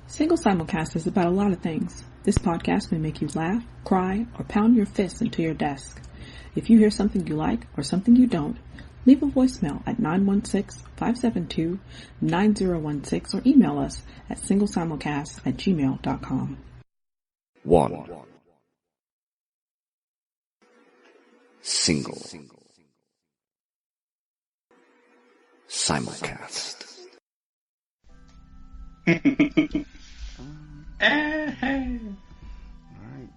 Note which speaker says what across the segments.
Speaker 1: Single Simulcast is about a lot of things. This podcast may make you laugh, cry, or pound your fists into your desk. If you hear something you like or something you don't, leave a voicemail at 916-572-9016 or email us at singlesimulcast@gmail.com.
Speaker 2: 1. Single Simulcast.
Speaker 3: Hey. Alright.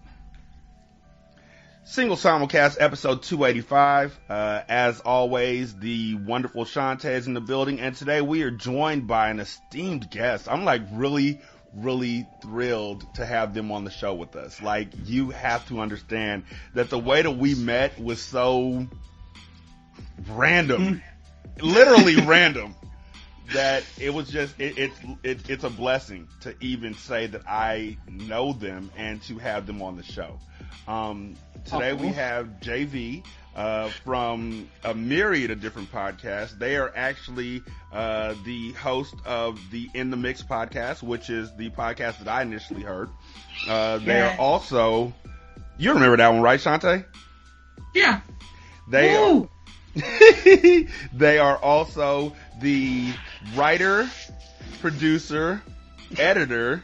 Speaker 3: Single Simulcast episode 285. As always, the wonderful Shantae is in the building, and today we are joined by an esteemed guest. I'm like really thrilled to have them on the show with us. Like, you have to understand that the way that we met was so random, literally random, that it was just, it's a blessing to even say that I know them and to have them on the show. Today we have JV from a myriad of different podcasts. They are actually the host of the In the Mix podcast, which is the podcast that I initially heard. They are also, you remember that one, right, Shantae?
Speaker 4: Yeah.
Speaker 3: They are also the writer, producer, editor,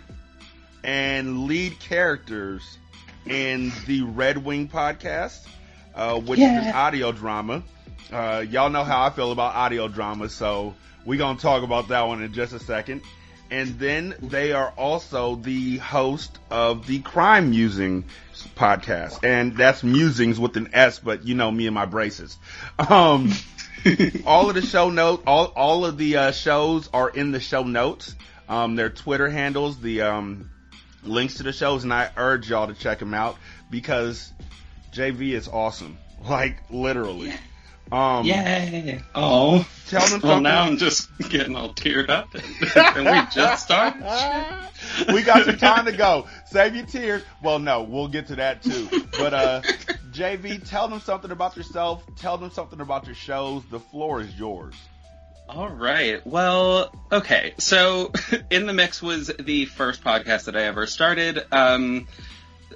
Speaker 3: and lead characters in the Redwing podcast, which is an audio drama. Y'all know how I feel about audio dramas, so we're going to talk about that one in just a second. And then they are also the host of the Crime Musings podcast. And that's Musings with an S, but you know me and my braces. All of the show notes, all of the shows are in the show notes. Their Twitter handles, the links to the shows, and I urge y'all to check them out because JV is awesome. Like, literally.
Speaker 4: Yay! Oh,
Speaker 3: tell them something.
Speaker 4: Well, now I'm just getting all teared up, and we just started.
Speaker 3: We got some time to go. Save your tears. Well, no, we'll get to that too. But JV, tell them something about yourself. Tell them something about your shows. The floor is yours.
Speaker 4: All right. Well, okay. So, In the Mix was the first podcast that I ever started,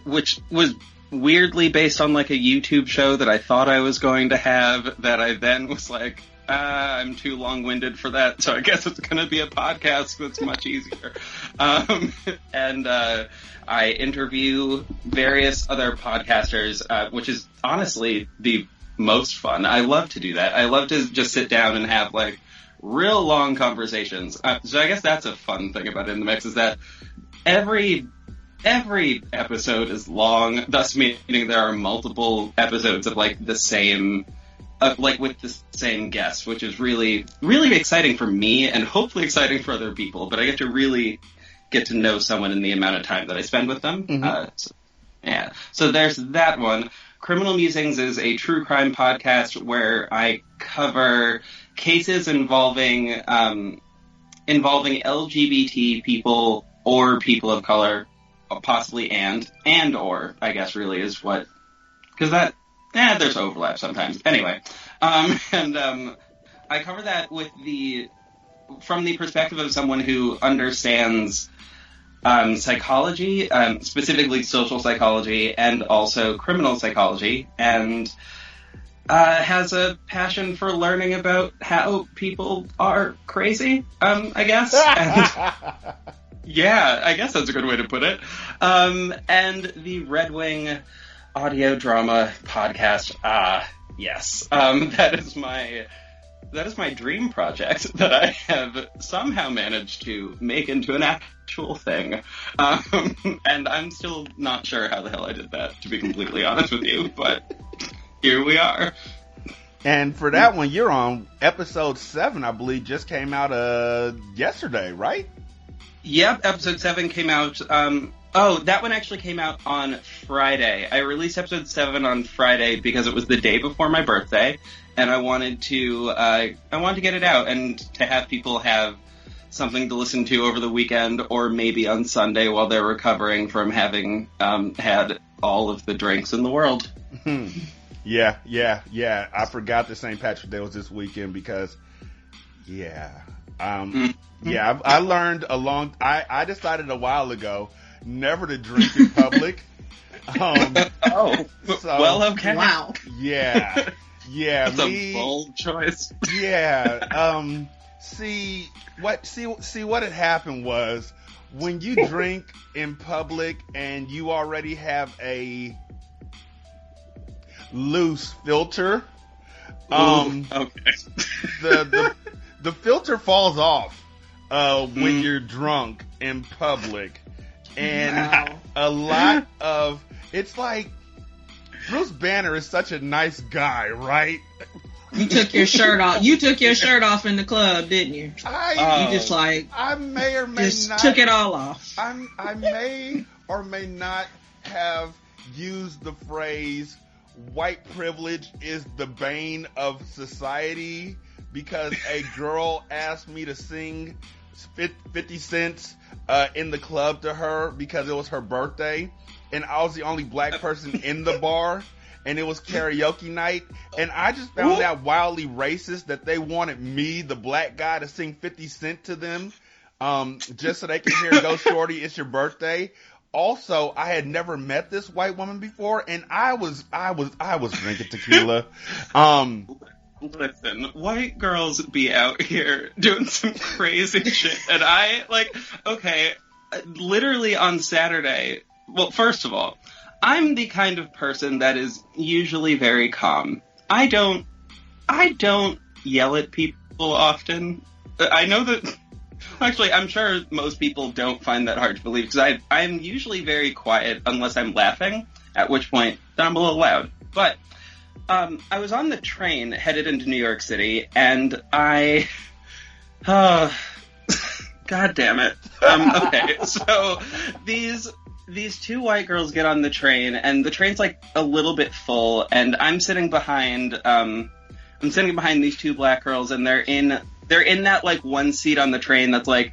Speaker 4: which was weirdly based on like a YouTube show that I thought I was going to have, that I then was like, I'm too long-winded for that, so I guess it's going to be a podcast that's much easier. And I interview various other podcasters, which is honestly the most fun. I love to do that. I love to just sit down and have like real long conversations. So I guess that's a fun thing about In the Mix, is that every episode is long, thus meaning there are multiple episodes of like the same, like with the same guest, which is really exciting for me and hopefully exciting for other people. But I get to really get to know someone in the amount of time that I spend with them. Mm-hmm. So there's that one. Criminal Musings is a true crime podcast where I cover cases involving LGBT people or people of color. Possibly and or, I guess, really is what, because that, there's overlap sometimes. Anyway, I cover that from the perspective of someone who understands psychology, specifically social psychology, and also criminal psychology, and has a passion for learning about how people are crazy, I guess. Yeah, I guess that's a good way to put it. And the Redwing audio drama podcast, yes. That is my dream project that I have somehow managed to make into an actual thing. And I'm still not sure how the hell I did that, to be completely honest with you, but here we are.
Speaker 3: And for that one, you're on episode 7, I believe, just came out yesterday, right?
Speaker 4: Yep, episode 7 came out, that one actually came out on Friday. I released episode 7 on Friday because it was the day before my birthday, and I wanted to get it out and to have people have something to listen to over the weekend or maybe on Sunday while they're recovering from having had all of the drinks in the world.
Speaker 3: Yeah. I forgot that St. Patrick's Day was this weekend because, Yeah, I learned I decided a while ago never to drink in public.
Speaker 4: Okay.
Speaker 1: Wow.
Speaker 3: Yeah. Yeah.
Speaker 4: That's a bold choice.
Speaker 3: Yeah. See what had happened was when you drink in public and you already have a loose filter,
Speaker 4: okay.
Speaker 3: the filter falls off when you're drunk in public, and a lot of it's like Bruce Banner is such a nice guy, right?
Speaker 5: You took your shirt off. You took your shirt off in the club, didn't you?
Speaker 3: I may or may
Speaker 5: just
Speaker 3: not
Speaker 5: took it all off.
Speaker 3: I may or may not have used the phrase "white privilege is the bane of society" because a girl asked me to sing 50 cents in the club to her because it was her birthday, and I was the only black person in the bar, and it was karaoke night, and I just found that wildly racist that they wanted me, the black guy, to sing 50 Cent to them, just so they could hear "Go Shorty, It's Your Birthday." Also, I had never met this white woman before, and I was drinking tequila.
Speaker 4: Listen, white girls be out here doing some crazy shit, and literally on Saturday, well, first of all, I'm the kind of person that is usually very calm. I don't yell at people often. I know that, actually, I'm sure most people don't find that hard to believe, because I'm usually very quiet unless I'm laughing, at which point I'm a little loud. But I was on the train headed into New York City, and God damn it. Okay, so these two white girls get on the train, and the train's like a little bit full, and I'm sitting behind these two black girls, and they're in that like one seat on the train that's like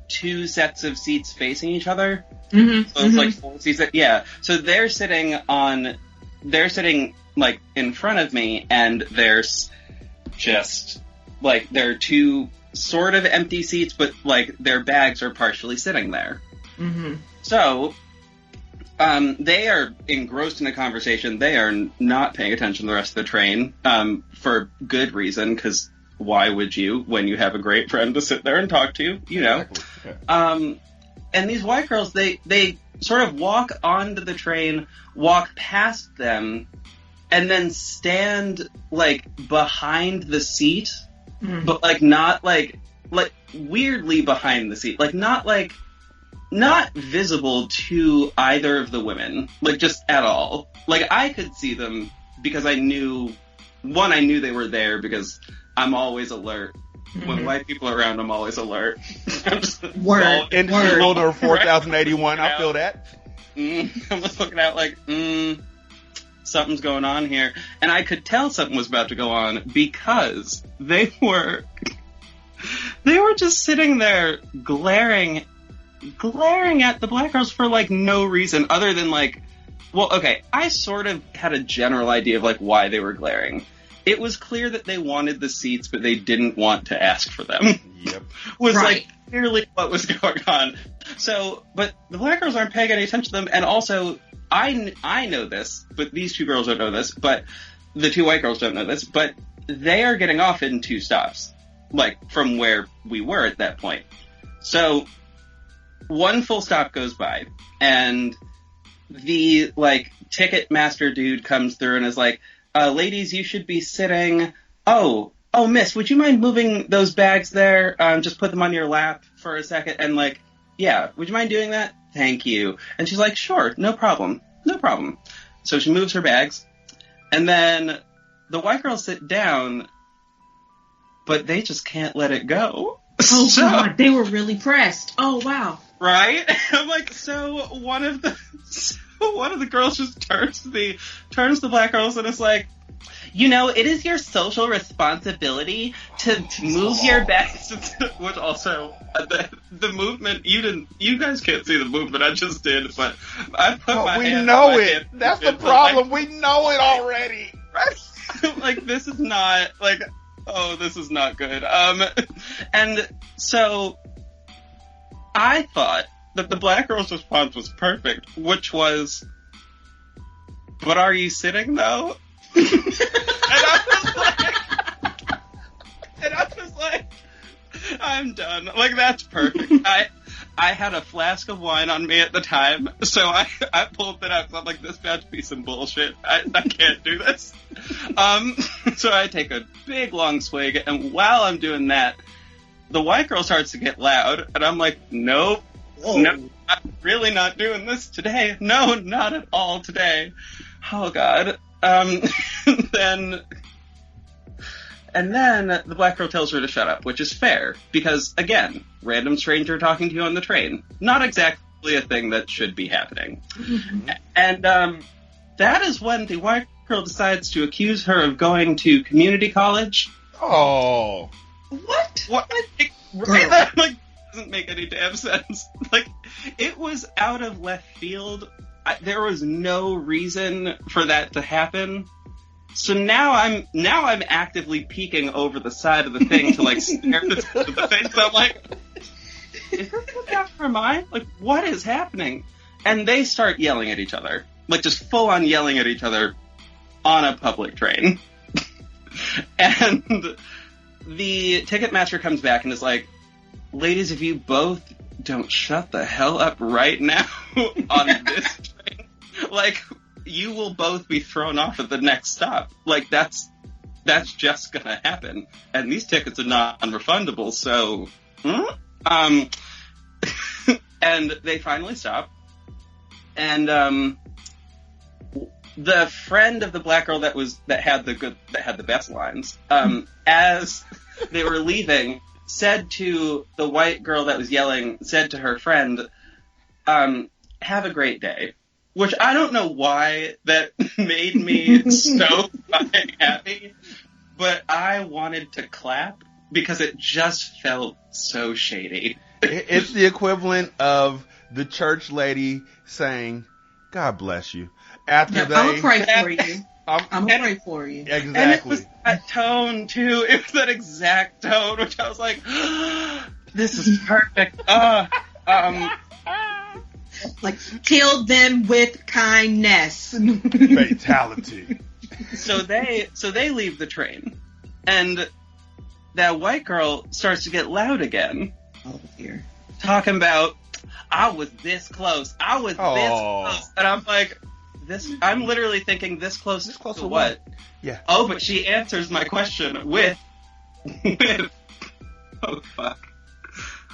Speaker 4: two sets of seats facing each other. Mm-hmm, so it's like 4 seats. Yeah. So they're sitting like in front of me, and there's just like there are two sort of empty seats, but like their bags are partially sitting there. Mm-hmm. So they are engrossed in a conversation. They are not paying attention to the rest of the train, for good reason, because why would you when you have a great friend to sit there and talk to, you know? Exactly. Okay. And these white girls, they sort of walk onto the train, walk past them, and then stand like behind the seat, but like not like weirdly behind the seat, like not visible to either of the women, like just at all. Like I could see them because I knew they were there because I'm always alert. When white people are around, I'm always alert. I'm just
Speaker 3: Word. Or 4081, I feel that.
Speaker 4: I'm just looking out like, something's going on here. And I could tell something was about to go on because they were just sitting there glaring at the black girls for like no reason other than like, well, okay, I sort of had a general idea of like why they were glaring. It was clear that they wanted the seats, but they didn't want to ask for them.
Speaker 3: Yep.
Speaker 4: Was right. Like clearly what was going on. So, but the black girls aren't paying any attention to them, and also I know this, but these two girls don't know this, but the two white girls don't know this, but they are getting off in 2 stops, like from where we were at that point. So, one full stop goes by, and the like ticket master dude comes through and is like, ladies, you should be sitting. Oh, miss, would you mind moving those bags there? Just put them on your lap for a second. And like, yeah, would you mind doing that? Thank you. And she's like, sure, no problem. So she moves her bags. And then the white girls sit down, but they just can't let it go.
Speaker 5: Oh, God, they were really pressed. Oh, wow.
Speaker 4: Right? I'm like, so one of the girls just turns to the black girls and is like, you know, it is your social responsibility to move your bags. Which also, the movement, you guys can't see the movement, I just did, but I put my hand.
Speaker 3: We know it. That's the problem. We know it already.
Speaker 4: Right? Like, this is not, like, Oh, this is not good. And so I thought that the black girl's response was perfect, which was, "But are you sitting though?" And I was like, I'm done. Like, that's perfect. I had a flask of wine on me at the time, so I pulled it out. So I'm like, this got to be some bullshit. I can't do this. So I take a big long swig, and while I'm doing that, the white girl starts to get loud, and I'm like, nope, I'm really not doing this today. No, not at all today. Oh God. And then the black girl tells her to shut up, which is fair, because, again, random stranger talking to you on the train. Not exactly a thing that should be happening. Mm-hmm. And that is when the white girl decides to accuse her of going to community college.
Speaker 3: Oh.
Speaker 4: What? Right? That, doesn't make any damn sense. It was out of left field. There was no reason for that to happen. So now I'm actively peeking over the side of the thing to stare at the thing. So I'm like, is this what's out of her mind? What is happening? And they start yelling at each other, just full on yelling at each other on a public train. And the Ticketmaster comes back and is like, ladies, if you both don't shut the hell up right now on this train, you will both be thrown off at the next stop. That's just gonna happen. And these tickets are non-refundable, so... And they finally stop. And, the friend of the black girl that had the best lines, as they were leaving, said to the white girl that was yelling, said to her friend, have a great day. Which I don't know why that made me so fucking happy, but I wanted to clap because it just felt so shady.
Speaker 3: It's the equivalent of the church lady saying, "God bless you." After
Speaker 5: I'm gonna pray for you. I'm gonna pray for you.
Speaker 3: Exactly.
Speaker 4: And it was that tone too. It was that exact tone, which I was like, "This is perfect."
Speaker 5: Kill them with kindness.
Speaker 3: Fatality.
Speaker 4: So they leave the train, and that white girl starts to get loud again.
Speaker 5: Oh dear.
Speaker 4: Talking about, I was this close. I was this close. And I'm like, I'm literally thinking, this close to what?
Speaker 3: Yeah.
Speaker 4: Oh, but she answers my question with oh fuck.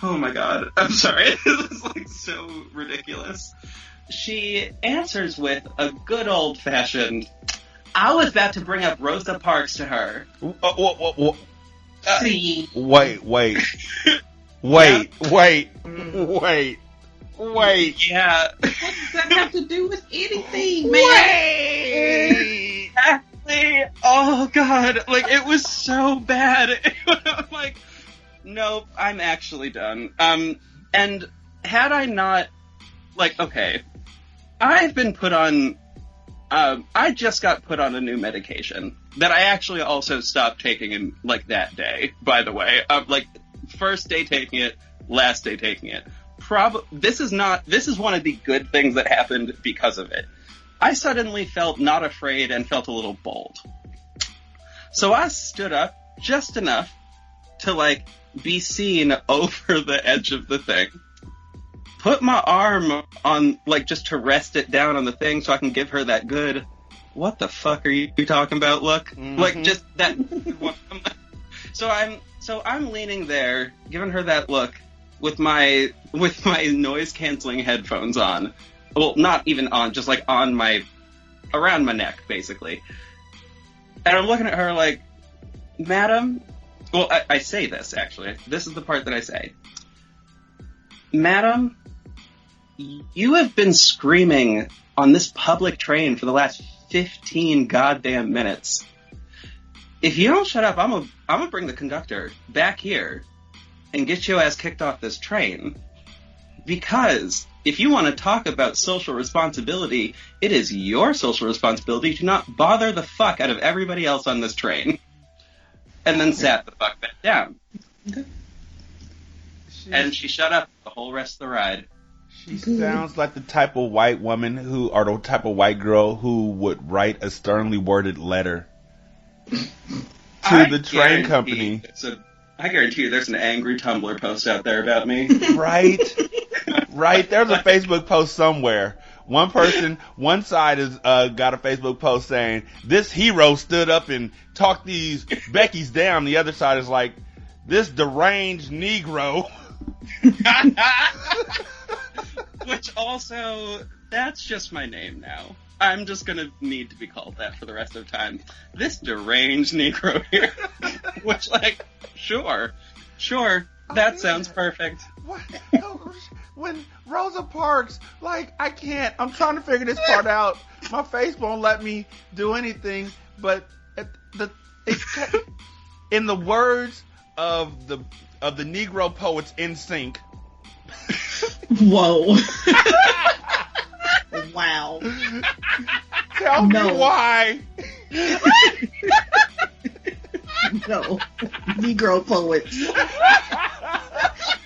Speaker 4: Oh my God. I'm sorry. This is so ridiculous. She answers with a good old fashioned, I was about to bring up Rosa Parks to her.
Speaker 5: See.
Speaker 3: Wait.
Speaker 4: Yeah.
Speaker 5: What does that have to do with anything, man?
Speaker 3: Wait.
Speaker 4: Exactly. Oh God. It was so bad. I'm like, nope, I'm actually done. And had I not, okay, I've been put on, I just got put on a new medication that I actually also stopped taking in, that day, by the way. First day taking it, last day taking it. This is one of the good things that happened because of it. I suddenly felt not afraid and felt a little bold. So I stood up just enough to, be seen over the edge of the thing. Put my arm on, just to rest it down on the thing so I can give her that good, what the fuck are you talking about look? Mm-hmm. Just that. So I'm leaning there, giving her that look with my noise canceling headphones on. Well, not even on, just on around my neck, basically. And I'm looking at her like, madam, well, I say this, actually. This is the part that I say. Madam, you have been screaming on this public train for the last 15 goddamn minutes. If you don't shut up, I'm gonna bring the conductor back here and get your ass kicked off this train. Because if you want to talk about social responsibility, it is your social responsibility to not bother the fuck out of everybody else on this train. and then sat the fuck back down.
Speaker 5: Okay.
Speaker 4: And she shut up the whole rest of the ride.
Speaker 3: She sounds like the type of white woman or the type of white girl who would write a sternly worded letter to the train company.
Speaker 4: I guarantee you there's an angry Tumblr post out there about me.
Speaker 3: Right? Right? There's a Facebook post somewhere. One side has got a Facebook post saying, this hero stood up and talked these Beckys down. The other side is like, this deranged Negro.
Speaker 4: Which also, that's just my name now. I'm just gonna need to be called that for the rest of the time. This deranged Negro here. Which, like, sure, that sounds perfect.
Speaker 3: What? When Rosa Parks, like, I'm trying to figure this part out. My face won't let me do anything, but in the words of the Negro poets in sync.
Speaker 5: Whoa. Wow.
Speaker 3: Tell me why.
Speaker 5: No. Negro poets.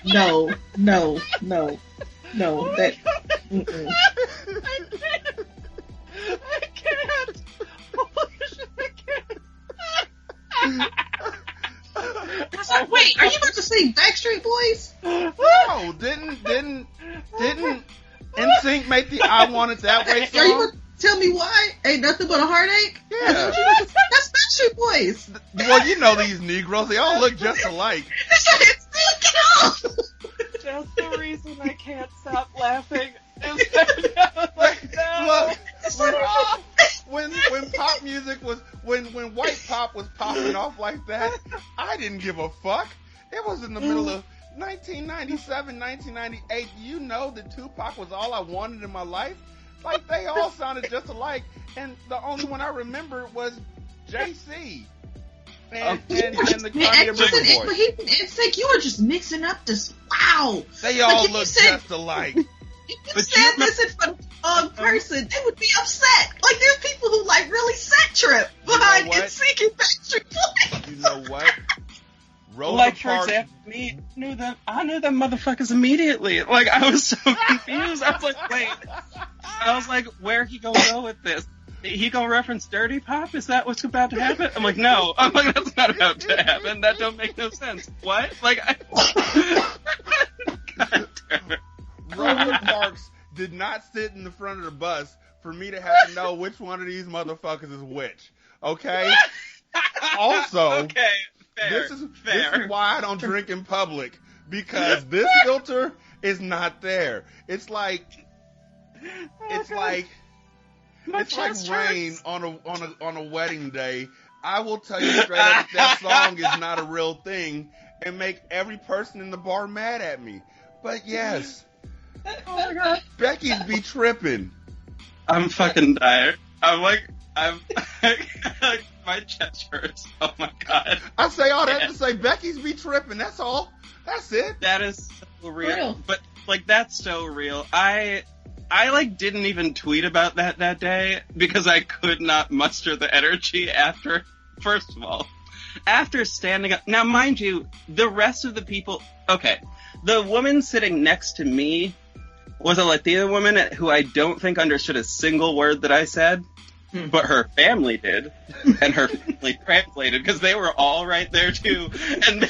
Speaker 5: No. That. Mm-mm.
Speaker 4: I can't.
Speaker 5: Wait, are you about to sing Backstreet Boys?
Speaker 3: No, didn't NSYNC make the I Want It That Way song?
Speaker 5: Are you about to tell me why? Ain't nothing but a heartache?
Speaker 3: Yeah.
Speaker 5: That's Backstreet Boys.
Speaker 3: Well, you know these Negroes, they all look just alike.
Speaker 6: Just the reason I can't stop laughing is that
Speaker 3: Look, when pop music was when white pop was popping off like that, I didn't give a fuck. It was in the middle of 1997, 1998. You know that Tupac was all I wanted in my life. Like, they all sounded just alike, and the only one I remember was JC. And the Kanye River Boys.
Speaker 5: It's like you were just mixing up this. Wow.
Speaker 3: They all look just alike.
Speaker 5: If you said this in front of a wrong person, they would be upset. Like, there's people who, like, really set trip behind NSYNC and Backstreet Boys.
Speaker 3: You know what? Rosa
Speaker 4: like, for
Speaker 3: Parks.
Speaker 4: example, I knew them motherfuckers immediately. Like, I was so confused. I was like, wait. I was like, where he gonna go with this? He gonna reference Dirty Pop? Is that what's about to happen? I'm like, no. I'm like, that's not about to happen. That don't make no sense. What? Like, God damn it.
Speaker 3: Rosa Parks did not sit in the front of the bus for me to have to know which one of these motherfuckers is which. Okay? Also,
Speaker 4: okay, fair,
Speaker 3: this is why I don't drink in public, because this filter is not there. It's like rain on a wedding day. I will tell you straight up that song is not a real thing and make every person in the bar mad at me. But yes.
Speaker 4: Oh my God.
Speaker 3: Becky's be tripping.
Speaker 4: I'm fucking tired. I'm my chest hurts. Oh my God.
Speaker 3: I say all that to say Becky's be tripping. That's all. That's it.
Speaker 4: That is so real. But, like, that's so real. I like didn't even tweet about that day because I could not muster the energy after, first of all, after standing up. Now, mind you, the rest of the people, okay, the woman sitting next to me was a Latina woman who I don't think understood a single word that I said, but her family did, and her family translated because they were all right there too, and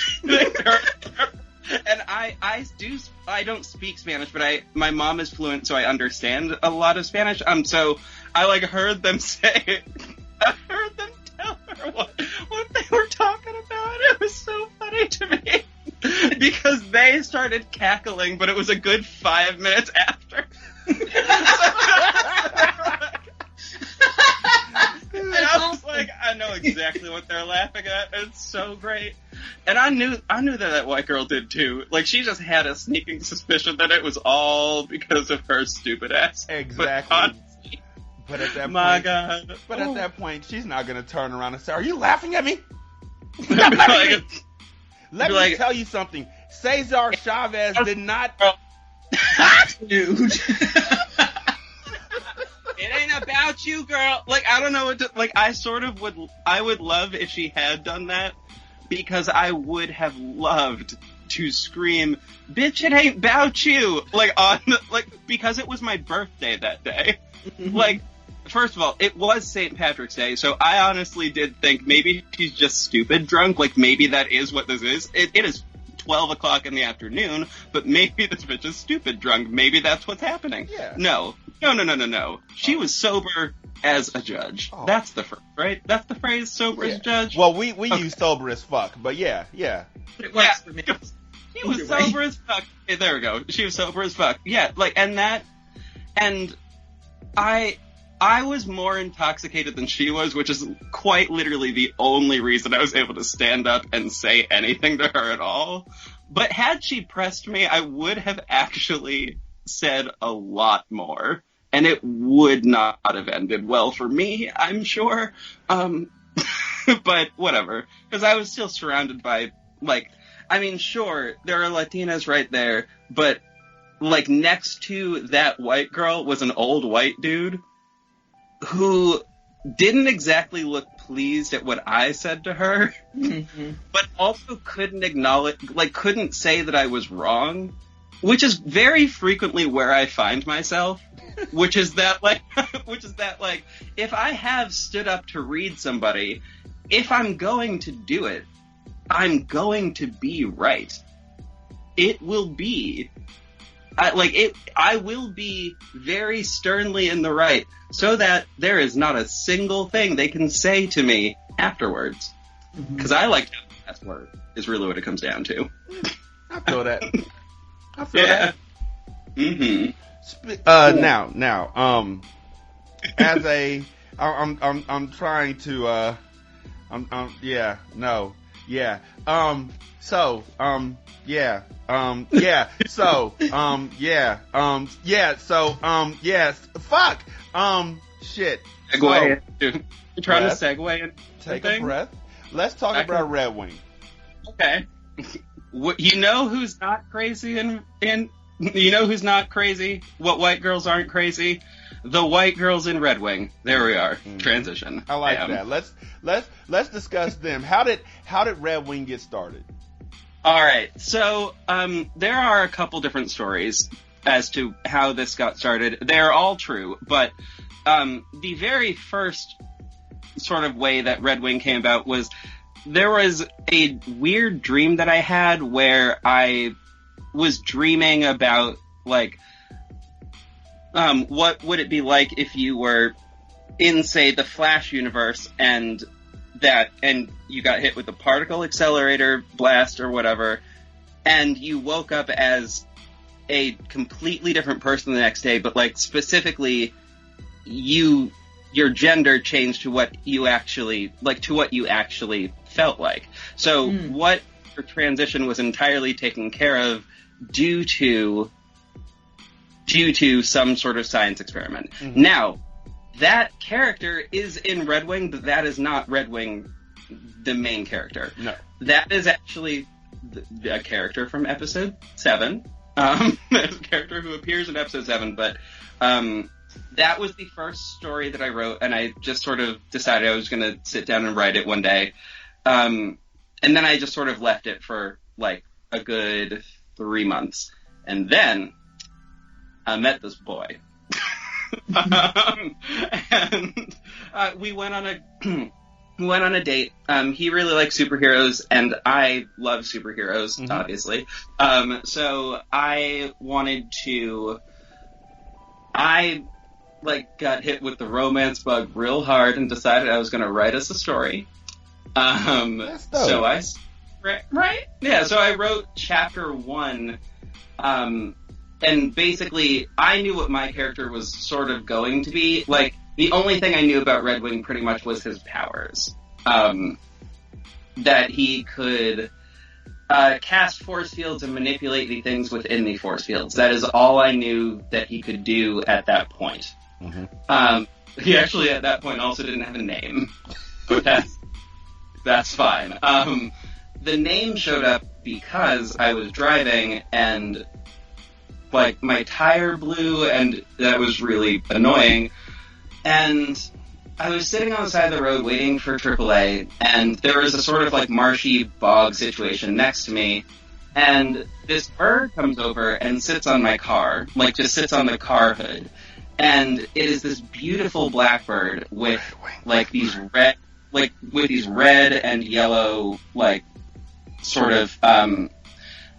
Speaker 4: and I don't speak Spanish, but my mom is fluent, so I understand a lot of Spanish. So I like heard them say, I heard them tell her what they were talking about. It was so funny to me because they started cackling, but it was a good 5 minutes after. And I was like, I know exactly what they're laughing at. It's so great. And I knew that white girl did too. Like, she just had a sneaking suspicion that it was all because of her stupid ass.
Speaker 3: Exactly. But at that
Speaker 4: my
Speaker 3: point,
Speaker 4: God.
Speaker 3: But at that point, she's not going to turn around and say, "Are you laughing at me?" Stop laughing at me. Let me tell you something. Cesar Chavez did not.
Speaker 5: Dude.
Speaker 4: It ain't about you, girl. Like, I don't know what to, like, I would love if she had done that, because I would have loved to scream, "Bitch, it ain't 'bout you!" Because it was my birthday that day. First of all, it was St. Patrick's Day, so I honestly did think maybe she's just stupid drunk. Maybe that is what this is. It is 12 o'clock in the afternoon, but maybe this bitch is stupid drunk. Maybe that's what's happening.
Speaker 3: Yeah.
Speaker 4: No. She was sober as a judge. Oh. That's the phrase, right? That's the phrase, sober as a judge?
Speaker 3: Well, we use sober as fuck, but yeah.
Speaker 5: It works for me.
Speaker 4: She was sober as fuck. Hey, there we go. She was sober as fuck. Yeah, and I was more intoxicated than she was, which is quite literally the only reason I was able to stand up and say anything to her at all. But had she pressed me, I would have actually said a lot more. And it would not have ended well for me, I'm sure. But whatever. Because I was still surrounded by, sure, there are Latinas right there, but, next to that white girl was an old white dude who didn't exactly look pleased at what I said to her, but also couldn't couldn't say that I was wrong, which is very frequently where I find myself, which is that, if I have stood up to read somebody, if I'm going to do it, I'm going to be right. It will be I will be very sternly in the right, so that there is not a single thing they can say to me afterwards. Because I like to have the last word, is really what it comes down to.
Speaker 3: I feel that. That.
Speaker 4: Mm-hmm.
Speaker 3: Now, as a, I'm trying to, fuck, shit.
Speaker 4: Segue. You're trying to segue in.
Speaker 3: Take a breath. Let's talk about Redwing.
Speaker 4: Okay. You know who's not crazy and you know who's not crazy? What white girls aren't crazy? The white girls in Redwing. There we are. Transition.
Speaker 3: I like that. Let's discuss them. How did Redwing get started?
Speaker 4: All right. So there are a couple different stories as to how this got started. They're all true, but the very first sort of way that Redwing came about was there was a weird dream that I had where I was dreaming about, what would it be like if you were in, say, the Flash universe and you got hit with a particle accelerator blast or whatever, and you woke up as a completely different person the next day, but, specifically, your gender changed to what you actually felt like. So what your transition was entirely taken care of due to some sort of science experiment. Mm-hmm. Now, that character is in Redwing, but that is not Redwing, the main character.
Speaker 3: No.
Speaker 4: That is actually a character from episode 7. A character who appears in episode 7, but that was the first story that I wrote, and I just sort of decided I was going to sit down and write it one day. And then I just sort of left it for, a good 3 months. And then I met this boy. And we went on a date. He really likes superheroes, and I love superheroes, obviously. So I got hit with the romance bug real hard and decided I was going to write us a story.
Speaker 3: That's dope.
Speaker 4: So right? Yeah, so I wrote chapter 1, and basically I knew what my character was sort of going to be. The only thing I knew about Redwing pretty much was his powers. That he could cast force fields and manipulate the things within the force fields. That is all I knew that he could do at that point. Mm-hmm. He actually at that point also didn't have a name, but that's fine. The name showed up because I was driving and my tire blew, and that was really annoying. And I was sitting on the side of the road waiting for AAA, and there was a sort of like marshy bog situation next to me, and this bird comes over and sits on my car, like just sits on the car hood, and it is this beautiful blackbird with like these red, like with these red and yellow, like sort of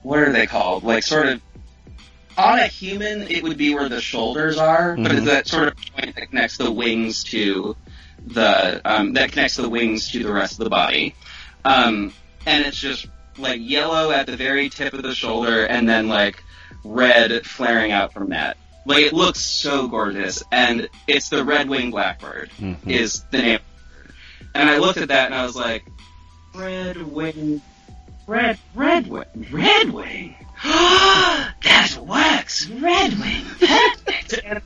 Speaker 4: what are they called? Like sort of on a human, it would be where the shoulders are, but it's that sort of point that connects the wings to the rest of the body, and it's just like yellow at the very tip of the shoulder, and then like red flaring out from that. Like it looks so gorgeous, and it's the Redwing blackbird is the name. And I looked at that and I was like, Redwing. That works! Redwing! Perfect! And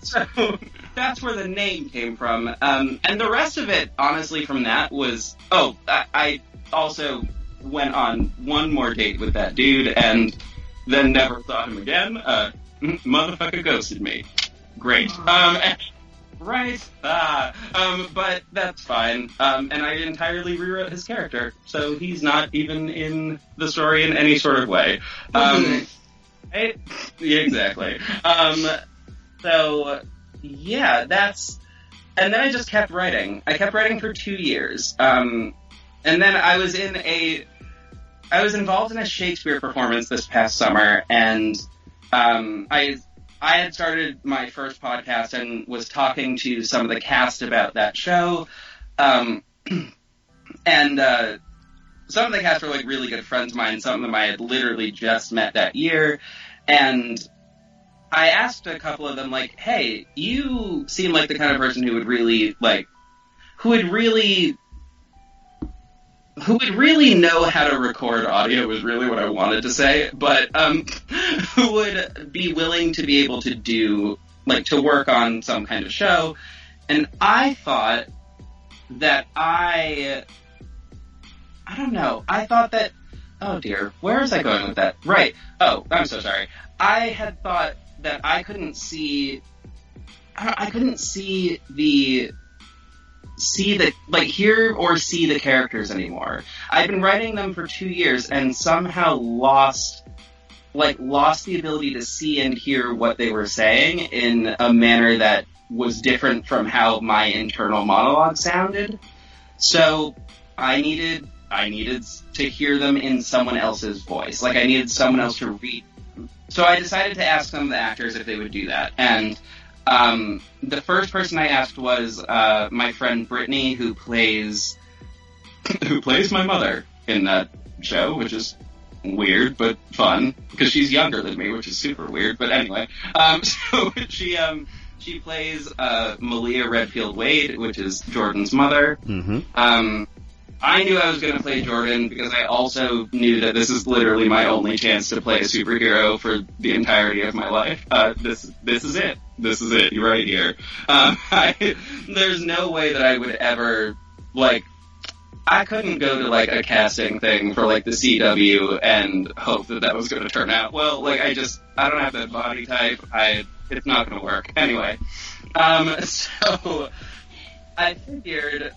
Speaker 4: so that's where the name came from. And the rest of it, honestly, from that was, I also went on one more date with that dude and then never saw him again. Motherfucker ghosted me. Great. Right. But that's fine. And I entirely rewrote his character, so he's not even in the story in any sort of way. Right? Yeah, exactly. So, yeah, that's... And then I just kept writing. I kept writing for 2 years. And then I was involved in a Shakespeare performance this past summer, and I had started my first podcast and was talking to some of the cast about that show, and some of the cast were like really good friends of mine. Some of them I had literally just met that year, and I asked a couple of them, like, "Hey, you seem like the kind of person who would really know how to record audio," was really what I wanted to say, but who would be willing to be able to do, like, to work on some kind of show. And I thought that I don't know, I thought that, oh dear, where was I going with that? Right, oh, I'm so sorry. I had thought that I couldn't see hear or see the characters anymore. I'd been writing them for 2 years and somehow lost the ability to see and hear what they were saying in a manner that was different from how my internal monologue sounded. So I needed to hear them in someone else's voice. Like, I needed someone else to read. So I decided to ask some of the actors if they would do that. And the first person I asked was my friend Brittany, who plays my mother in that show, which is weird but fun because she's younger than me, which is super weird. But anyway, so she plays Malia Redfield Wade, which is Jordan's mother. I knew I was going to play Jordan because I also knew that this is literally my only chance to play a superhero for the entirety of my life. This is it. This is it. You're right here. There's no way that I would ever, like, I couldn't go to, like, a casting thing for, like, the CW and hope that was going to turn out well. Like, I don't have that body type. It's not going to work. Anyway. So, I figured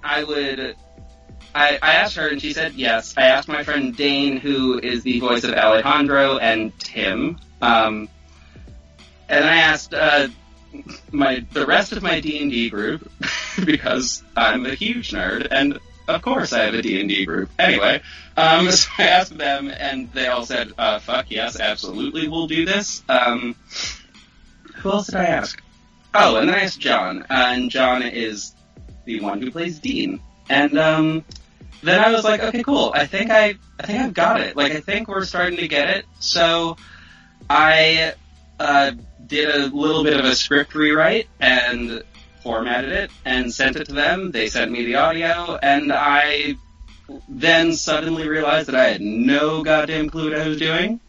Speaker 4: I asked her, and she said yes. I asked my friend Dane, who is the voice of Alejandro, and Tim. And I asked the rest of my D&D group, because I'm a huge nerd, and of course I have a D&D group. Anyway, so I asked them, and they all said, fuck yes, absolutely, we'll do this. Who else did I ask? Oh, and then I asked John, and John is the one who plays Dean. And then I was like, okay, cool. I think I've got it. Like, I think we're starting to get it. So I did a little bit of a script rewrite and formatted it and sent it to them. They sent me the audio, and I then suddenly realized that I had no goddamn clue what I was doing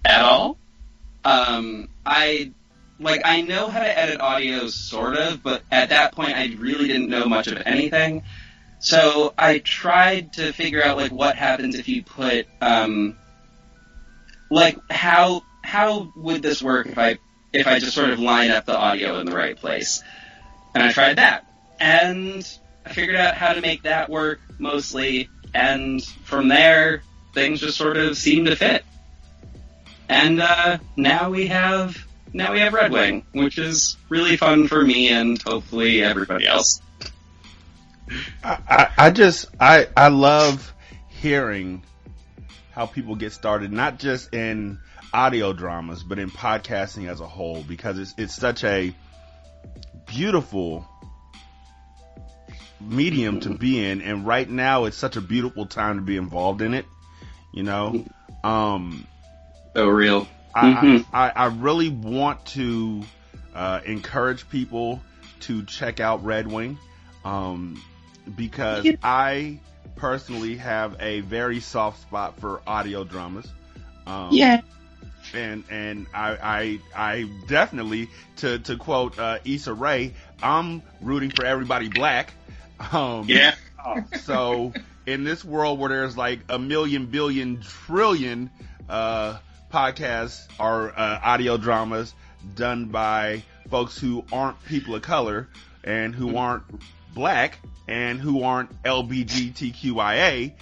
Speaker 4: at all. I know how to edit audio, sort of, but at that point I really didn't know much of anything. So I tried to figure out, like, what happens if you put, how would this work if I if I just sort of line up the audio in the right place. And I tried that. And I figured out how to make that work mostly. And from there, things just sort of seemed to fit. And now we have Redwing, which is really fun for me and hopefully everybody else.
Speaker 3: I love hearing how people get started, not just in audio dramas, but in podcasting as a whole, because it's such a beautiful medium to be in, and right now it's such a beautiful time to be involved in it, you know.
Speaker 4: So real.
Speaker 3: I really want to encourage people to check out Redwing, because I personally have a very soft spot for audio dramas. And I definitely, to quote Issa Rae, I'm rooting for everybody black. So in this world where there's like a million, billion, trillion podcasts or audio dramas done by folks who aren't people of color and who aren't black and who aren't LGBTQIA,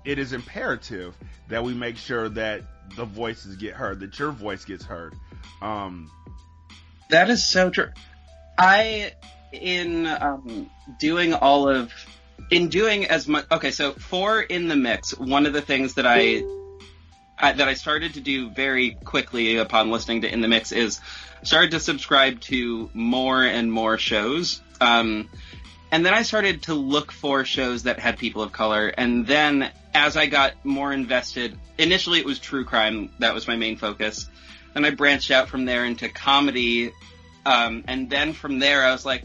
Speaker 3: it is imperative that we make sure that the voices get heard, that your voice gets heard.
Speaker 4: That is so true. Doing as much. Okay, so for In the Mix, one of the things that I started to do very quickly upon listening to In the Mix is started to subscribe to more and more shows. And then I started to look for shows that had people of color. And then as I got more invested, initially it was true crime. That was my main focus. Then I branched out from there into comedy. And then from there I was like,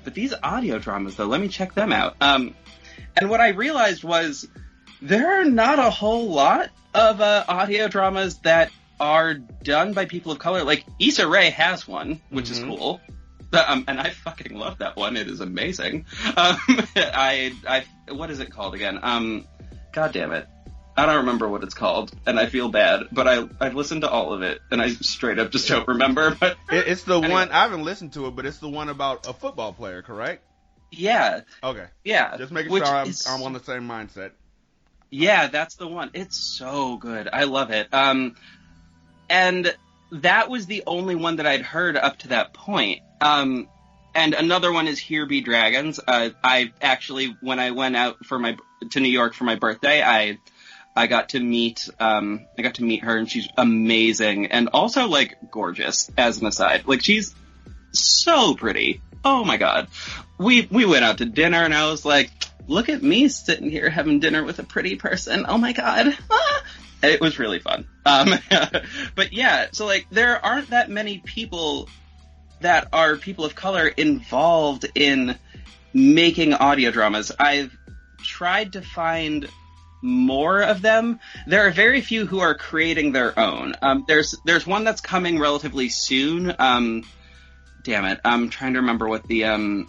Speaker 4: but these audio dramas though, let me check them out. And what I realized was there are not a whole lot of audio dramas that are done by people of color. Like Issa Rae has one, which is cool. And I fucking love that one. It is amazing. What is it called again? God damn it. I don't remember what it's called, and I feel bad, but I've listened to all of it, and I straight up just don't remember. But
Speaker 3: it's the one, I haven't listened to it, but it's the one about a football player, correct?
Speaker 4: Yeah.
Speaker 3: Okay.
Speaker 4: Yeah.
Speaker 3: Just making sure I'm on the same mindset.
Speaker 4: Yeah, that's the one. It's so good. I love it. And that was the only one that I'd heard up to that point. And another one is Here Be Dragons. I actually, when I went out to New York for my birthday, I got to meet her, and she's amazing and also like gorgeous as an aside. Like she's so pretty. Oh my God. We went out to dinner and I was like, look at me sitting here having dinner with a pretty person. Oh my God. It was really fun. But yeah, so like there aren't that many people that are people of color involved in making audio dramas. I've tried to find more of them. There are very few who are creating their own. There's one that's coming relatively soon. Damn it. I'm trying to remember what the,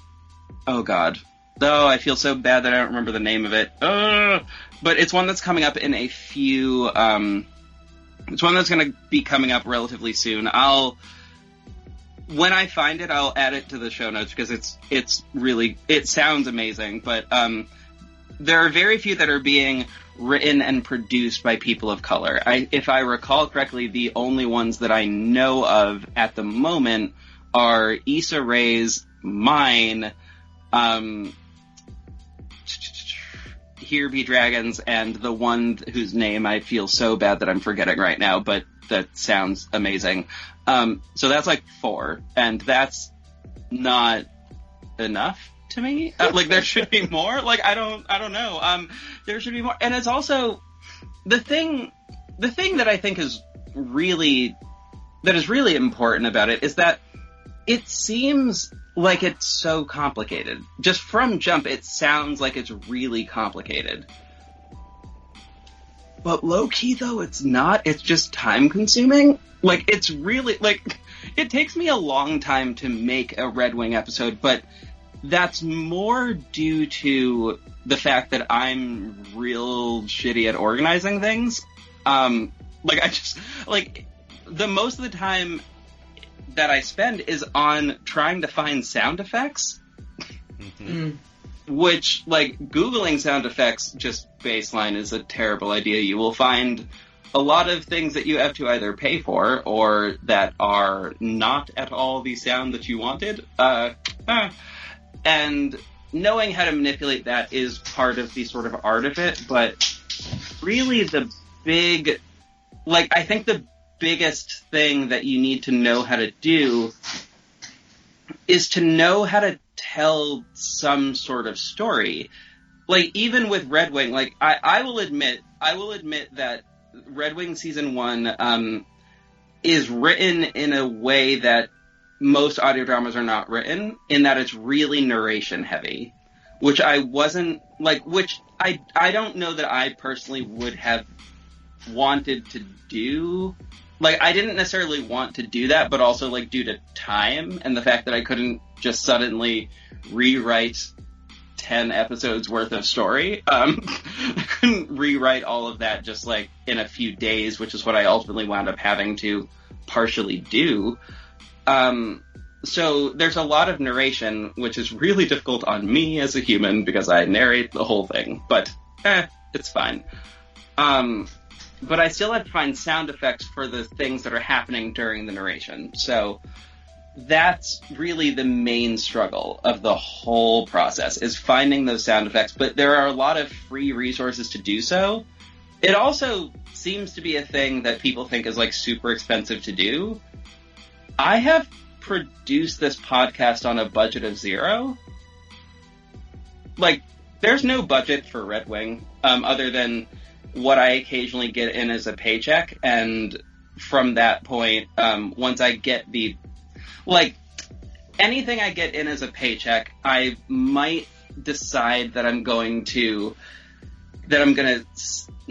Speaker 4: oh God. Oh, I feel so bad that I don't remember the name of it. But it's one that's coming up in a few, it's one that's going to be coming up relatively soon. When I find it, I'll add it to the show notes because it sounds amazing, but, there are very few that are being written and produced by people of color. If I recall correctly, the only ones that I know of at the moment are Issa Rae's, mine, Here Be Dragons, and the one whose name I feel so bad that I'm forgetting right now, but that sounds amazing. So that's like 4, and that's not enough to me. Like there should be more. Like I don't know. There should be more. And it's also the thing that I think is really important about it is that it seems like it's so complicated. Just from jump, it sounds like it's really complicated. But low-key, though, it's not. It's just time-consuming. Like, it's really, like, it takes me a long time to make a Redwing episode, but that's more due to the fact that I'm real shitty at organizing things. Like, the most of the time, that I spend is on trying to find sound effects.
Speaker 5: Mm.
Speaker 4: Which, like, Googling sound effects just baseline is a terrible idea. You will find a lot of things that you have to either pay for or that are not at all the sound that you wanted. And knowing how to manipulate that is part of the sort of art of it, but really I think the biggest thing that you need to know how to do is to know how to tell some sort of story. Like, even with Redwing, like, I will admit that Redwing Season 1 is written in a way that most audio dramas are not written, in that it's really narration heavy. Which I wasn't, like, which I don't know that I personally would have wanted to do. Like, I didn't necessarily want to do that, but also, like, due to time and the fact that I couldn't just suddenly rewrite 10 episodes worth of story. I couldn't rewrite all of that just, like, in a few days, which is what I ultimately wound up having to partially do. So there's a lot of narration, which is really difficult on me as a human because I narrate the whole thing, but it's fine. But I still have to find sound effects for the things that are happening during the narration. So that's really the main struggle of the whole process, is finding those sound effects. But there are a lot of free resources to do so. It also seems to be a thing that people think is, like, super expensive to do. I have produced this podcast on a budget of $0. Like, there's no budget for Redwing, other than what I occasionally get in as a paycheck, and from that point, once I get anything I get in as a paycheck, I might decide that I'm gonna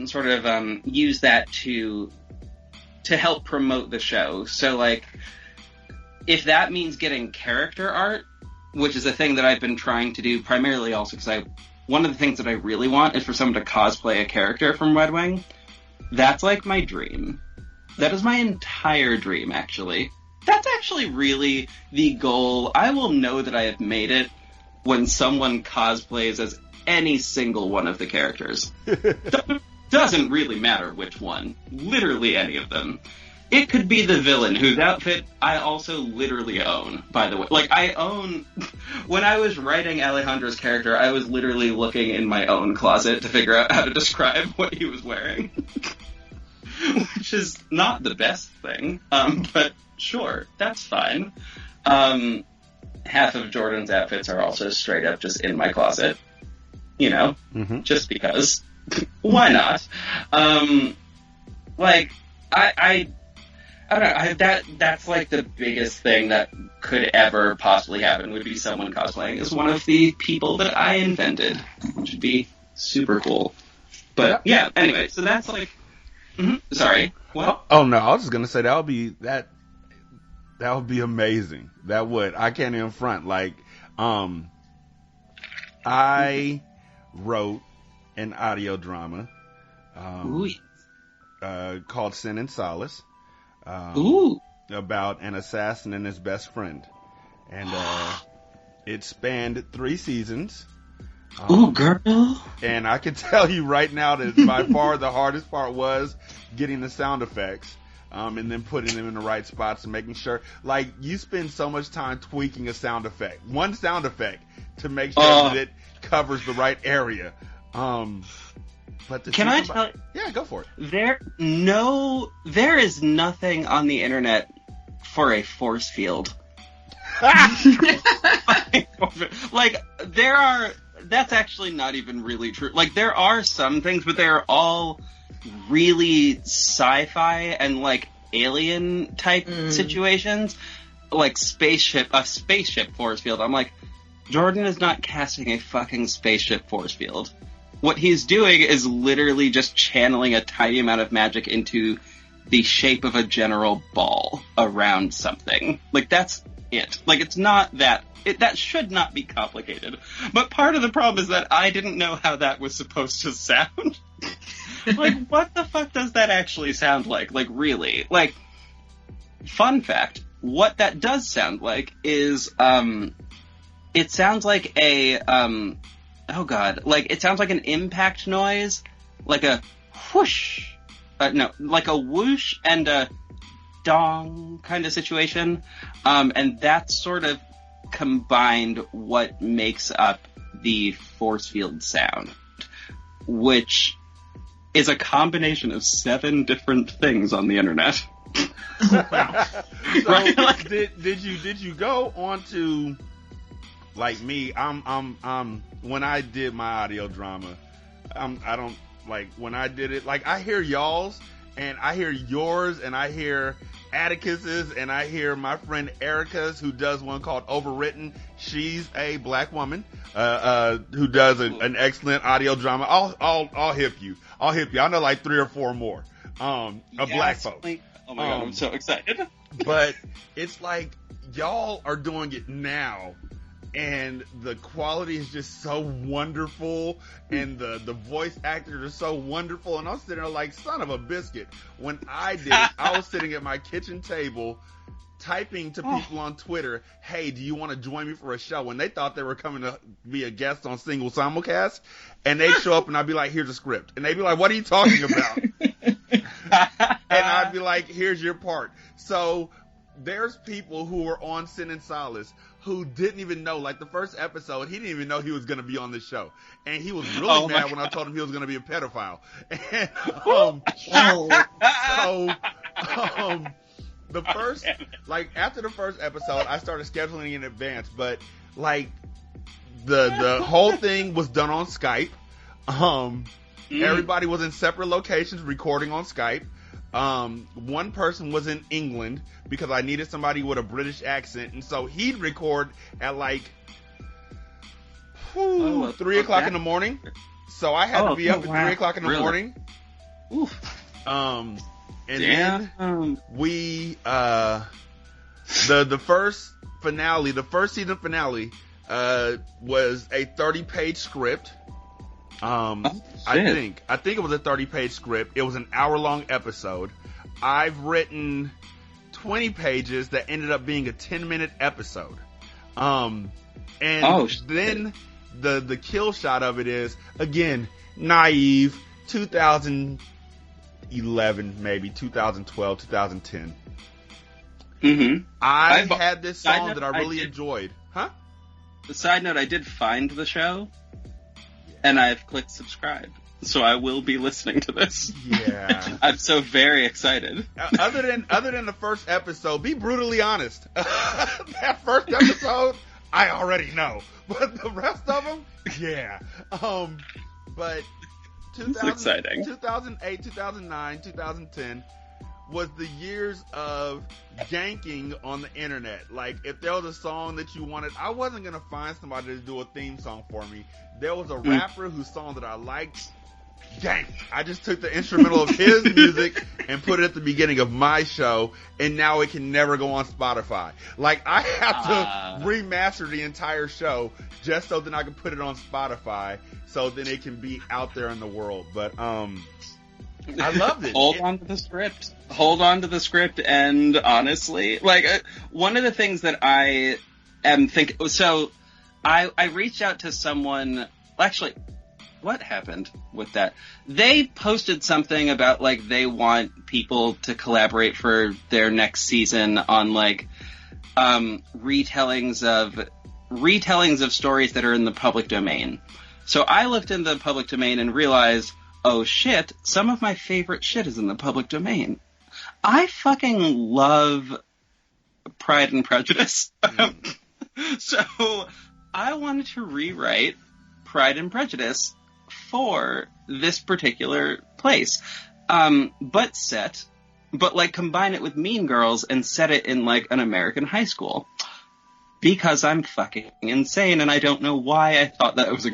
Speaker 4: sort of use that to help promote the show. So, like, if that means getting character art, which is a thing that I've been trying to do primarily also because one of the things that I really want is for someone to cosplay a character from Redwing. That's, like, my dream. That is my entire dream, actually. That's actually really the goal. I will know that I have made it when someone cosplays as any single one of the characters. Doesn't really matter which one. Literally any of them. It could be the villain, whose outfit I also literally own, by the way. Like, when I was writing Alejandro's character, I was literally looking in my own closet to figure out how to describe what he was wearing. Which is not the best thing, but sure, that's fine. Half of Jordan's outfits are also straight up just in my closet. You know, just because. Why not? I don't know, that's like the biggest thing that could ever possibly happen, would be someone cosplaying as one of the people that I invented, which would be super cool. But yeah, anyway, so that's like, sorry, what?
Speaker 3: Oh no, I was just gonna say that would be amazing. That would, I can't even front. Like, I wrote an audio drama, called Sin and Solace. About an assassin and his best friend. And it spanned 3 seasons.
Speaker 4: Ooh, girl.
Speaker 3: And I can tell you right now that by far the hardest part was getting the sound effects, and then putting them in the right spots and making sure, like, you spend so much time tweaking a sound effect, one sound effect, to make sure that it covers the right area. But can I tell you? Yeah, go for it.
Speaker 4: There is nothing on the internet for a force field. Like, that's actually not even really true. Like, there are some things, but they're all really sci-fi and, like, alien type situations. Like a spaceship force field. I'm like, Jordan is not casting a fucking spaceship force field. What he's doing is literally just channeling a tiny amount of magic into the shape of a general ball around something. Like, that's it. Like, it's not that... that should not be complicated. But part of the problem is that I didn't know how that was supposed to sound. Like, what the fuck does that actually sound like? Like, really? Like, fun fact, what that does sound like is, it sounds like it sounds like an impact noise, like a whoosh, like a whoosh and a dong kind of situation, and that's sort of combined what makes up the force field sound, which is a combination of 7 different things on the internet.
Speaker 3: Wow. So
Speaker 4: Right? Like,
Speaker 3: did you go on to, like me, I'm when I did my audio drama, I don't, like, when I did it, like, I hear y'all's, and I hear yours, and I hear Atticus's, and I hear my friend Erica's, who does one called Overwritten. She's a black woman, who does an excellent audio drama. I'll hip you. I know like 3 or 4 more, of black folks.
Speaker 4: Oh my god, I'm so excited.
Speaker 3: But it's like, y'all are doing it now, and the quality is just so wonderful, and the voice actors are so wonderful, and I'm sitting there like, son of a biscuit. When I did it, I was sitting at my kitchen table typing to people on Twitter, hey, do you want to join me for a show? And they thought they were coming to be a guest on Single Simulcast, and they'd show up and I'd be like, here's a script. And they'd be like, what are you talking about? And I'd be like, here's your part. So there's people who were on Sin and Solace who didn't even know, like the first episode, he didn't even know he was going to be on the show. And he was really mad when I told him he was going to be a pedophile. And, the first, like, after the first episode, I started scheduling in advance, but, like, the whole thing was done on Skype. Everybody was in separate locations recording on Skype. One person was in England because I needed somebody with a British accent, and so he'd record at like 3 o'clock in the morning. So I had to be up at 3 o'clock in the morning.
Speaker 4: Oof.
Speaker 3: And then we the first finale, the first season finale, was a 30-page script. I think it was a 30-page script. It was an hour-long episode. I've written 20 pages that ended up being a 10-minute episode. Then the kill shot of it is, again, naive, 2011, maybe 2012, 2010.
Speaker 4: Mm-hmm.
Speaker 3: I had this song that I really enjoyed. Huh?
Speaker 4: The side note, I did find the show, and I've clicked subscribe, so I will be listening to this.
Speaker 3: Yeah.
Speaker 4: I'm so very excited.
Speaker 3: Other than the first episode, be brutally honest. That first episode, I already know. But the rest of them, yeah. But 2008, 2009, 2010 was the years of ganking on the internet. Like, if there was a song that you wanted, I wasn't going to find somebody to do a theme song for me. There was a rapper whose song that I liked. Gank. I just took the instrumental of his music and put it at the beginning of my show, and now it can never go on Spotify. Like, I have to remaster the entire show just so that I can put it on Spotify, so then it can be out there in the world. But, I loved it.
Speaker 4: Hold on to the script, and honestly, like, one of the things that I am thinking, so I reached out to someone, actually, what happened with that? They posted something about, like, they want people to collaborate for their next season on, like, retellings of stories that are in the public domain. So I looked in the public domain and realized, oh shit, some of my favorite shit is in the public domain. I fucking love Pride and Prejudice. So I wanted to rewrite Pride and Prejudice for this particular place. But like combine it with Mean Girls and set it in like an American high school. Because I'm fucking insane and I don't know why I thought that was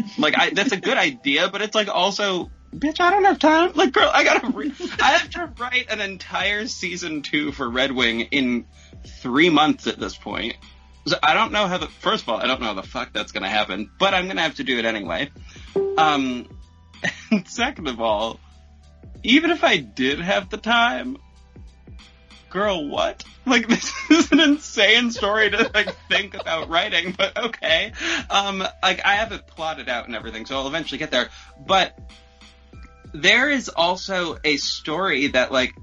Speaker 4: that's a good idea, but it's like also, bitch, I don't have time. Like, girl, I have to write an entire season 2 for Redwing in 3 months at this point. So I don't know first of all, I don't know how the fuck that's gonna happen, but I'm gonna have to do it anyway. And second of all, even if I did have the time, girl, what? Like, this is an insane story to, like, think about writing, but okay. Like, I have it plotted out and everything, so I'll eventually get there. But there is also a story that, like,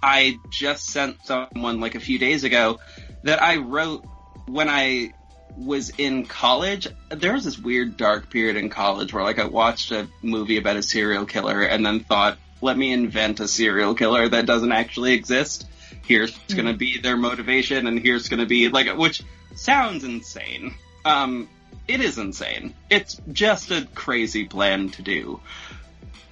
Speaker 4: I just sent someone, like, a few days ago that I wrote when I was in college. There was this weird dark period in college where, like, I watched a movie about a serial killer and then thought, let me invent a serial killer that doesn't actually exist. Here's gonna be their motivation, and here's gonna be, like, which sounds insane. It is insane. It's just a crazy plan to do.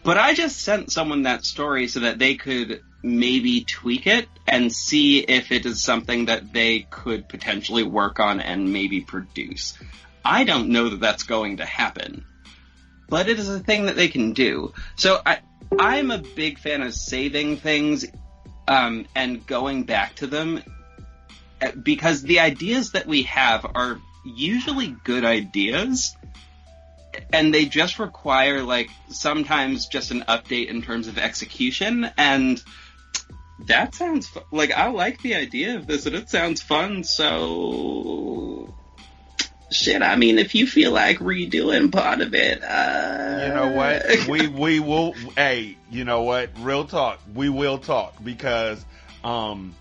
Speaker 4: But I just sent someone that story so that they could maybe tweak it and see if it is something that they could potentially work on and maybe produce. I don't know that that's going to happen, but it is a thing that they can do. So I'm a big fan of saving things and going back to them, because the ideas that we have are usually good ideas, and they just require, like, sometimes just an update in terms of execution, and that sounds like, I like the idea of this, and it sounds fun, so shit, I mean, if you feel like redoing part of it,
Speaker 3: you know what, we will, hey, you know what, real talk, we will talk, because the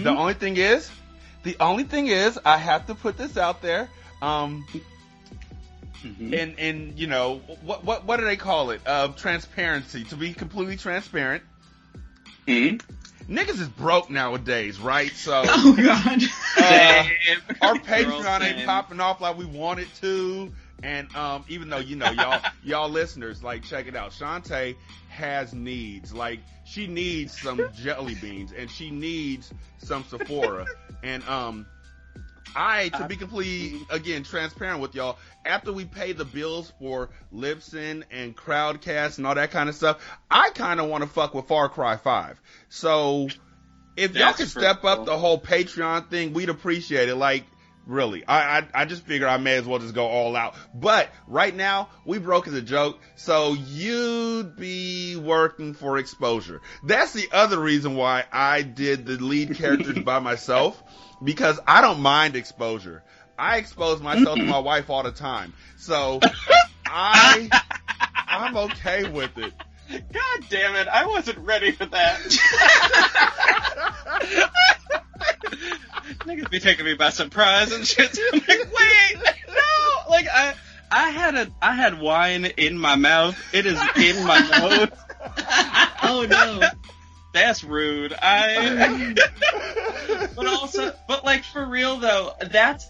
Speaker 3: only thing is, I have to put this out there, and you know, what do they call it? Transparency. To be completely transparent, niggas is broke nowadays, right? So,
Speaker 5: oh god,
Speaker 3: our Patreon ain't popping off like we want it to, and even though, you know, y'all listeners, like, check it out, Shantae has needs. Like, she needs some jelly beans, and she needs some Sephora, and to be completely, again, transparent with y'all, after we pay the bills for Libsyn and Crowdcast and all that kind of stuff, I kind of want to fuck with Far Cry 5. So, if y'all could step up the whole Patreon thing, we'd appreciate it. Like, really. I just figure I may as well just go all out. But, right now, we broke as a joke, so you'd be working for exposure. That's the other reason why I did the lead characters by myself. Because I don't mind exposure. I expose myself to my wife all the time. So, I'm okay with it.
Speaker 4: God damn it, I wasn't ready for that. Niggas be taking me by surprise and shit. I'm like, wait, no! Like, I had wine in my mouth. It is in my nose. Oh no. That's rude. But like, for real though, that's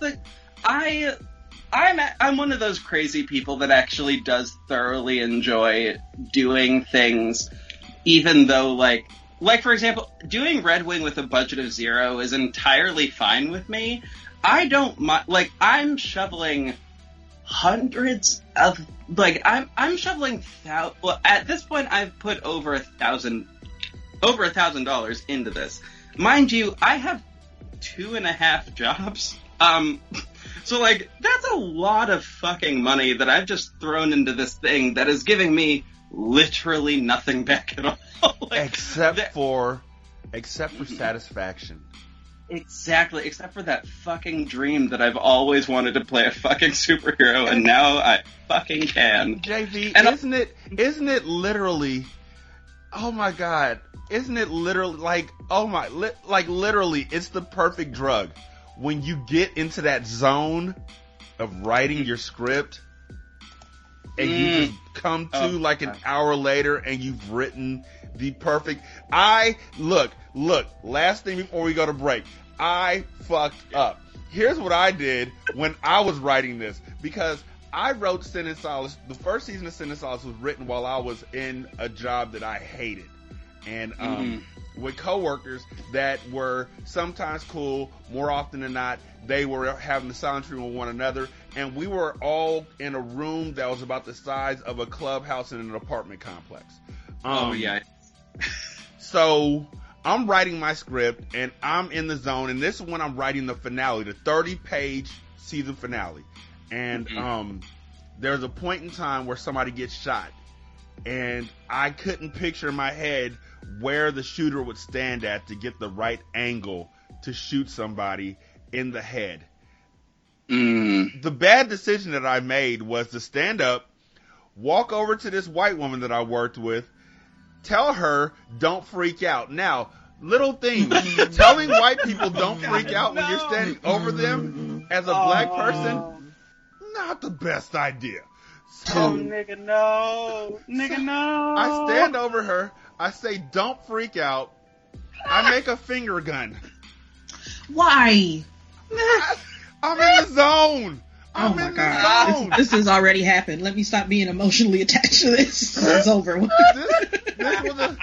Speaker 4: I'm one of those crazy people that actually does thoroughly enjoy doing things, even though, like, for example, doing Redwing with a budget of 0 is entirely fine with me. I don't mind, like, I'm shoveling hundreds of, like, I'm shoveling well, at this point I've put over $1,000 into this. Mind you, I have 2.5 jobs. So, like, that's a lot of fucking money that I've just thrown into this thing that is giving me literally nothing back at all. Like,
Speaker 3: except for satisfaction.
Speaker 4: Exactly, except for that fucking dream that I've always wanted to play a fucking superhero, and now I fucking can.
Speaker 3: JV, isn't it literally, oh my god, isn't it literally, like, literally, it's the perfect drug. When you get into that zone of writing your script, and you just come to, like, an hour later, and you've written the perfect, look, last thing before we go to break, I fucked up. Here's what I did when I was writing this, because I wrote Sin and Solace, the first season of Sin and Solace was written while I was in a job that I hated. And, with coworkers that were sometimes cool, more often than not, they were having the silent treatment with one another, and we were all in a room that was about the size of a clubhouse in an apartment complex.
Speaker 4: Oh, yeah.
Speaker 3: So, I'm writing my script, and I'm in the zone, and this is when I'm writing the finale, the 30-page season finale. And, there's a point in time where somebody gets shot, and I couldn't picture in my head where the shooter would stand at to get the right angle to shoot somebody in the head. The bad decision that I made was to stand up, walk over to this white woman that I worked with, tell her, don't freak out. Now, little things. Telling white people don't freak out when you're standing over them as a black person, not the best idea. So,
Speaker 6: nigga, no. Nigga, no.
Speaker 3: I stand over her. I say, don't freak out. I make a finger gun.
Speaker 5: Why?
Speaker 3: I'm in the zone.
Speaker 1: Oh my God. This has already happened. Let me stop being emotionally attached to this. It's over.
Speaker 3: This was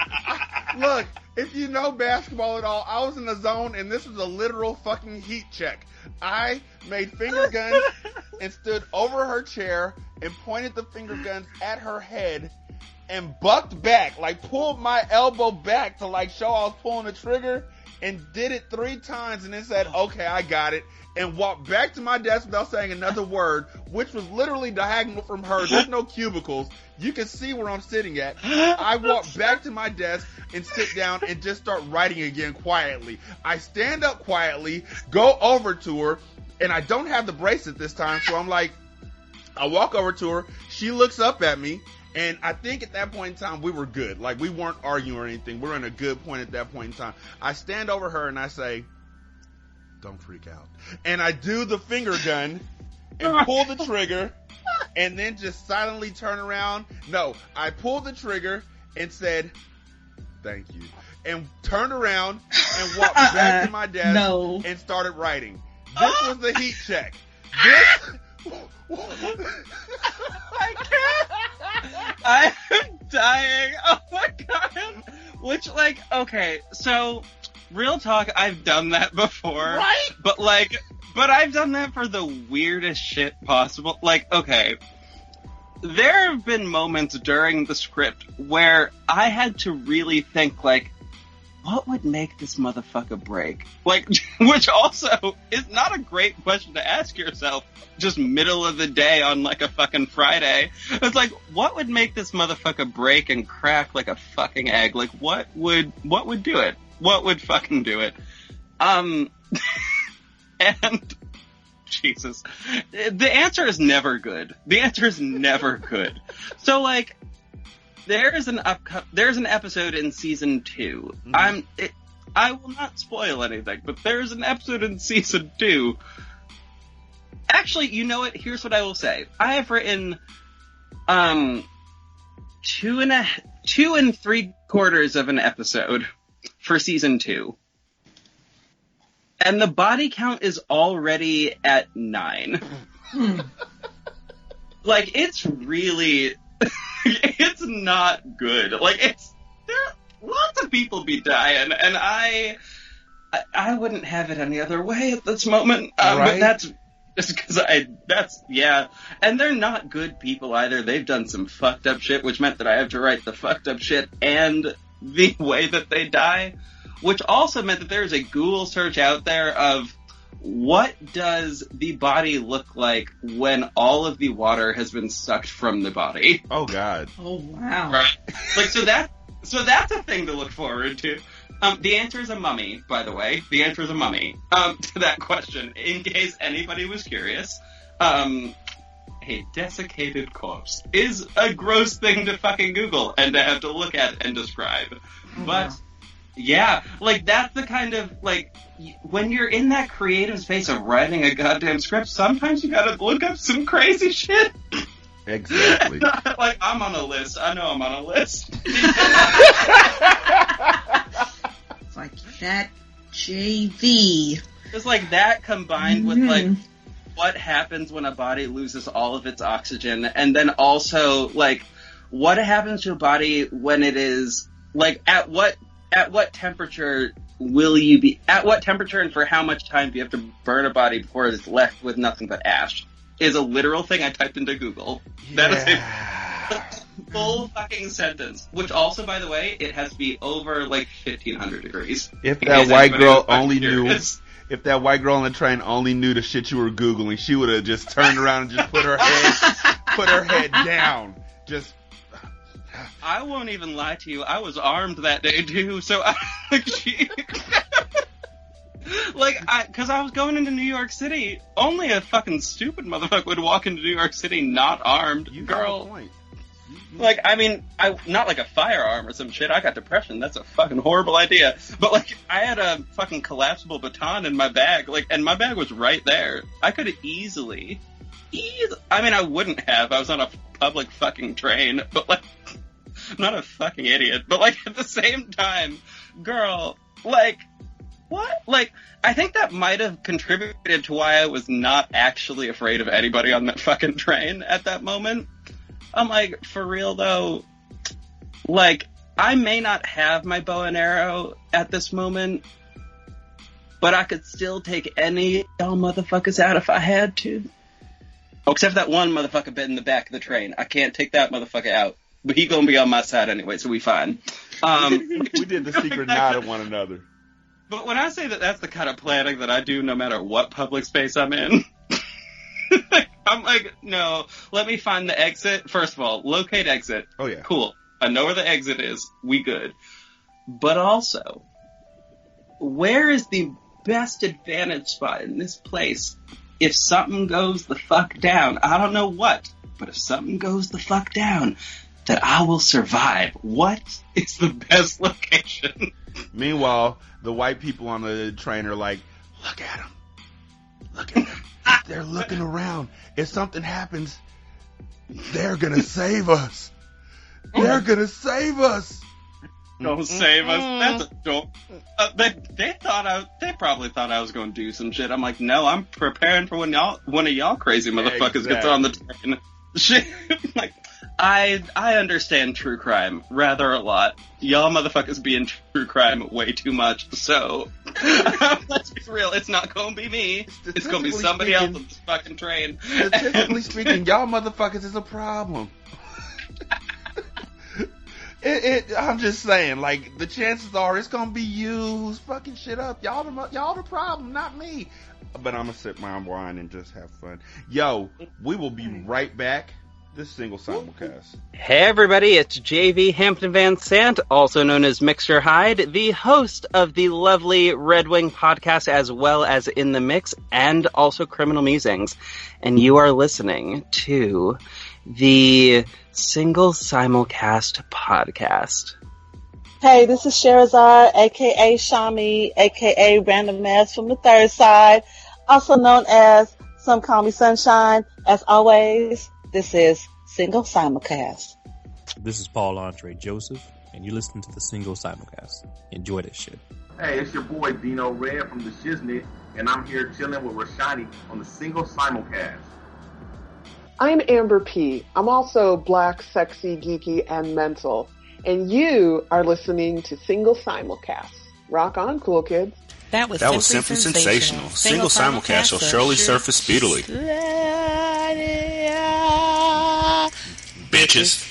Speaker 3: look, if you know basketball at all, I was in the zone and this was a literal fucking heat check. I made finger guns and stood over her chair and pointed the finger guns at her head and bucked back, like pulled my elbow back to like show I was pulling the trigger, and did it 3 times and then said, okay, I got it, and walked back to my desk without saying another word, which was literally diagonal from her. There's no cubicles. You can see where I'm sitting at. I walk back to my desk and sit down and just start writing again quietly. I stand up quietly, go over to her, and I don't have the bracelet this time, so I'm like, I walk over to her, she looks up at me, and I think at that point in time, we were good. Like, we weren't arguing or anything. We were in a good point at that point in time. I stand over her and I say, don't freak out. And I do the finger gun and pull the trigger and then just silently turn around. No, I pulled the trigger and said, thank you. And turned around and walked back to my desk and started writing. This was the heat check.
Speaker 6: I can't. I'm dying. Oh my God.
Speaker 4: Which, like, okay, so, real talk, I've done that before.
Speaker 3: Right?
Speaker 4: But I've done that for the weirdest shit possible. Like, okay, there have been moments during the script where I had to really think, like, what would make this motherfucker break? Like, which also is not a great question to ask yourself just middle of the day on like a fucking Friday. It's like, what would make this motherfucker break and crack like a fucking egg? Like, what would do it? What would fucking do it? And Jesus, the answer is never good. The answer is never good. So like, there's an episode in season 2.
Speaker 3: Mm-hmm.
Speaker 4: I will not spoil anything, but there's an episode in season 2. Actually, you know what? Here's what I will say. I have written 2 3/4 of an episode for season 2. And the body count is already at 9. Like, it's really... it's not good. Like, lots of people be dying, and I wouldn't have it any other way at this moment.
Speaker 3: Right?
Speaker 4: But that's just because yeah. And they're not good people either. They've done some fucked up shit, which meant that I have to write the fucked up shit and the way that they die, which also meant that there's a Google search out there of what does the body look like when all of the water has been sucked from the body?
Speaker 3: Oh God.
Speaker 1: Oh wow.
Speaker 4: Right. Like, so that's a thing to look forward to. The answer is a mummy, by the way. The answer is a mummy. To that question, in case anybody was curious. A desiccated corpse is a gross thing to fucking Google and to have to look at and describe. But yeah, like, that's the kind of, like, when you're in that creative space of writing a goddamn script, sometimes you gotta look up some crazy shit.
Speaker 3: Exactly.
Speaker 4: Like, I'm on a list. I know I'm on a list.
Speaker 5: It's like that JV.
Speaker 4: It's like that combined with, like, what happens when a body loses all of its oxygen, and then also, like, what happens to a body when it is, like, at what temperature will you be, at what temperature and for how much time do you have to burn a body before it's left with nothing but ash? Is a literal thing I typed into Google. Yeah. That is a full fucking sentence. Which also, by the way, it has to be over like 1500 degrees.
Speaker 3: If that white girl only knew, if that white girl on the train only knew the shit you were Googling, she would have just turned around and just put her head down. Just
Speaker 4: I won't even lie to you. I was armed that day too, so because I was going into New York City. Only a fucking stupid motherfucker would walk into New York City not armed.
Speaker 3: You
Speaker 4: girl.
Speaker 3: got a point.
Speaker 4: Like, I mean, not like a firearm or some shit. I got depression. That's a fucking horrible idea. But, like, I had a fucking collapsible baton in my bag, like, and my bag was right there. I could have easily, I mean, I wouldn't have. I was on a public fucking train, but, like, I'm not a fucking idiot. But, like, at the same time, girl, like, what? Like, I think that might have contributed to why I was not actually afraid of anybody on that fucking train at that moment. I'm like, for real though, like, I may not have my bow and arrow at this moment, but I could still take any of y'all motherfuckers out if I had to. Oh, except that one motherfucker bed in the back of the train. I can't take that motherfucker out. But he gonna be on my side anyway, so we fine.
Speaker 3: We did the secret nod at one another.
Speaker 4: But when I say that that's the kind of planning that I do no matter what public space I'm in, I'm like, no, let me find the exit. First of all, locate exit.
Speaker 3: Oh, yeah.
Speaker 4: Cool. I know where the exit is. We good. But also, where is the best advantage spot in this place if something goes the fuck down? I don't know what, but if something goes the fuck down, that I will survive. What is the best location?
Speaker 3: Meanwhile, the white people on the train are like, look at them. Look at them. They're looking around. If something happens, they're going to save us. They're going to save us.
Speaker 4: Don't save us. That's a don't. They probably thought I was going to do some shit. I'm like, no, I'm preparing for when one of y'all crazy motherfuckers gets on the train. Shit. Like, I understand true crime rather a lot. Y'all motherfuckers be in true crime way too much, so let's be real, it's not gonna be me. It's gonna be somebody else on this fucking train.
Speaker 3: Statistically speaking, y'all motherfuckers is a problem. I'm just saying, like, the chances are it's gonna be you who's fucking shit up. Y'all the problem, not me. But I'm gonna sip my wine and just have fun. Yo, we will be right back. This single simulcast.
Speaker 7: Hey everybody, it's JV Hampton Van Sant, also known as Mixture Hyde, the host of the lovely Redwing podcast as well as In the Mix and also Criminal Musings. And you are listening to the Single Simulcast podcast.
Speaker 8: Hey, this is Sherazard, aka Shami, aka Random Ass from the Third Side, also known as Some Call Me Sunshine. As always, this is Single Simulcast.
Speaker 9: This is Paul Andre Joseph, and you listen to the Single Simulcast. Enjoy this shit.
Speaker 10: Hey, it's your boy Dino Red from the Shiznit, and I'm here chilling with Rashani on the Single Simulcast.
Speaker 6: I'm Amber P. I'm also black, sexy, geeky, and mental. And you are listening to Single Simulcast. Rock on, cool kids.
Speaker 11: That was simply sensational. Single simulcast shall surely surface speedily. Bitches.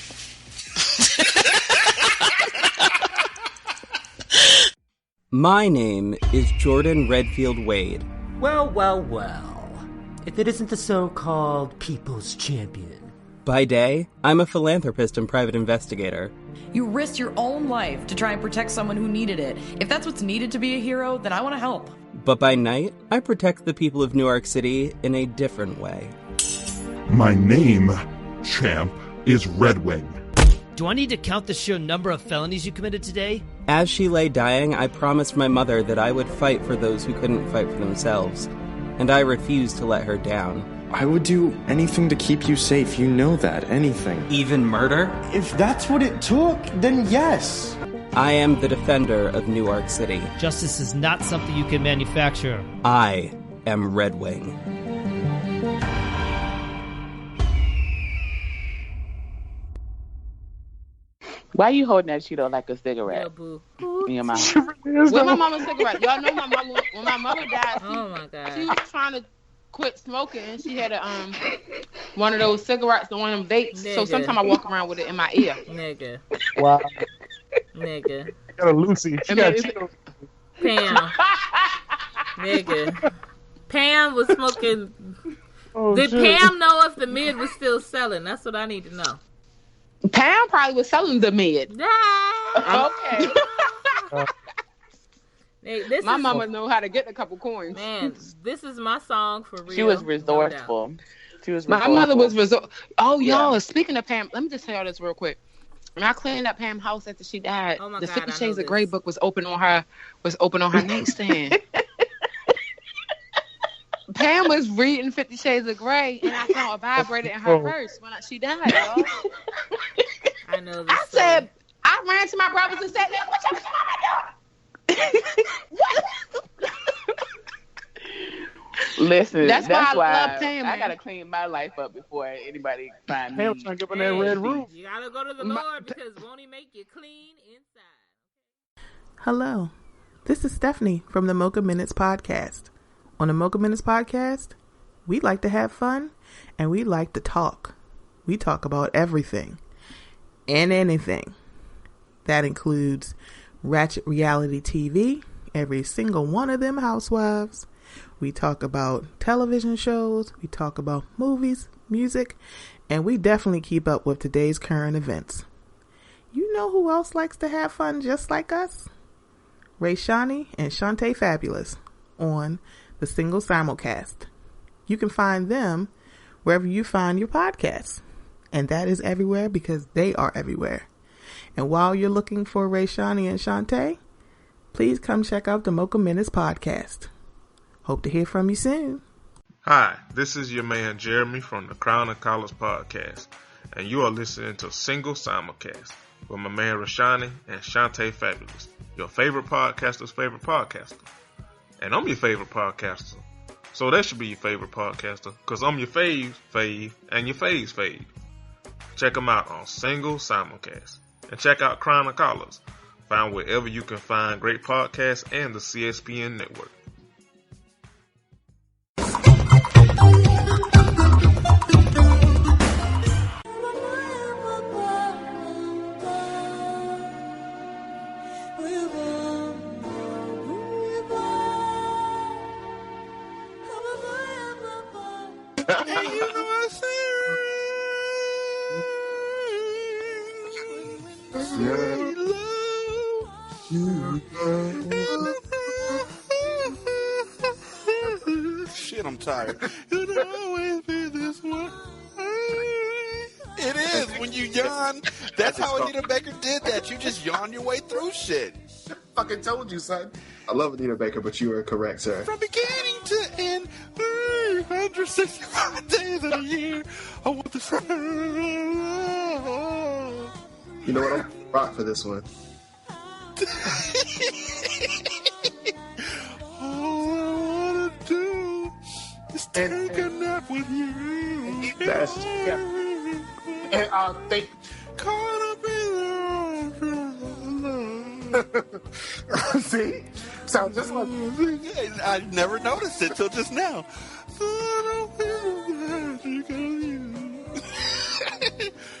Speaker 7: My name is Jordan Redfield Wade.
Speaker 12: Well, well, well. If it isn't the so-called People's Champion.
Speaker 7: By day, I'm a philanthropist and private investigator.
Speaker 13: You risked your own life to try and protect someone who needed it. If that's what's needed to be a hero, then I want to help.
Speaker 7: But by night, I protect the people of New York City in a different way.
Speaker 14: My name, champ, is Redwing.
Speaker 15: Do I need to count the sheer number of felonies you committed today?
Speaker 7: As she lay dying, I promised my mother that I would fight for those who couldn't fight for themselves. And I refused to let her down.
Speaker 16: I would do anything to keep you safe, you know that, anything.
Speaker 12: Even murder?
Speaker 17: If that's what it took, then yes.
Speaker 7: I am the defender of Newark City.
Speaker 15: Justice is not something you can manufacture.
Speaker 7: I am Redwing.
Speaker 18: Why are you holding that Cheeto like a cigarette?
Speaker 19: Yo, boo.
Speaker 18: In your mouth. Where's my mama's cigarette? Y'all know my mama, when my mother died,
Speaker 19: oh my God.
Speaker 18: She was trying to quit smoking, and she had a one of those cigarettes, one of them vapes. Nigga. So sometimes I walk around with it in my ear.
Speaker 19: Nigga.
Speaker 14: Wow.
Speaker 19: Nigga.
Speaker 14: I got a Lucy. She got Cheetos.
Speaker 19: Pam. Nigga. Pam was smoking. Did shit. Pam know if the mid was still selling? That's what I need to know.
Speaker 18: Pam probably was selling the mid.
Speaker 19: Okay. Hey,
Speaker 18: my mama know how to get a couple coins.
Speaker 19: Man, this is my song for real.
Speaker 6: She was resourceful.
Speaker 18: My mother was resourceful. Oh, y'all,
Speaker 6: Yeah.
Speaker 18: speaking of Pam, let me just tell y'all this real quick. When I cleaned up Pam's house after she died, the 50 Shades of Grey book was open on her nightstand. Pam was reading 50 Shades of Grey, and I saw a vibrator in her purse when she died, y'all.
Speaker 19: I know this.
Speaker 18: I said, I ran to my brothers and said, "What your mama doing?"
Speaker 6: Listen,
Speaker 18: that's why
Speaker 6: why
Speaker 18: I love Pam.
Speaker 6: I gotta clean my life up before anybody find me.
Speaker 14: Pam trying to get on that red roof.
Speaker 19: You gotta go to the Lord because won't He make you clean inside?
Speaker 20: Hello, this is Stephanie from the Mocha Minutes Podcast. On the Mocha Minutes Podcast, we like to have fun and we like to talk. We talk about everything and anything. That includes ratchet reality TV, every single one of them housewives. We talk about television shows, we talk about movies, music, and we definitely keep up with today's current events. You know who else likes to have fun just like us? Ray Shani and Shantae Fabulous on the Single Simulcast. You can find them wherever you find your podcasts. And that is everywhere because they are everywhere. And while you're looking for Ray Shani and Shantae, please come check out the Mocha Minutes Podcast. Hope to hear from you soon.
Speaker 21: Hi, this is your man Jeremy from the Crown and Collars Podcast, and you are listening to Single Simulcast with my man Rashani and Shantae Fabulous, your favorite podcaster's favorite podcaster. And I'm your favorite podcaster, so that should be your favorite podcaster, because I'm your fave, and your fave's fave. Check them out on Single Simulcast. And check out Crown and Collars, found wherever you can find great podcasts and the CSPN network.
Speaker 22: Shit, I'm tired. It'll always be this way. It is. When you yawn, that's how Anita Baker did that. You just yawn your way through shit.
Speaker 23: Fucking told you, son. I love Anita Baker, but you are correct, sir.
Speaker 22: From beginning to end, 365 days of the year, I want to say.
Speaker 23: You know what? I'm rock for this one.
Speaker 22: All I want to do is take a nap with you.
Speaker 23: That's and thank
Speaker 22: caught up in
Speaker 23: see? Sounds just like
Speaker 22: I never noticed it till just now.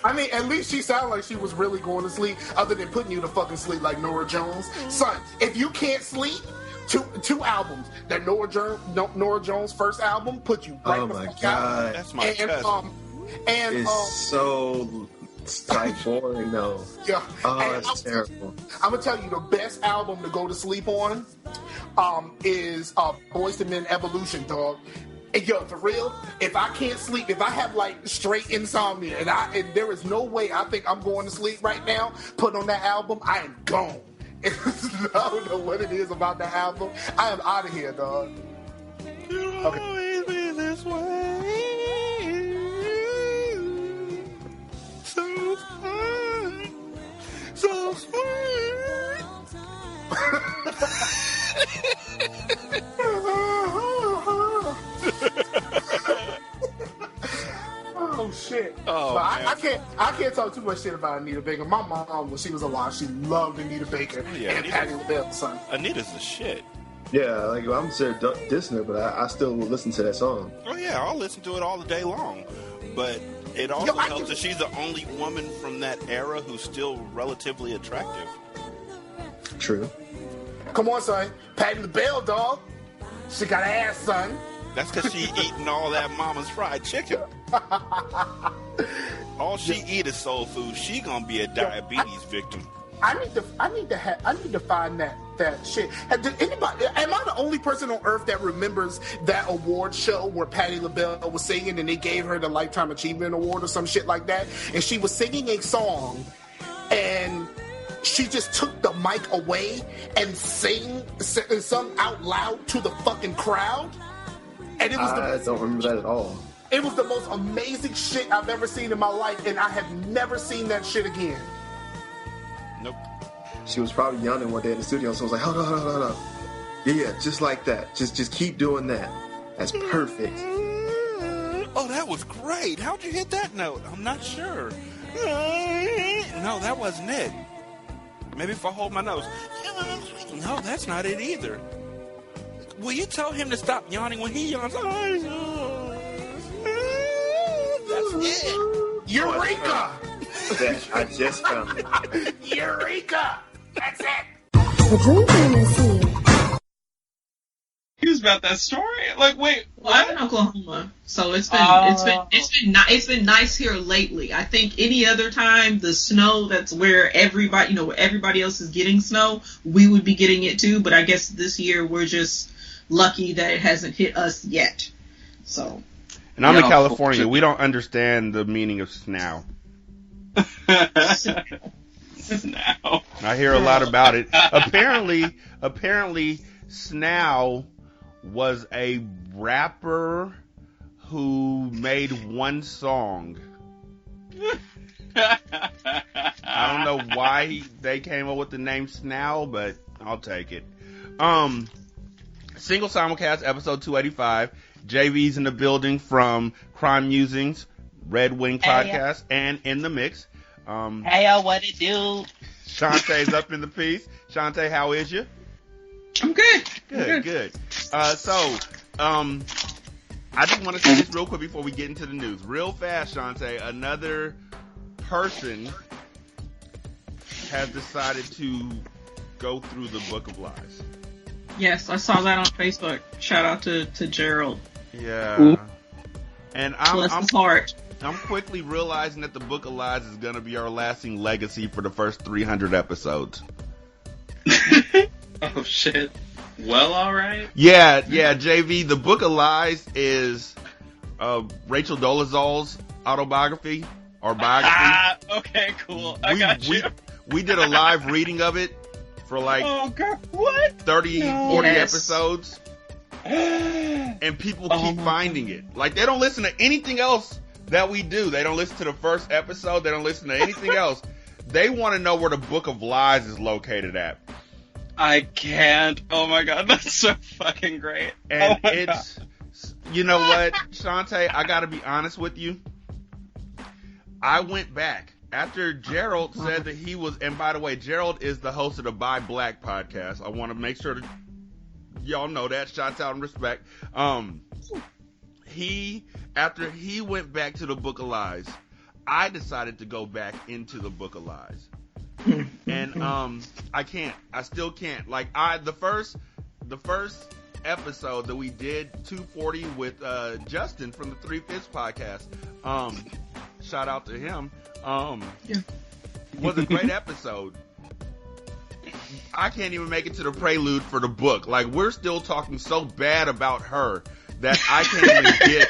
Speaker 23: I mean, at least she sounded like she was really going to sleep, other than putting you to fucking sleep like Nora Jones. Son, if you can't sleep, two albums. That Nora Jones first album put you right the fuck out.
Speaker 22: That's my cousin.
Speaker 23: It's so like boring though. Yeah. Oh, that's terrible. I'm gonna tell you the best album to go to sleep on is Boyz II Men Evolution, dog. And yo, for real, if I can't sleep, if I have like straight insomnia and there is no way I think I'm going to sleep right now, put on that album, I am gone. I don't know what it is about that album. I am out of here, dog.
Speaker 22: You'll always be this way. So fine. So sweet.
Speaker 23: Oh shit!
Speaker 22: Oh,
Speaker 23: but
Speaker 22: man.
Speaker 23: I can't talk too much shit about Anita Baker. My mom, when she was alive, she loved Anita Baker and Patti LaBelle, son.
Speaker 22: Anita's the shit.
Speaker 23: Yeah, like I'm sure dissing her, but I still listen to that song.
Speaker 22: Oh yeah, I'll listen to it all the day long. But it also helps that she's the only woman from that era who's still relatively attractive.
Speaker 23: True. Come on, son. Patti LaBelle, dog. She got ass, son.
Speaker 22: That's because she eating all that mama's fried chicken. All she eat is soul food. She gonna be a diabetes victim.
Speaker 23: I need to find that shit. Did anybody? Am I the only person on earth that remembers that award show where Patti LaBelle was singing and they gave her the Lifetime Achievement Award or some shit like that? And she was singing a song, and she just took the mic away and sung out loud to the fucking crowd. And it was
Speaker 16: I don't remember that at all.
Speaker 23: It was the most amazing shit I've ever seen in my life, and I have never seen that shit again.
Speaker 22: Nope.
Speaker 16: She was probably yawning one day in the studio, so I was like, hold on. Yeah, just like that. Just keep doing that. That's perfect.
Speaker 22: Oh, that was great. How'd you hit that note? I'm not sure. No, that wasn't it. Maybe if I hold my nose. No, that's not it either. Will you tell him to stop yawning when he yawns? That's it.
Speaker 23: Eureka!
Speaker 16: I just found it.
Speaker 23: Eureka! That's it.
Speaker 1: The dream team is here.
Speaker 4: News about that story? Like, wait,
Speaker 2: well, I'm in Oklahoma, so it's been nice here lately. I think any other time the snow, that's where everybody, where everybody else is getting snow, we would be getting it too. But I guess this year we're just lucky that it hasn't hit us yet. So.
Speaker 3: And I'm in California. We don't understand the meaning of snow.
Speaker 4: Snow.
Speaker 3: I hear a lot about it. Apparently, Snow was a rapper who made one song. I don't know why they came up with the name Snow, but I'll take it. Single simulcast episode 285. JV's in the building from Crime Musings, Redwing podcast, and In the Mix.
Speaker 5: Hey, yo, what it do?
Speaker 3: Shantae's up in the piece. Shantae, how is you?
Speaker 2: I'm good.
Speaker 3: Good. I just want to say this real quick before we get into the news. Real fast, Shantae, another person has decided to go through the Book of Lies.
Speaker 2: Yes, I saw that on Facebook. Shout out to Gerald.
Speaker 3: Yeah.
Speaker 2: Ooh.
Speaker 3: And I'm quickly realizing that the Book of Lies is going to be our lasting legacy for the first 300 episodes.
Speaker 4: Oh, shit. Well, alright.
Speaker 3: Yeah, JV, the Book of Lies is Rachel Dolezal's autobiography or biography.
Speaker 4: Okay, cool. I got you.
Speaker 3: We did a live reading of it for like 30, 40 episodes. And people keep finding it. Like, they don't listen to anything else that we do. They don't listen to the first episode. They don't listen to anything else. They want to know where the Book of Lies is located at.
Speaker 4: I can't. Oh my god, that's so fucking great.
Speaker 3: And you know what, Shantae, I gotta be honest with you. I went back after Gerald said that he was, and by the way, Gerald is the host of the Buy Black podcast. I want to make sure that y'all know that. Shouts out and respect. After he went back to the Book of Lies, I decided to go back into the Book of Lies. And I still can't. Like, the first episode that we did, 240 with Justin from the 3/5 podcast, shout out to him, was a great episode. I can't even make it to the prelude for the book. Like, we're still talking so bad about her that I can't even get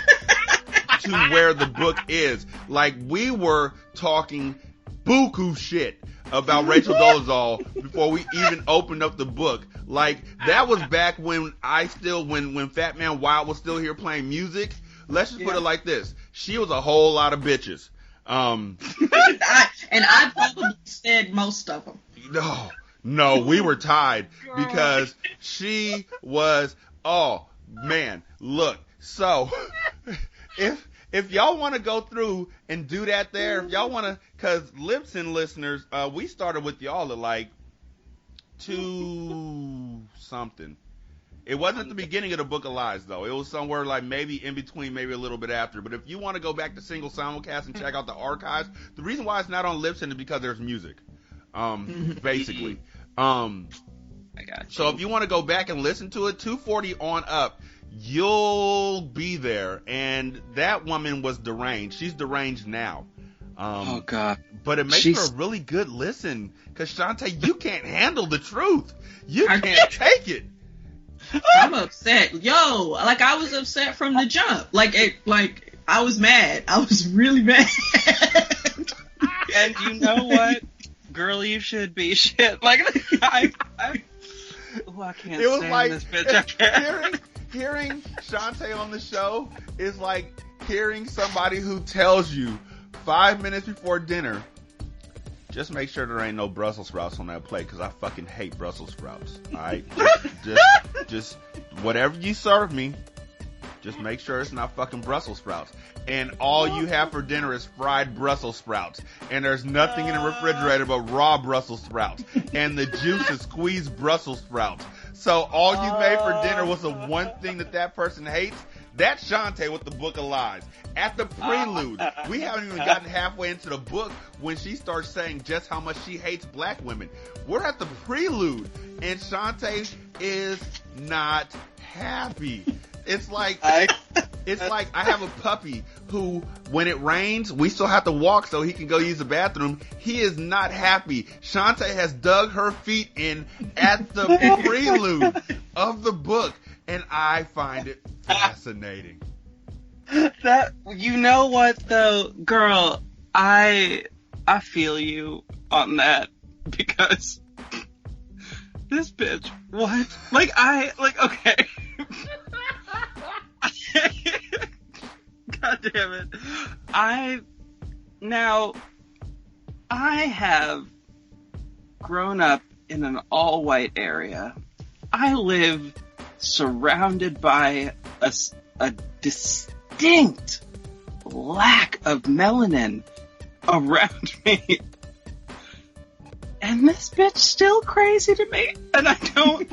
Speaker 3: to where the book is. Like, we were talking buku shit about Rachel Dolezal before we even opened up the book. Like, that was back when when Fat Man Wild was still here playing music. Let's just put it like this. She was a whole lot of bitches.
Speaker 2: And I probably said most of them.
Speaker 3: No, we were tied because she was, oh man, look. So if y'all want to go through and do that there, if y'all want to, cause Libsyn listeners, we started with y'all at like 2 something. It wasn't at the beginning of the Book of Lies though. It was somewhere like maybe in between, maybe a little bit after. But if you want to go back to Single Simulcast and check out the archives, the reason why it's not on Libsyn is because there's music. Basically.
Speaker 4: I got you.
Speaker 3: So if you want to go back and listen to it, 240 on up, you'll be there. And that woman was deranged. She's deranged now.
Speaker 4: Oh God!
Speaker 3: But it makes for a really good listen, because Shantae, you can't handle the truth. You can't take it.
Speaker 2: I'm upset, like I was upset from the jump. Like I was mad. I was really mad.
Speaker 4: And you know what, girl, you should be shit. Like I can't stand this bitch.
Speaker 3: Hearing Shantae on the show is like hearing somebody who tells you 5 minutes before dinner, just make sure there ain't no Brussels sprouts on that plate, because I fucking hate Brussels sprouts. Alright? just whatever you serve me, just make sure it's not fucking Brussels sprouts. And all you have for dinner is fried Brussels sprouts. And there's nothing in the refrigerator but raw Brussels sprouts. And the juice is squeezed Brussels sprouts. So all you made for dinner was the one thing that person hates. That's Shantae with the Book of Lies. At the prelude, we haven't even gotten halfway into the book when she starts saying just how much she hates black women. We're at the prelude, and Shantae is not happy. It's like I have a puppy who, when it rains, we still have to walk so he can go use the bathroom. He is not happy. Shantae has dug her feet in at the prelude of the book, and I find it fascinating.
Speaker 4: That, you know what though, girl, I feel you on that, because this bitch, what? Okay. God damn it. I have grown up in an all-white area. I live surrounded by a distinct lack of melanin around me. And this bitch still crazy to me. And I don't,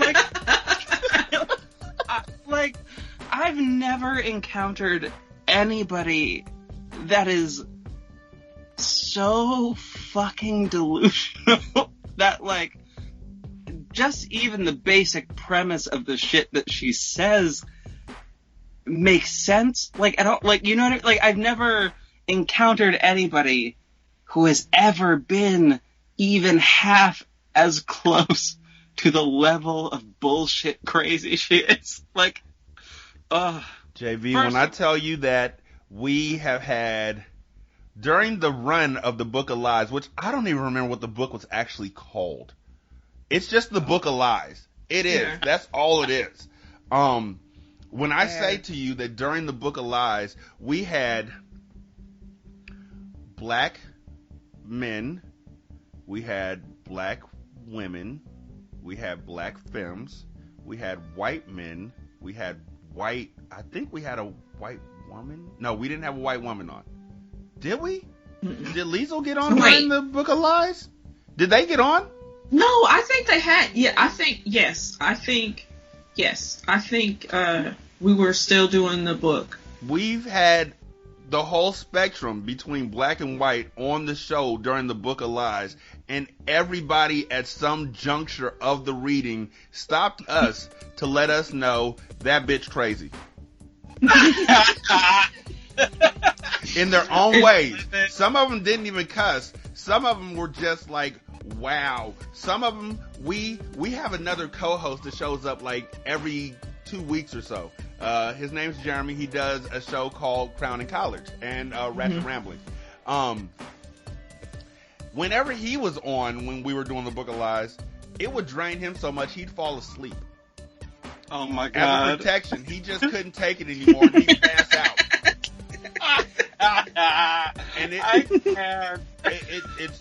Speaker 4: I've never encountered anybody that is so fucking delusional that, just even the basic premise of the shit that she says makes sense. I don't, you know what I mean? I've never encountered anybody who has ever been even half as close to the level of bullshit crazy she is.
Speaker 3: JV, when I tell you that we have had, during the run of the Book of Lies, which I don't even remember what the book was actually called. It's just the Book of Lies. It is. Yeah. That's all it is. When I say to you that during the Book of Lies, we had black men, we had black women, we had black femmes, we had white men, we had white, I think we had a white woman. No, we didn't have a white woman on. Did we? Mm-mm. Did Liesl get on during the Book of Lies? Did they get on?
Speaker 2: No, I think they had. Yeah, I think yes. I think we were still doing the book.
Speaker 3: We've had the whole spectrum between black and white on the show during the Book of Lies, and everybody at some juncture of the reading stopped us to let us know that bitch crazy. In their own ways. Some of them didn't even cuss. Some of them were just like, wow. Some of them, we have another co-host that shows up every 2 weeks or so. His name's Jeremy. He does a show called Crown and College and Ratchet Ramblings. Whenever he was on, when we were doing the Book of Lies, it would drain him so much he'd fall asleep.
Speaker 4: Oh my God.
Speaker 3: As a protection, he just couldn't take it anymore and he'd pass out. And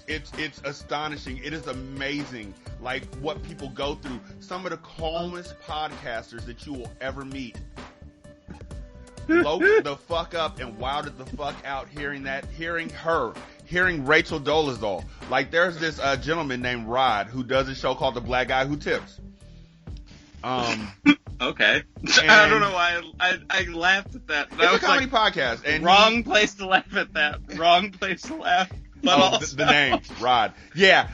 Speaker 3: it's astonishing. It is amazing, what people go through. Some of the calmest podcasters that you will ever meet loped the fuck up and wilded the fuck out hearing Rachel Dolezal. There's this gentleman named Rod who does a show called The Black Guy Who Tips.
Speaker 4: Okay. I don't know why I laughed at that.
Speaker 3: It's a comedy podcast. And
Speaker 4: wrong place to laugh at that. Wrong place to laugh. But also
Speaker 3: the name, Rod. Yeah.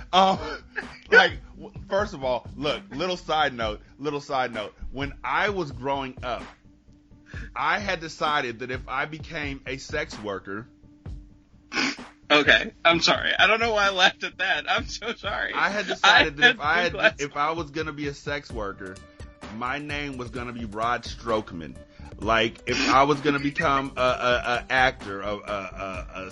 Speaker 3: First of all, look, little side note. When I was growing up, I had decided that if I became a sex worker.
Speaker 4: Okay, I'm sorry. I don't know why I laughed at that. I'm so sorry.
Speaker 3: I had decided that if I was gonna be a sex worker, my name was gonna be Rod Strokeman. Like, if I was gonna become a actor, a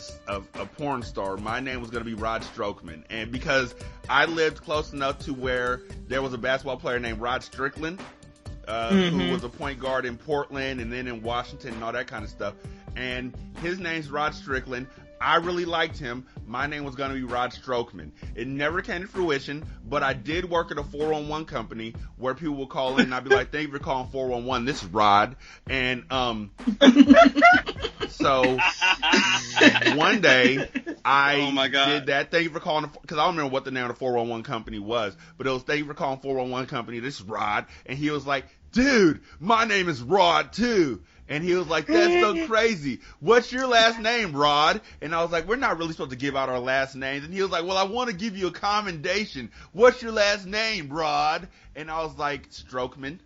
Speaker 3: porn star, my name was gonna be Rod Strokeman. And because I lived close enough to where there was a basketball player named Rod Strickland, who was a point guard in Portland and then in Washington and all that kind of stuff. And his name's Rod Strickland. I really liked him. My name was going to be Rod Strokeman. It never came to fruition, but I did work at a 411 company where people would call in and I'd be like, thank you for calling 411. This is Rod. And so one day I did that. Thank you for calling, because I don't remember what the name of the 411 company was, but it was thank you for calling 411 company. This is Rod. And he was like, dude, my name is Rod too. And he was like, that's so crazy. What's your last name, Rod? And I was like, we're not really supposed to give out our last names. And he was like, well, I want to give you a commendation. What's your last name, Rod? And I was like, Strokeman.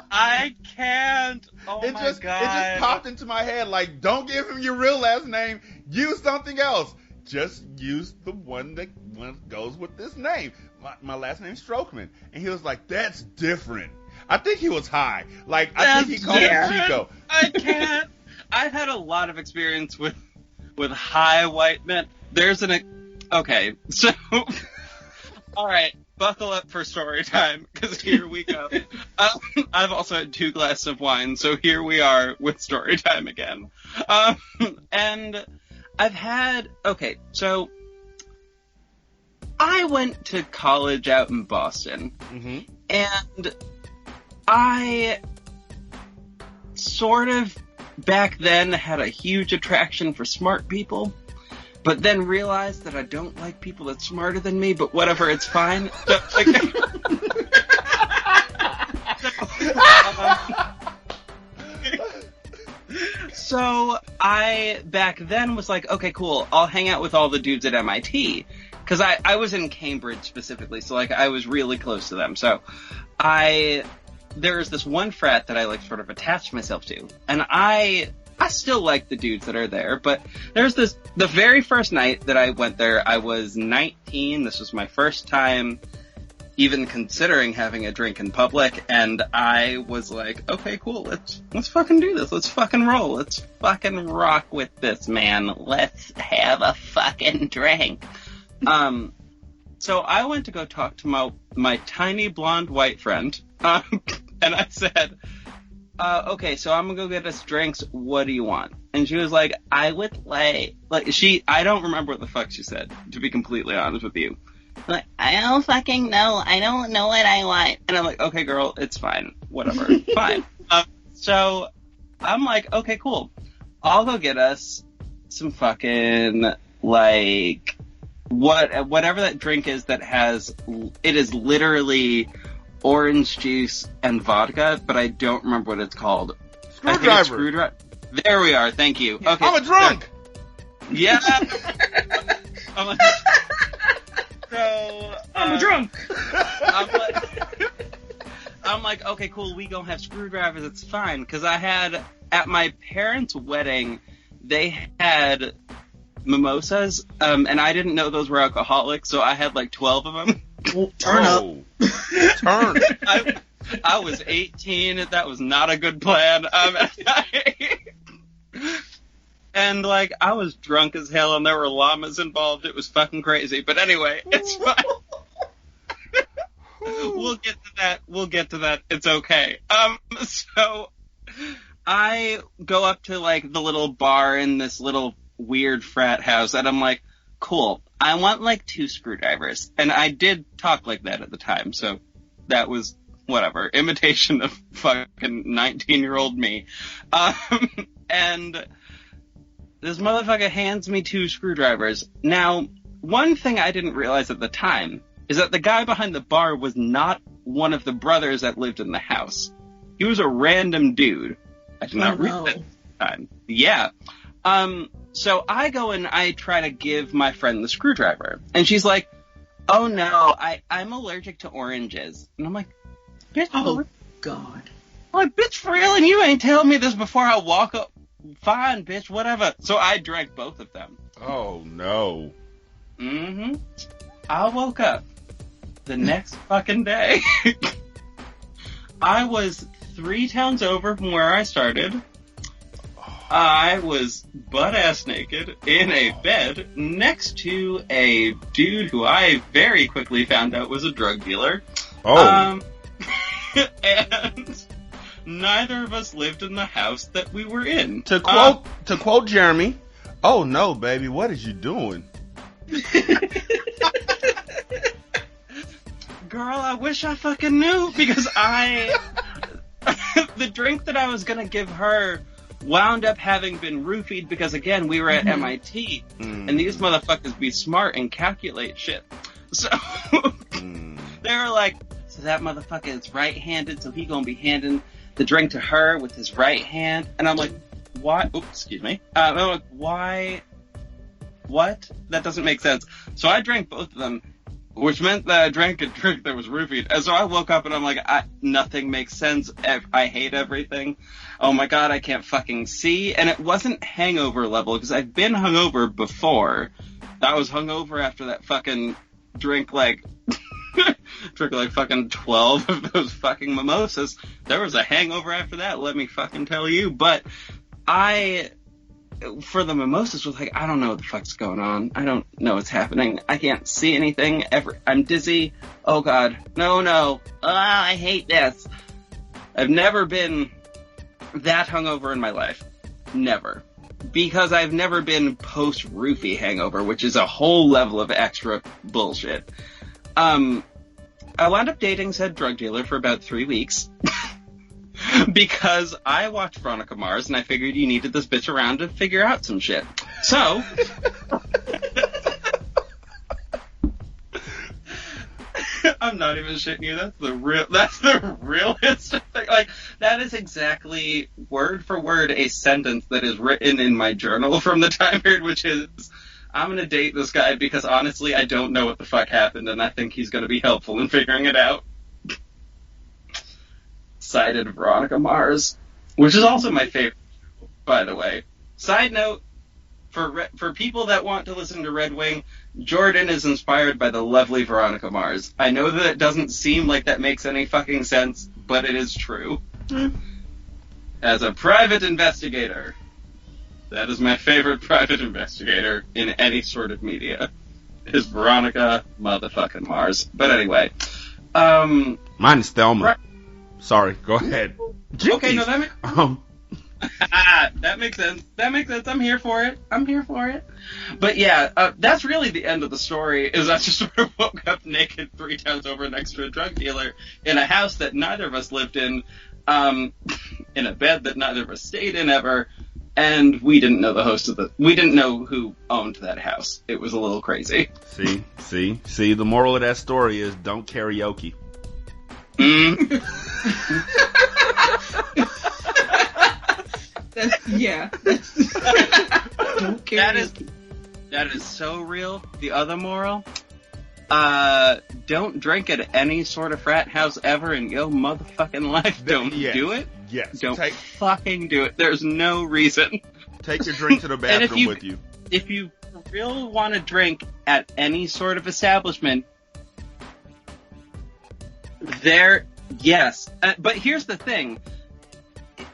Speaker 4: I can't. Oh my God. It
Speaker 3: just popped into my head. Like, don't give him your real last name. Use something else. Just use the one that goes with this name. My last name's Strokeman. And he was like, that's different. I think he was high. Like, I think he called him Chico.
Speaker 4: I can't. I've had a lot of experience with high white men. Okay, so, all right, buckle up for story time, because here we go. I've also had 2 glasses of wine, so here we are with story time again. And I've had, so I went to college out in Boston, and I sort of back then had a huge attraction for smart people, but then realized that I don't like people that's smarter than me, but whatever, it's fine. So I, back then, was like, okay, cool, I'll hang out with all the dudes at MIT. Because I was in Cambridge specifically, so, like, I was really close to them. So there's this one frat that I, like, sort of attached myself to. And I still like the dudes that are there, but there's the very first night that I went there, I was 19. This was my first time even considering having a drink in public, and I was like, okay, cool, let's fucking do this. Let's fucking roll. Let's fucking rock with this, man. Let's have a fucking drink. So I went to go talk to my tiny blonde white friend, and I said, okay, so I'm gonna go get us drinks. What do you want? And she was like, I would like I don't remember what the fuck she said, to be completely honest with you. Like, I don't fucking know. I don't know what I want. And I'm like, okay, girl, it's fine. Whatever. Fine. So I'm like, okay, cool. I'll go get us some fucking, like, whatever that drink is that it is literally orange juice and vodka, but I don't remember what it's called.
Speaker 3: Screwdriver.
Speaker 4: There we are. Thank you. Okay.
Speaker 3: I'm a drunk.
Speaker 4: Yeah. I'm like, so,
Speaker 2: I'm a drunk.
Speaker 4: I'm like, okay, cool, we gonna have screwdrivers, it's fine. Because I had, at my parents' wedding, they had mimosas, and I didn't know those were alcoholic, so I had like 12 of them.
Speaker 2: Turn up.
Speaker 3: Turn.
Speaker 4: I was 18, that was not a good plan. And, like, I was drunk as hell, and there were llamas involved. It was fucking crazy. But anyway, it's fine. We'll get to that. It's okay. So I go up to, like, the little bar in this little weird frat house, and I'm like, cool, I want, like, 2 screwdrivers. And I did talk like that at the time, so that was, whatever, imitation of fucking 19-year-old me. And this motherfucker hands me 2 screwdrivers. Now, one thing I didn't realize at the time is that the guy behind the bar was not one of the brothers that lived in the house. He was a random dude. I did not realize that at the time. Yeah. So I go and I try to give my friend the screwdriver. And she's like, oh no, I'm allergic to oranges. And I'm like, bitch,
Speaker 2: oh, God.
Speaker 4: Like, bitch, for real? And you ain't telling me this before I walk up? Fine, bitch, whatever. So I drank both of them.
Speaker 3: Oh, no.
Speaker 4: Mm-hmm. I woke up the next fucking day. I was 3 towns over from where I started. I was butt-ass naked in a bed next to a dude who I very quickly found out was a drug dealer.
Speaker 3: Oh.
Speaker 4: And neither of us lived in the house that we were in.
Speaker 3: To quote Jeremy, "Oh no, baby, what is you doing?"
Speaker 4: Girl, I wish I fucking knew, because the drink that I was gonna give her wound up having been roofied because, again, we were at MIT, and these motherfuckers be smart and calculate shit. So they were like, so that motherfucker is right-handed, so he gonna be handing the drink to her with his right hand. And I'm like, why? Oops, excuse me. I'm like, why? What? That doesn't make sense. So I drank both of them, which meant that I drank a drink that was roofied. And so I woke up and I'm like, nothing makes sense. I hate everything. Oh my God, I can't fucking see. And it wasn't hangover level, because I've been hungover before. I was hungover after that fucking drink like fucking 12 of those fucking mimosas. There was a hangover after that, let me fucking tell you. But for the mimosas, was like, I don't know what the fuck's going on. I don't know what's happening. I can't see anything ever. I'm dizzy. Oh God. No. I hate this. I've never been that hungover in my life. Never. Because I've never been post-roofie hangover, which is a whole level of extra bullshit. I wound up dating said drug dealer for about 3 weeks. Because I watched Veronica Mars, and I figured you needed this bitch around to figure out some shit. So... I'm not even shitting you. That's the realest thing. Like, that is exactly, word for word, a sentence that is written in my journal from the time period, which is, I'm gonna date this guy because honestly I don't know what the fuck happened, and I think he's gonna be helpful in figuring it out. Cited Veronica Mars, which is also my favorite, by the way. Side note, for people that want to listen to Redwing, Jordan is inspired by the lovely Veronica Mars. I know that it doesn't seem like that makes any fucking sense, but it is true. As a private investigator, that is my favorite private investigator in any sort of media, is Veronica motherfucking Mars. But anyway.
Speaker 3: Mine is Thelma. Sorry, go ahead.
Speaker 4: Okay, no, that makes sense. That makes sense. I'm here for it. But yeah, that's really the end of the story, is I just sort of woke up naked 3 towns over next to a drug dealer in a house that neither of us lived in a bed that neither of us stayed in ever, and we didn't know we didn't know who owned that house. It was a little crazy.
Speaker 3: See, the moral of that story is don't karaoke.
Speaker 4: That is so real. The other moral, don't drink at any sort of frat house ever in your motherfucking life. Don't do it.
Speaker 3: Yes.
Speaker 4: Don't fucking do it. There's no reason.
Speaker 3: Take your drink to the bathroom with you.
Speaker 4: If you really want to drink at any sort of establishment, yes. But here's the thing.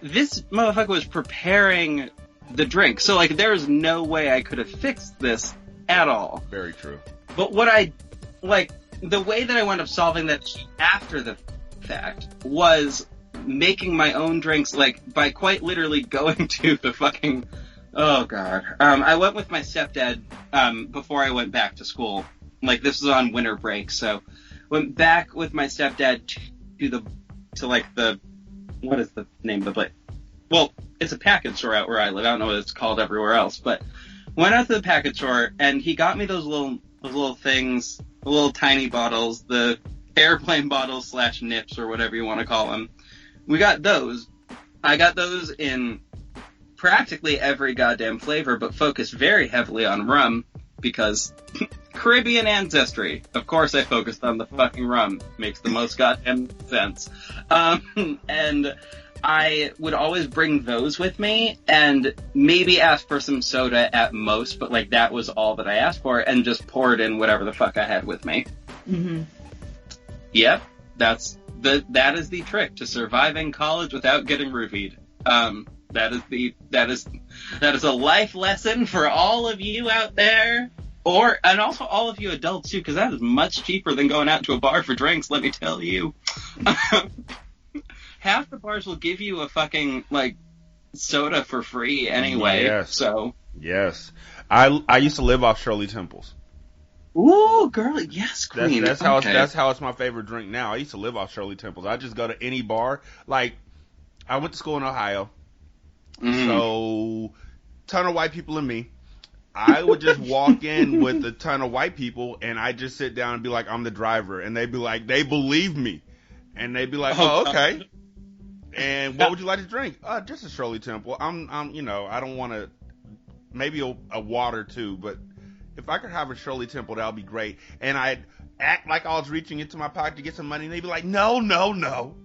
Speaker 4: This motherfucker was preparing the drink. So, like, there's no way I could have fixed this at all.
Speaker 3: Very true.
Speaker 4: But the way that I wound up solving that after the fact was making my own drinks, like, by quite literally going to the fucking... Oh, God. I went with my stepdad, before I went back to school. Like, this was on winter break, so... Went back with my stepdad what is the name of the place? Well, it's a package store out where I live. I don't know what it's called everywhere else, but went out to the package store, and he got me those little things, the little tiny bottles, the airplane bottles / nips, or whatever you want to call them. We got those. I got those in practically every goddamn flavor, but focused very heavily on rum, because Caribbean ancestry. Of course I focused on the fucking rum. Makes the most goddamn sense. And I would always bring those with me and maybe ask for some soda at most, but like that was all that I asked for and just poured in whatever the fuck I had with me.
Speaker 2: Mm-hmm.
Speaker 4: Yep, that is the trick to surviving college without getting roofied. That is a life lesson for all of you out there, and also all of you adults too, because that is much cheaper than going out to a bar for drinks. Let me tell you, half the bars will give you a fucking like soda for free anyway.
Speaker 3: Yes.
Speaker 4: So
Speaker 3: yes, I used to live off Shirley Temples.
Speaker 4: Ooh, girl, yes, queen.
Speaker 3: That's how it's my favorite drink now. I used to live off Shirley Temples. I just go to any bar. Like, I went to school in Ohio, so ton of white people and me. I would just walk in with a ton of white people, and I just sit down and be like, I'm the driver, and they'd be like, they believe me, and they'd be like, oh, okay. And what would you like to drink? Just a Shirley Temple. I'm I don't want to, maybe a water too, but if I could have a Shirley Temple, that would be great. And I'd act like I was reaching into my pocket to get some money, and they'd be like, no.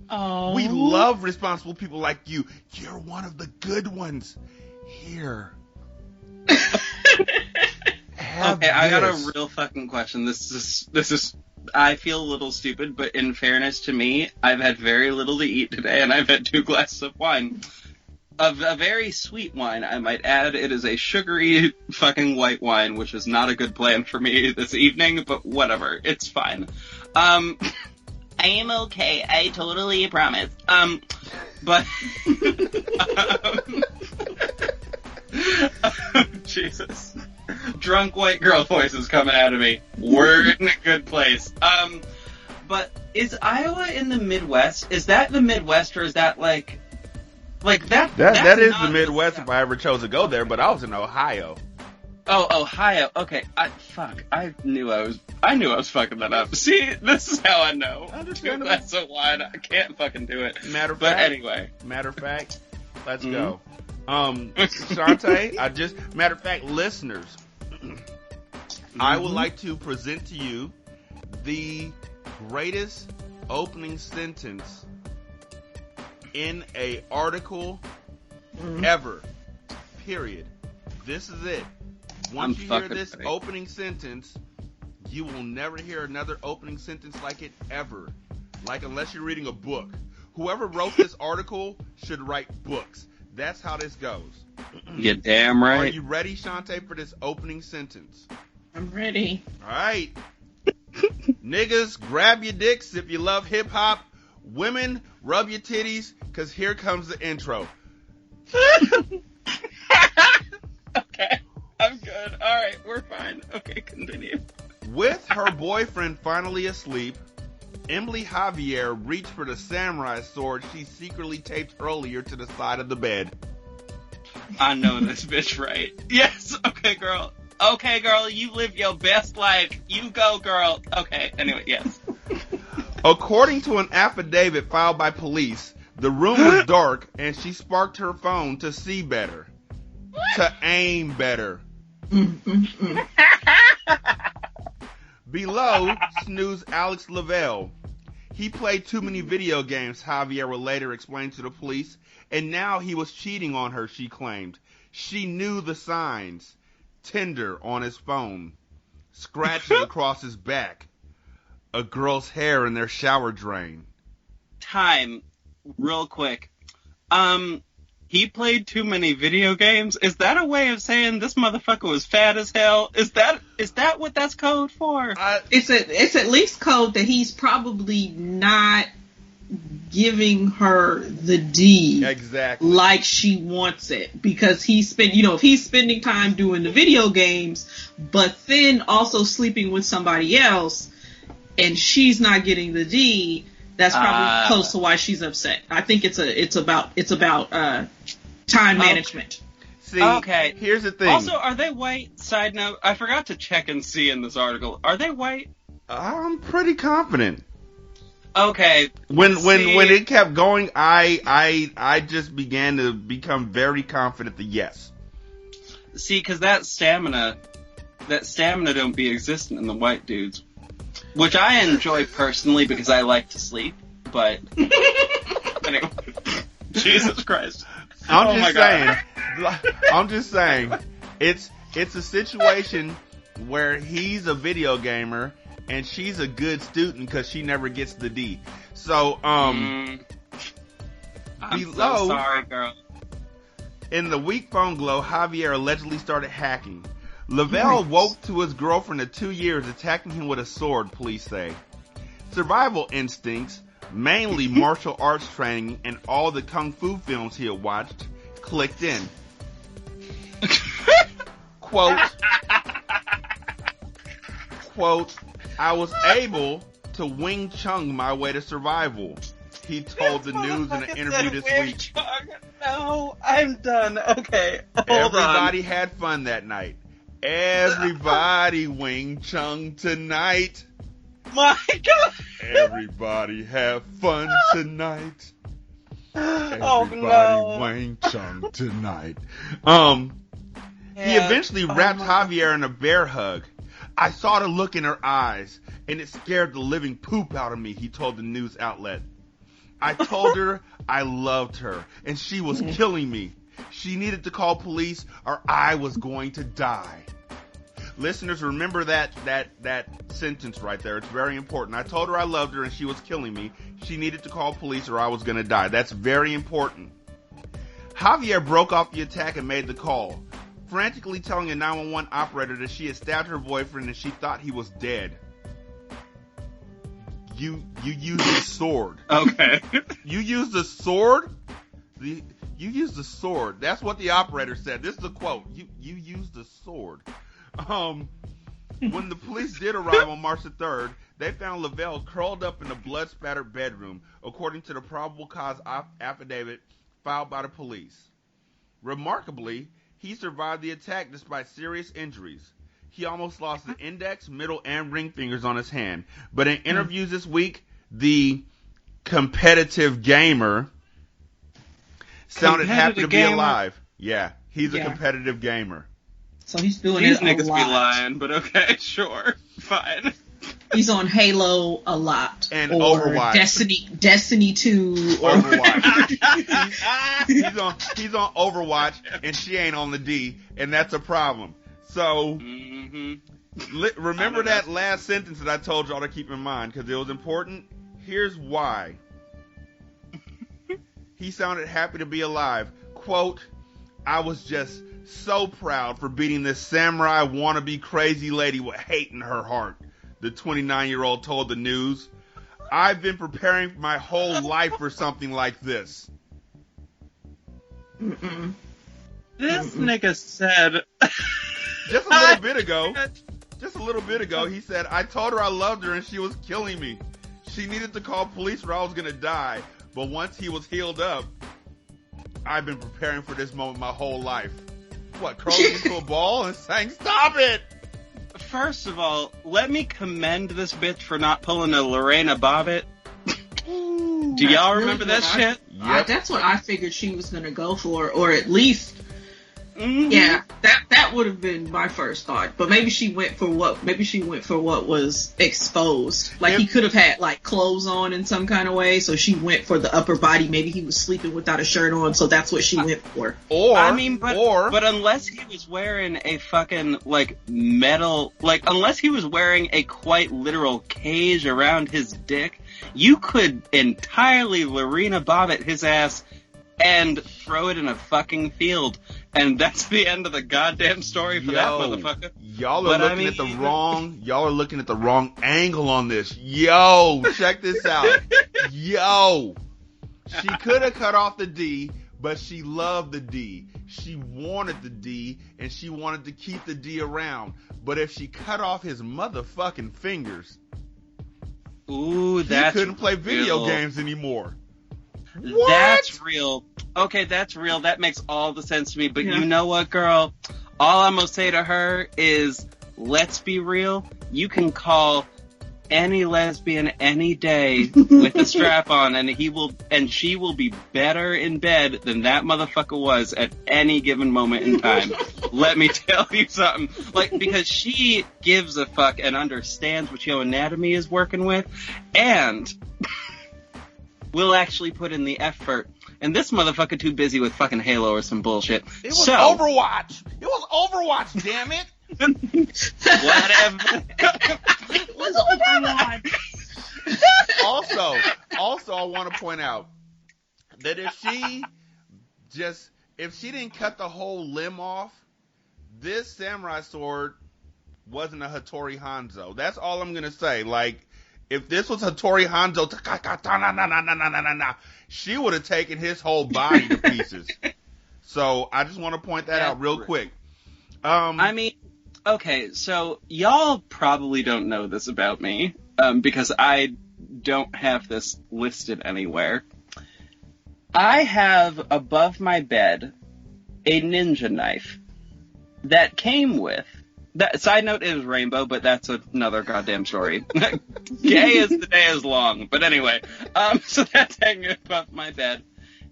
Speaker 4: Oh.
Speaker 3: We love responsible people like you. You're one of the good ones. Here.
Speaker 4: Okay, I got a real fucking question. This is I feel a little stupid, but in fairness to me, I've had very little to eat today, and I've had 2 glasses of wine. Of a very sweet wine, I might add. It is a sugary fucking white wine, which is not a good plan for me this evening, but whatever. It's fine. I am okay. I totally promise. But... Jesus. Drunk white girl voices coming out of me. We're in a good place. But is Iowa in the Midwest? Is that the Midwest, or is that like that?
Speaker 3: That is the Midwest if I ever chose to go there, but I was in Ohio.
Speaker 4: Oh, Ohio. Okay. I knew I was fucking that up. See, this is how I know. 2 glasses of wine. I can't fucking do it. Matter of
Speaker 3: fact, let's go. Shantae, matter of fact, listeners, I would like to present to you the greatest opening sentence in a article ever. Period. This is it. Once you hear this opening sentence, you will never hear another opening sentence like it ever. Like, unless you're reading a book. Whoever wrote this article should write books. That's how this goes.
Speaker 4: You're damn right.
Speaker 3: Are you ready, Shantae, for this opening sentence?
Speaker 2: I'm ready.
Speaker 3: All right. Niggas, grab your dicks if you love hip-hop. Women, rub your titties, because here comes the intro.
Speaker 4: Okay. I'm good. All right. We're fine. Okay, continue.
Speaker 3: With her boyfriend finally asleep, Emily Javier reached for the samurai sword she secretly taped earlier to the side of the bed.
Speaker 4: I know this bitch right. Yes. Okay, girl. Okay, girl. You live your best life. You go, girl. Okay. Anyway, yes.
Speaker 3: According to an affidavit filed by police, the room was dark and she sparked her phone to see better. To aim better. Below, snooze Alex Lavelle. He played too many video games, Javier will later explain to the police, and now he was cheating on her, she claimed. She knew the signs. Tinder on his phone. Scratches across his back. A girl's hair in their shower drain.
Speaker 4: Time. Real quick. He played too many video games? Is that a way of saying this motherfucker was fat as hell? Is that what that's code for?
Speaker 2: It's at least code that he's probably not giving her the D
Speaker 3: exactly
Speaker 2: like she wants it, because if he's spending time doing the video games, but then also sleeping with somebody else, and she's not getting the D. That's probably close to why she's upset. I think it's about time management.
Speaker 3: See,
Speaker 4: okay.
Speaker 3: Here's the thing.
Speaker 4: Also, are they white? Side note, I forgot to check and see in this article. Are they white?
Speaker 3: I'm pretty confident.
Speaker 4: Okay.
Speaker 3: When it kept going, I just began to become very confident that yes.
Speaker 4: See, because that stamina that stamina don't be existent in the white dudes. Which I enjoy personally because I like to sleep, but anyway. Jesus Christ.
Speaker 3: I'm just saying, it's a situation where he's a video gamer and she's a good student because she never gets the D. So,
Speaker 4: I'm
Speaker 3: below,
Speaker 4: so sorry, girl.
Speaker 3: In the weak phone glow, Javier allegedly started hacking. Lavelle woke to his girlfriend of 2 years attacking him with a sword, police say. Survival instincts, mainly martial arts training and all the kung fu films he had watched, clicked in. Quote, I was able to Wing Chun my way to survival, he told the news in an interview this week.
Speaker 4: No, I'm done. Okay,
Speaker 3: Everybody had fun that night. Everybody Wing Chun tonight.
Speaker 4: My God.
Speaker 3: Everybody have fun tonight. Everybody Wing Chun tonight. He eventually wrapped Javier in a bear hug. I saw the look in her eyes, and it scared the living poop out of me, he told the news outlet. I told her I loved her, and she was killing me. She needed to call police, or I was going to die. Listeners, remember that sentence right there. It's very important. I told her I loved her, and she was killing me. She needed to call police, or I was going to die. That's very important. Javier broke off the attack and made the call, frantically telling a 911 operator that she had stabbed her boyfriend and she thought he was dead. You used a sword.
Speaker 4: Okay.
Speaker 3: You used a sword? You used a sword. That's what the operator said. This is a quote. You used a sword. When the police did arrive on March the 3rd, they found Lavelle curled up in a blood-spattered bedroom, according to the probable cause affidavit filed by the police. Remarkably, he survived the attack despite serious injuries. He almost lost the index, middle, and ring fingers on his hand. But in interviews this week, the competitive gamer sounded happy to be alive. Yeah, he's a competitive gamer.
Speaker 2: So he's doing
Speaker 4: These
Speaker 2: it a
Speaker 4: niggas
Speaker 2: lot.
Speaker 4: be lying, but okay, sure, fine.
Speaker 2: He's on Halo a lot.
Speaker 3: And
Speaker 2: or
Speaker 3: Overwatch.
Speaker 2: Destiny 2.
Speaker 3: Overwatch. he's on Overwatch, and she ain't on the D, and that's a problem. So, remember that last sentence that I told y'all to keep in mind, because it was important? Here's why. He sounded happy to be alive. Quote, I was just so proud for beating this samurai wannabe crazy lady with hate in her heart, the 29-year-old told the news. I've been preparing my whole life for something like this.
Speaker 4: This nigga said...
Speaker 3: Just a little bit ago, he said, I told her I loved her and she was killing me. She needed to call police or I was going to die. But once he was healed up, I've been preparing for this moment my whole life. What, curling into a ball and saying, stop it!
Speaker 4: First of all, let me commend this bitch for not pulling a Lorena Bobbitt. Do y'all remember that shit?
Speaker 2: Yep. That's what I figured she was going to go for, or at least... Yeah, that would have been my first thought, but maybe she went for what was exposed. Like he could have had like clothes on in some kind of way, so she went for the upper body. Maybe he was sleeping without a shirt on, so that's what she went for.
Speaker 4: But unless he was wearing a fucking like metal, like unless he was wearing a quite literal cage around his dick, you could entirely Lorena Bobbitt his ass and throw it in a fucking field. And that's the end of the goddamn story for that motherfucker.
Speaker 3: Y'all are looking at the wrong angle on this. Yo, check this out. Yo. She could have cut off the D, but she loved the D. She wanted the D, and she wanted to keep the D around. But if she cut off his motherfucking fingers,
Speaker 4: he
Speaker 3: couldn't play video games anymore.
Speaker 4: What? That's real. Okay, that's real. That makes all the sense to me. But you know what, girl? All I'm going to say to her is, let's be real. You can call any lesbian any day with a strap on, and she will be better in bed than that motherfucker was at any given moment in time. Let me tell you something. Like, because she gives a fuck and understands what your anatomy is working with, and will actually put in the effort. And this motherfucker too busy with fucking Halo or some bullshit.
Speaker 3: It was Overwatch! It was Overwatch, damn it!
Speaker 4: Whatever.
Speaker 19: It was Overwatch.
Speaker 3: Also, I want to point out that if she didn't cut the whole limb off, this samurai sword wasn't a Hattori Hanzo. That's all I'm gonna say. Like, if this was Hattori Hanzo, she would have taken his whole body to pieces. So I just want to point that out real quick.
Speaker 4: I mean, okay, so y'all probably don't know this about me, because I don't have this listed anywhere. I have above my bed a ninja knife that came with, that side note is rainbow, but that's another goddamn story. Gay as the day is long. But anyway, so that's hanging above my bed.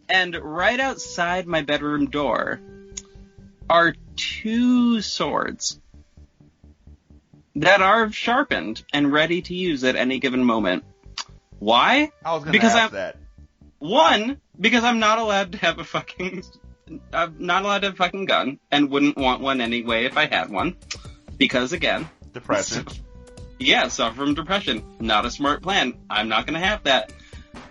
Speaker 4: And right outside my bedroom door are 2 swords that are sharpened and ready to use at any given moment. Why?
Speaker 3: I was going to ask that.
Speaker 4: One, because I'm not allowed to have a fucking gun, and wouldn't want one anyway if I had one. Because, again...
Speaker 3: Depression.
Speaker 4: Yeah, suffer from depression. Not a smart plan. I'm not gonna have that.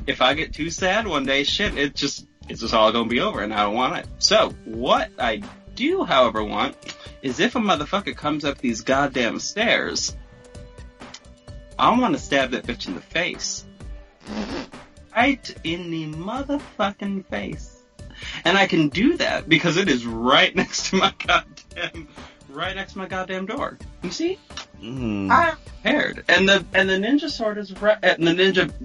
Speaker 4: If I get too sad one day, shit, it's just all gonna be over, and I don't want it. So, what I do, however, want is if a motherfucker comes up these goddamn stairs, I want to stab that bitch in the face. Right in the motherfucking face. And I can do that because it is right next to my goddamn door. You see? I'm prepared. And the ninja sword is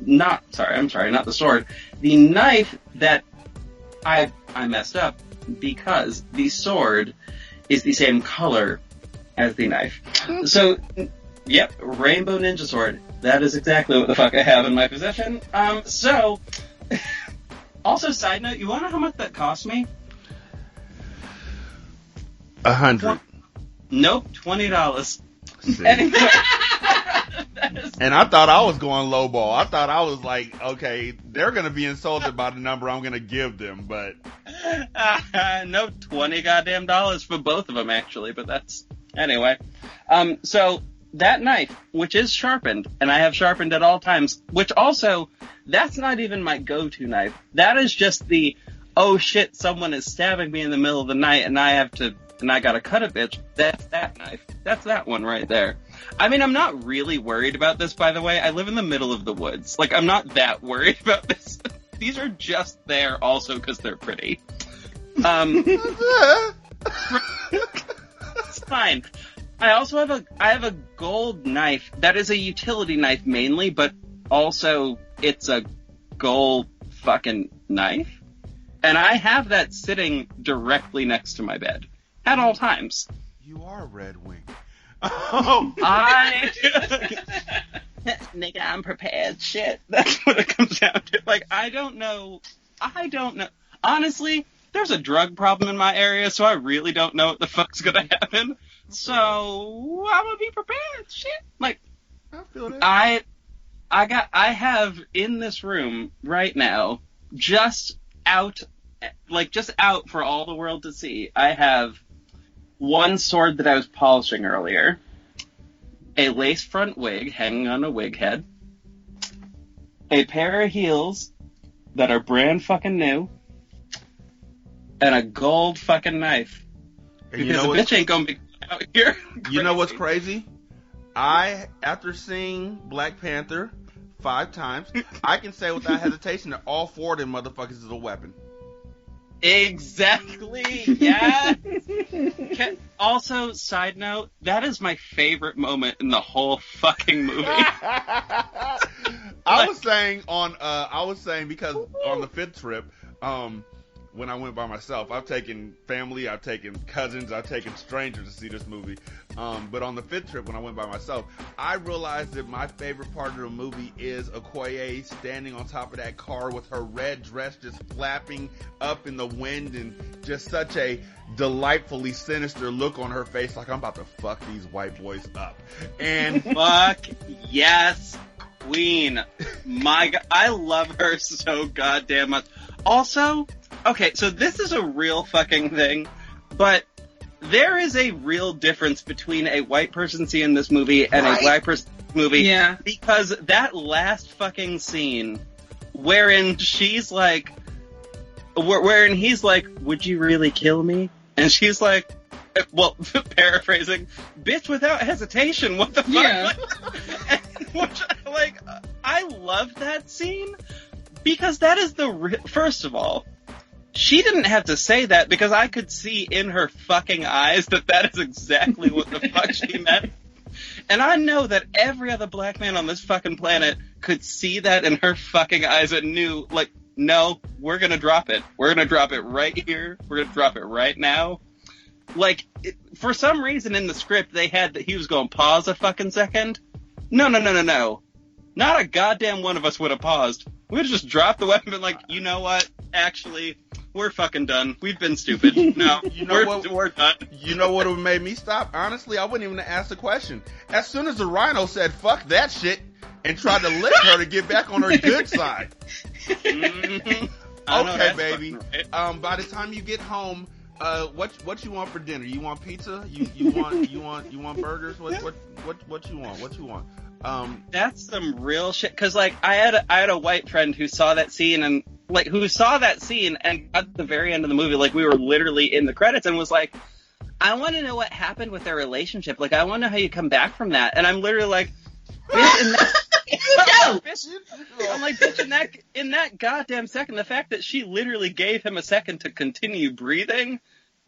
Speaker 4: not the sword. The knife that I messed up because the sword is the same color as the knife. So, yep, rainbow ninja sword. That is exactly what the fuck I have in my possession. Also, side note, you want to know how much that cost me?
Speaker 3: $100.
Speaker 4: Nope, $20.
Speaker 3: Anyway. And I thought I was going lowball. I thought I was like, okay, they're going to be insulted by the number I'm going to give them, but...
Speaker 4: No, $20 goddamn dollars for both of them, actually, but that's... Anyway. So, that knife, which is sharpened, and I have sharpened at all times, which also, that's not even my go-to knife. That is just the, oh shit, someone is stabbing me in the middle of the night, and I gotta cut a bitch. That's that knife. That's that one right there. I mean, I'm not really worried about this, by the way. I live in the middle of the woods. Like, I'm not that worried about this. These are just there also because they're pretty. It's fine. I also have a gold knife that is a utility knife mainly, but also it's a gold fucking knife. And I have that sitting directly next to my bed at all times.
Speaker 3: You are Redwing.
Speaker 4: Oh, nigga, I'm prepared. Shit, that's what it comes down to. Like, I don't know. Honestly, there's a drug problem in my area, so I really don't know what the fuck's gonna happen. So I'm gonna be prepared. Shit, like,
Speaker 3: I feel that.
Speaker 4: I have in this room right now, just out for all the world to see. I have one sword that I was polishing earlier, a lace front wig hanging on a wig head, a pair of heels that are brand fucking new, and a gold fucking knife.
Speaker 3: And
Speaker 4: because the bitch ain't gonna be out here.
Speaker 3: You know what's crazy? After seeing Black Panther 5 times, I can say without hesitation that all 4 of them motherfuckers is a weapon.
Speaker 4: Exactly, yeah. Also, side note, that is my favorite moment in the whole fucking movie.
Speaker 3: I was saying because on the 5th trip, when I went by myself. I've taken family, I've taken cousins, I've taken strangers to see this movie. But on the 5th trip when I went by myself, I realized that my favorite part of the movie is Okoye standing on top of that car with her red dress just flapping up in the wind and just such a delightfully sinister look on her face, like I'm about to fuck these white boys up. And
Speaker 4: fuck yes, Queen. My God, I love her so goddamn much. Also, okay, so this is a real fucking thing, but there is a real difference between a white person seeing this movie and a black person movie.
Speaker 2: Yeah.
Speaker 4: Because that last fucking scene wherein she's like, wherein he's like, would you really kill me? And she's like, well, paraphrasing, bitch without hesitation, what the fuck?
Speaker 2: Yeah.
Speaker 4: Which, like, I love that scene because that is first of all, she didn't have to say that because I could see in her fucking eyes that is exactly what the fuck she meant. And I know that every other black man on this fucking planet could see that in her fucking eyes and knew, like, no, we're gonna drop it. We're gonna drop it right here. We're gonna drop it right now. Like, for some reason in the script they had that he was gonna pause a fucking second. No. Not a goddamn one of us would have paused. We would have just dropped the weapon and been like, you know what? Actually, we're fucking done. We've been stupid. No, we're done.
Speaker 3: You know what would have made me stop? Honestly, I wouldn't even have asked the question. As soon as the rhino said, fuck that shit, and tried to lick her to get back on her good side.
Speaker 4: Mm-hmm.
Speaker 3: Okay, baby. Right. By the time you get home, what you want for dinner? You want pizza? You want burgers? What you want? What you want?
Speaker 4: That's some real shit. Cause like I had a white friend who saw that scene and got to the very end of the movie, like we were literally in the credits and was like, I want to know what happened with their relationship. Like I want to know how you come back from that. And I'm literally like, bitch, I'm like, bitch, in that goddamn second, the fact that she literally gave him a second to continue breathing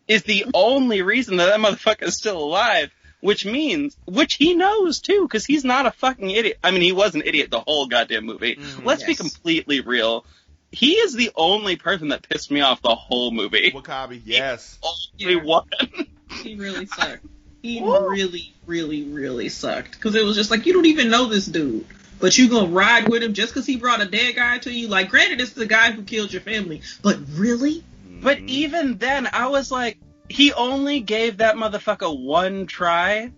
Speaker 4: is the only reason that motherfucker is still alive. Which he knows too, because he's not a fucking idiot. I mean, he was an idiot the whole goddamn movie. Mm-hmm, Let's be completely real. He is the only person that pissed me off the whole movie.
Speaker 3: Wakabi, yes.
Speaker 4: Only one.
Speaker 2: He really sucked. He really, really, really sucked. Because it was just like, you don't even know this dude. But you gonna ride with him just because he brought a dead guy to you? Like, granted, it's the guy who killed your family. But really?
Speaker 3: Mm-hmm.
Speaker 4: But even then, I was like, he only gave that motherfucker one try.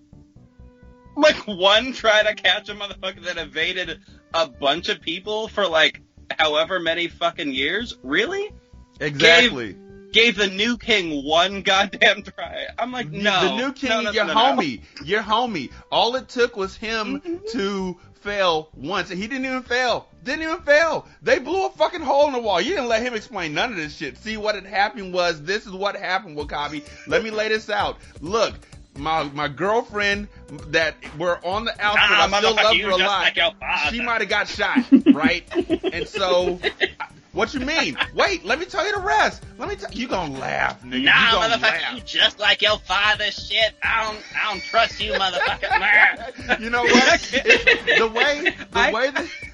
Speaker 4: Like, one try to catch a motherfucker that evaded a bunch of people for, like, however many fucking years? Really?
Speaker 3: Exactly.
Speaker 4: Gave the new king one goddamn try. I'm like, no.
Speaker 3: The new king, homie. Your homie. All it took was him to fail once. And he didn't even fail. They blew a fucking hole in the wall. You didn't let him explain none of this shit. See, what had happened was, this is what happened, Wakabi. Let me lay this out. Look, my girlfriend that we're on the outskirts, I still love her a lot. Like she might have got shot, right? And so, what you mean? Wait, let me tell you the rest. You gonna laugh, nigga.
Speaker 5: Nah, motherfucker, you just like your father. Shit, I don't trust you, motherfucker.
Speaker 3: You know what?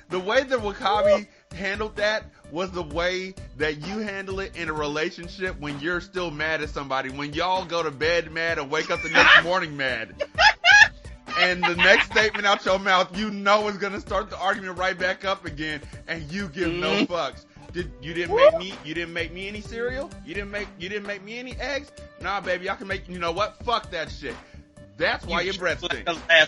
Speaker 3: The way that Wakabi handled that was the way that you handle it in a relationship when you're still mad at somebody. When y'all go to bed mad and wake up the next morning mad. And the next statement out your mouth, you know is gonna start the argument right back up again, and you give no fucks. You didn't make me any cereal? You didn't make me any eggs? Nah, baby, I can make. You know what? Fuck that shit. That's why your breath stinks.
Speaker 4: I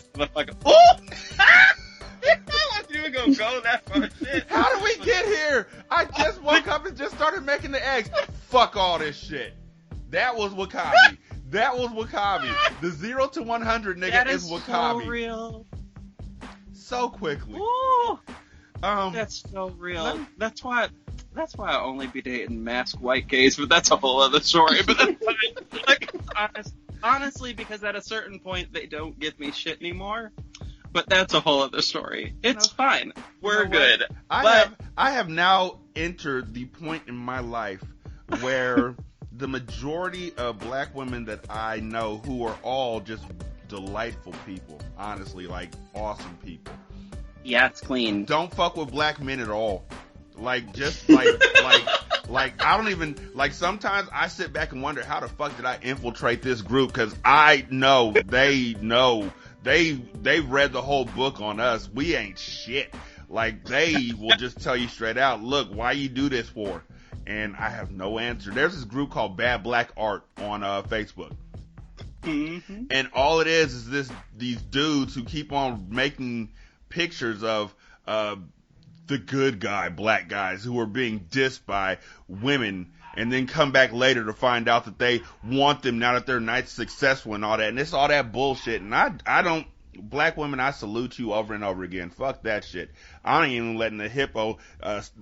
Speaker 4: wasn't even gonna go that far. Shit.
Speaker 3: How did we get here? I just woke up and just started making the eggs. Fuck all this shit. That was Wakabi. The 0 to 100 nigga is Wakabi.
Speaker 4: So real.
Speaker 3: So quickly.
Speaker 4: Ooh. That's so real. That's why I only be dating masked white gays, but that's a whole other story. But that's fine. Like, honestly, because at a certain point they don't give me shit anymore. But that's a whole other story. It's fine. We're good.
Speaker 3: I have now entered the point in my life where the majority of black women that I know, who are all just delightful people, honestly, like awesome people.
Speaker 4: Yeah, it's clean.
Speaker 3: Don't fuck with black men at all. Like, just Like, I don't even, like, sometimes I sit back and wonder how the fuck did I infiltrate this group? Because I know. They've read the whole book on us. We ain't shit. Like, they will just tell you straight out, look, why you do this for? And I have no answer. There's this group called Bad Black Art on Facebook. Mm-hmm. And all it is these dudes who keep on making pictures of the good guy, black guys who are being dissed by women, and then come back later to find out that they want them now that their night's successful and all that. And it's all that bullshit. And I don't, black women, I salute you over and over again. Fuck that shit. I ain't even letting the hippo,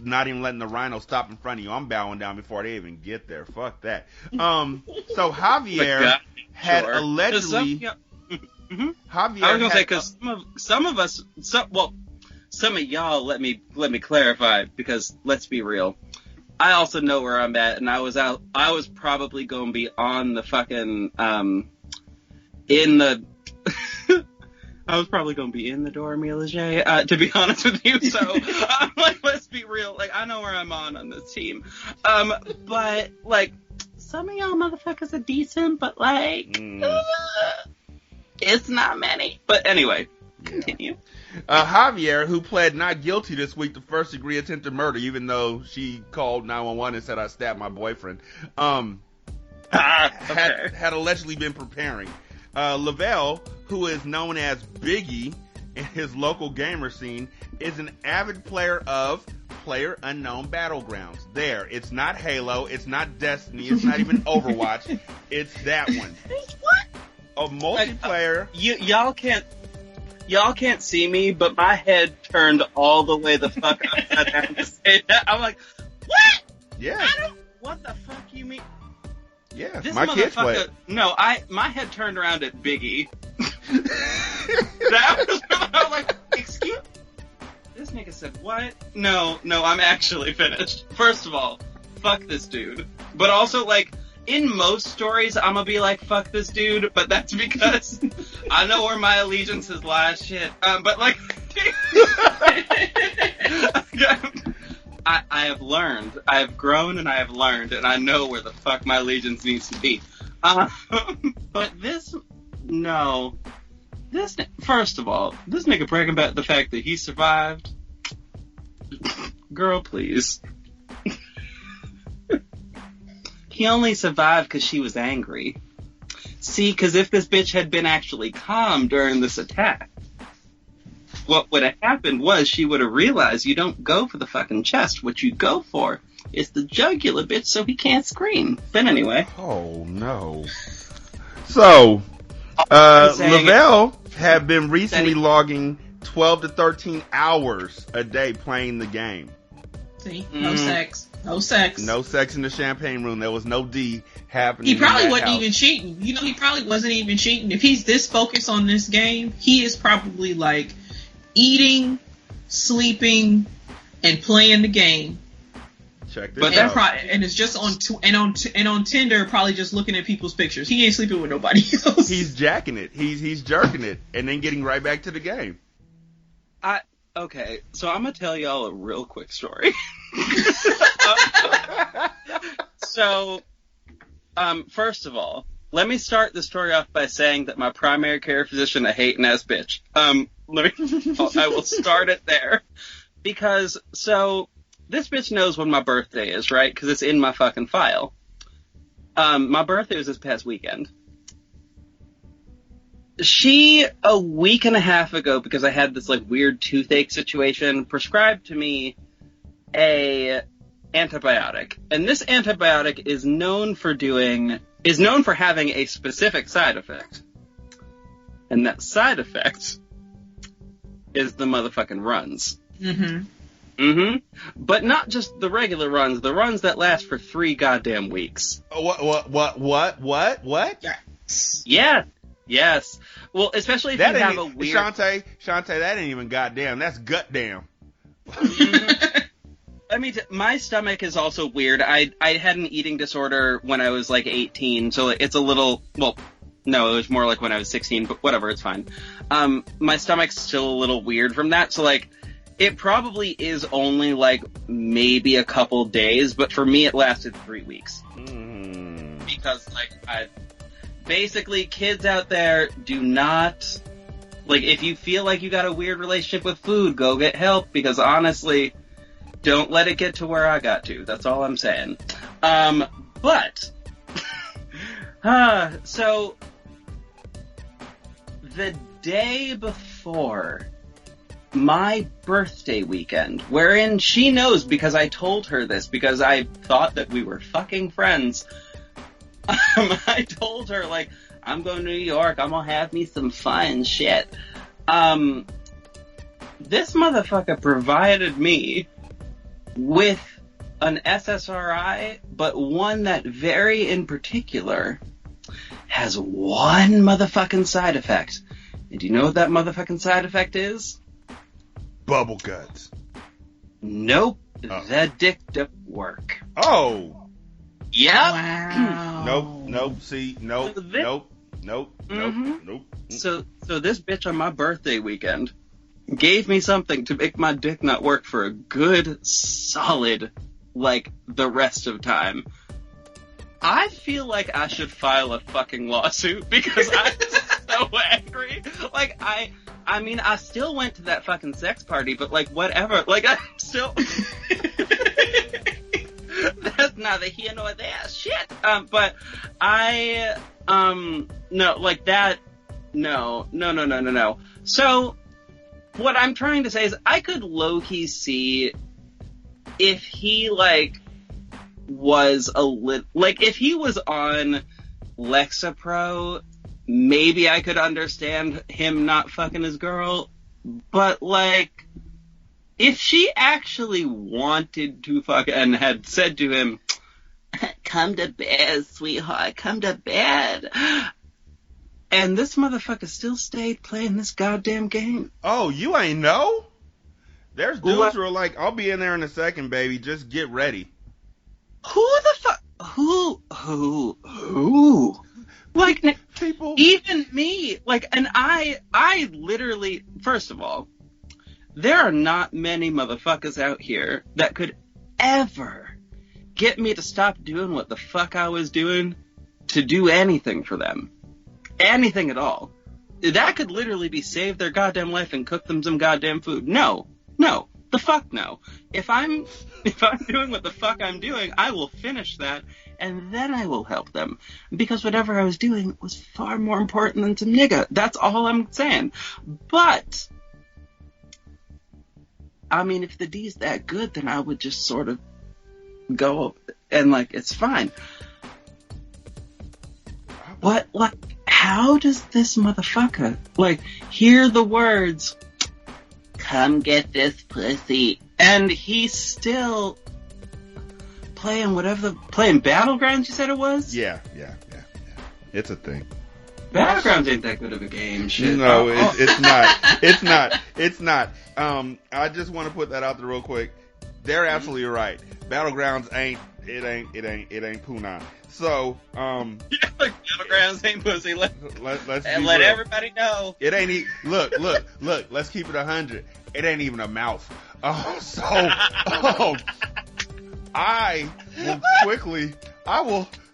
Speaker 3: not even letting the rhino stop in front of you. I'm bowing down before they even get there. Fuck that. So Javier had allegedly.
Speaker 4: Mm-hmm. Javier, I was gonna say, because some of y'all, let me clarify, because let's be real, I also know where I'm at, and I was probably gonna be on the fucking I was probably gonna be in the Dora Milaje, to be honest with you. So I'm like, let's be real, like, I know where I'm on this team, but like, some of y'all motherfuckers are decent, but like. It's not many. But anyway, continue.
Speaker 3: Javier, who pled not guilty this week to first-degree attempted murder, even though she called 911 and said I stabbed my boyfriend, had allegedly been preparing. Lavelle, who is known as Biggie in his local gamer scene, is an avid player of PlayerUnknown Battlegrounds. There. It's not Halo. It's not Destiny. It's not even Overwatch. It's that one.
Speaker 4: What?
Speaker 3: A multiplayer.
Speaker 4: Y'all can't see me, but my head turned all the way the fuck upside down to say that. I'm like, what?
Speaker 3: Yeah.
Speaker 4: What the fuck you mean?
Speaker 3: Yeah,
Speaker 4: this
Speaker 3: my kids play it.
Speaker 4: No, my head turned around at Biggie. That was, I was like, excuse. This nigga said, what? No, I'm actually finished. First of all, fuck this dude. But also, like, in most stories, I'm gonna be like, fuck this dude, but that's because I know where my allegiances lie, shit. But like, I have learned, I have grown and I have learned, and I know where the fuck my allegiance needs to be. But first of all, this nigga bragging about the fact that he survived. Girl, please. He only survived because she was angry. See, because if this bitch had been actually calm during this attack, what would have happened was she would have realized you don't go for the fucking chest. What you go for is the jugular, bitch, so he can't scream. But anyway.
Speaker 3: Oh, no. So, Lavelle had been recently logging 12 to 13 hours a day playing the game.
Speaker 2: See? No sex. No sex.
Speaker 3: No sex in the champagne room. There was no D happening.
Speaker 2: He probably wasn't even cheating. You know, he probably wasn't even cheating. If he's this focused on this game, he is probably like eating, sleeping, and playing the game.
Speaker 3: Check this out.
Speaker 2: And it's just on Tinder, probably just looking at people's pictures. He ain't sleeping with nobody else.
Speaker 3: He's jacking it. He's jerking it, and then getting right back to the game.
Speaker 4: Okay, so I'm gonna tell y'all a real quick story. So, first of all, let me start the story off by saying that my primary care physician a hating ass bitch. I will start it there because this bitch knows when my birthday is, right? Because it's in my fucking file. My birthday was this past weekend. She, a week and a half ago, because I had this, like, weird toothache situation, prescribed to me a antibiotic. And this antibiotic is known for having a specific side effect. And that side effect is the motherfucking runs. Mm-hmm. Mm-hmm. But not just the regular runs, the runs that last for 3 goddamn weeks.
Speaker 3: What?
Speaker 4: Yeah. Yes. Well, especially if you have a weird...
Speaker 3: Shantae, that ain't even goddamn. That's gut damn.
Speaker 4: I mean, my stomach is also weird. I had an eating disorder when I was like 18, so it's a little... Well, no, it was more like when I was 16, but whatever, it's fine. My stomach's still a little weird from that, so like, it probably is only like maybe a couple days, but for me it lasted 3 weeks. Because like basically kids out there do not, like, if you feel like you got a weird relationship with food, go get help, because honestly, don't let it get to where I got to. That's all I'm saying. But so the day before my birthday weekend, wherein she knows because I told her this, because I thought that we were fucking friends. I told her, like, I'm going to New York, I'm gonna have me some fun shit. This motherfucker provided me with an SSRI, but one that very in particular has one motherfucking side effect. And do you know what that motherfucking side effect is?
Speaker 3: Bubble guts.
Speaker 4: Nope. The dick don't work.
Speaker 3: Oh.
Speaker 4: Yep.
Speaker 3: Wow. Nope. See, nope.
Speaker 4: So this bitch on my birthday weekend gave me something to make my dick not work for a good, solid, like, the rest of time. I feel like I should file a fucking lawsuit because I'm so angry. Like, I mean, I still went to that fucking sex party, but, like, whatever. Like, I'm still... That's neither here nor there. Shit. But I, no, like that, no. So, what I'm trying to say is I could low-key see if he, like, was if he was on Lexapro, maybe I could understand him not fucking his girl, but, like, if she actually wanted to fuck and had said to him, come to bed, sweetheart, come to bed, and this motherfucker still stayed playing this goddamn game.
Speaker 3: Oh, you ain't know? There's dudes who are like, I'll be in there in a second, baby, just get ready.
Speaker 4: Who the fuck? Who? Like, people, even me, like, and I literally, first of all, there are not many motherfuckers out here that could ever get me to stop doing what the fuck I was doing to do anything for them. Anything at all. That could literally be save their goddamn life and cook them some goddamn food. No. The fuck no. If I'm doing what the fuck I'm doing, I will finish that, and then I will help them. Because whatever I was doing was far more important than some nigga. That's all I'm saying. But... I mean, if the D's that good, then I would just sort of go and, like, it's fine. What, like, how does this motherfucker, like, hear the words, come get this pussy, and he's still playing playing Battlegrounds, you said it was?
Speaker 3: Yeah. It's a thing.
Speaker 4: Battlegrounds ain't that good of a game, shit.
Speaker 3: No, it's not. It's not. I just want to put that out there real quick. They're absolutely right. Battlegrounds ain't Poonan. So,
Speaker 4: Battlegrounds ain't pussy. Let's let everybody know.
Speaker 3: It ain't look, let's keep it 100. It ain't even a mouth.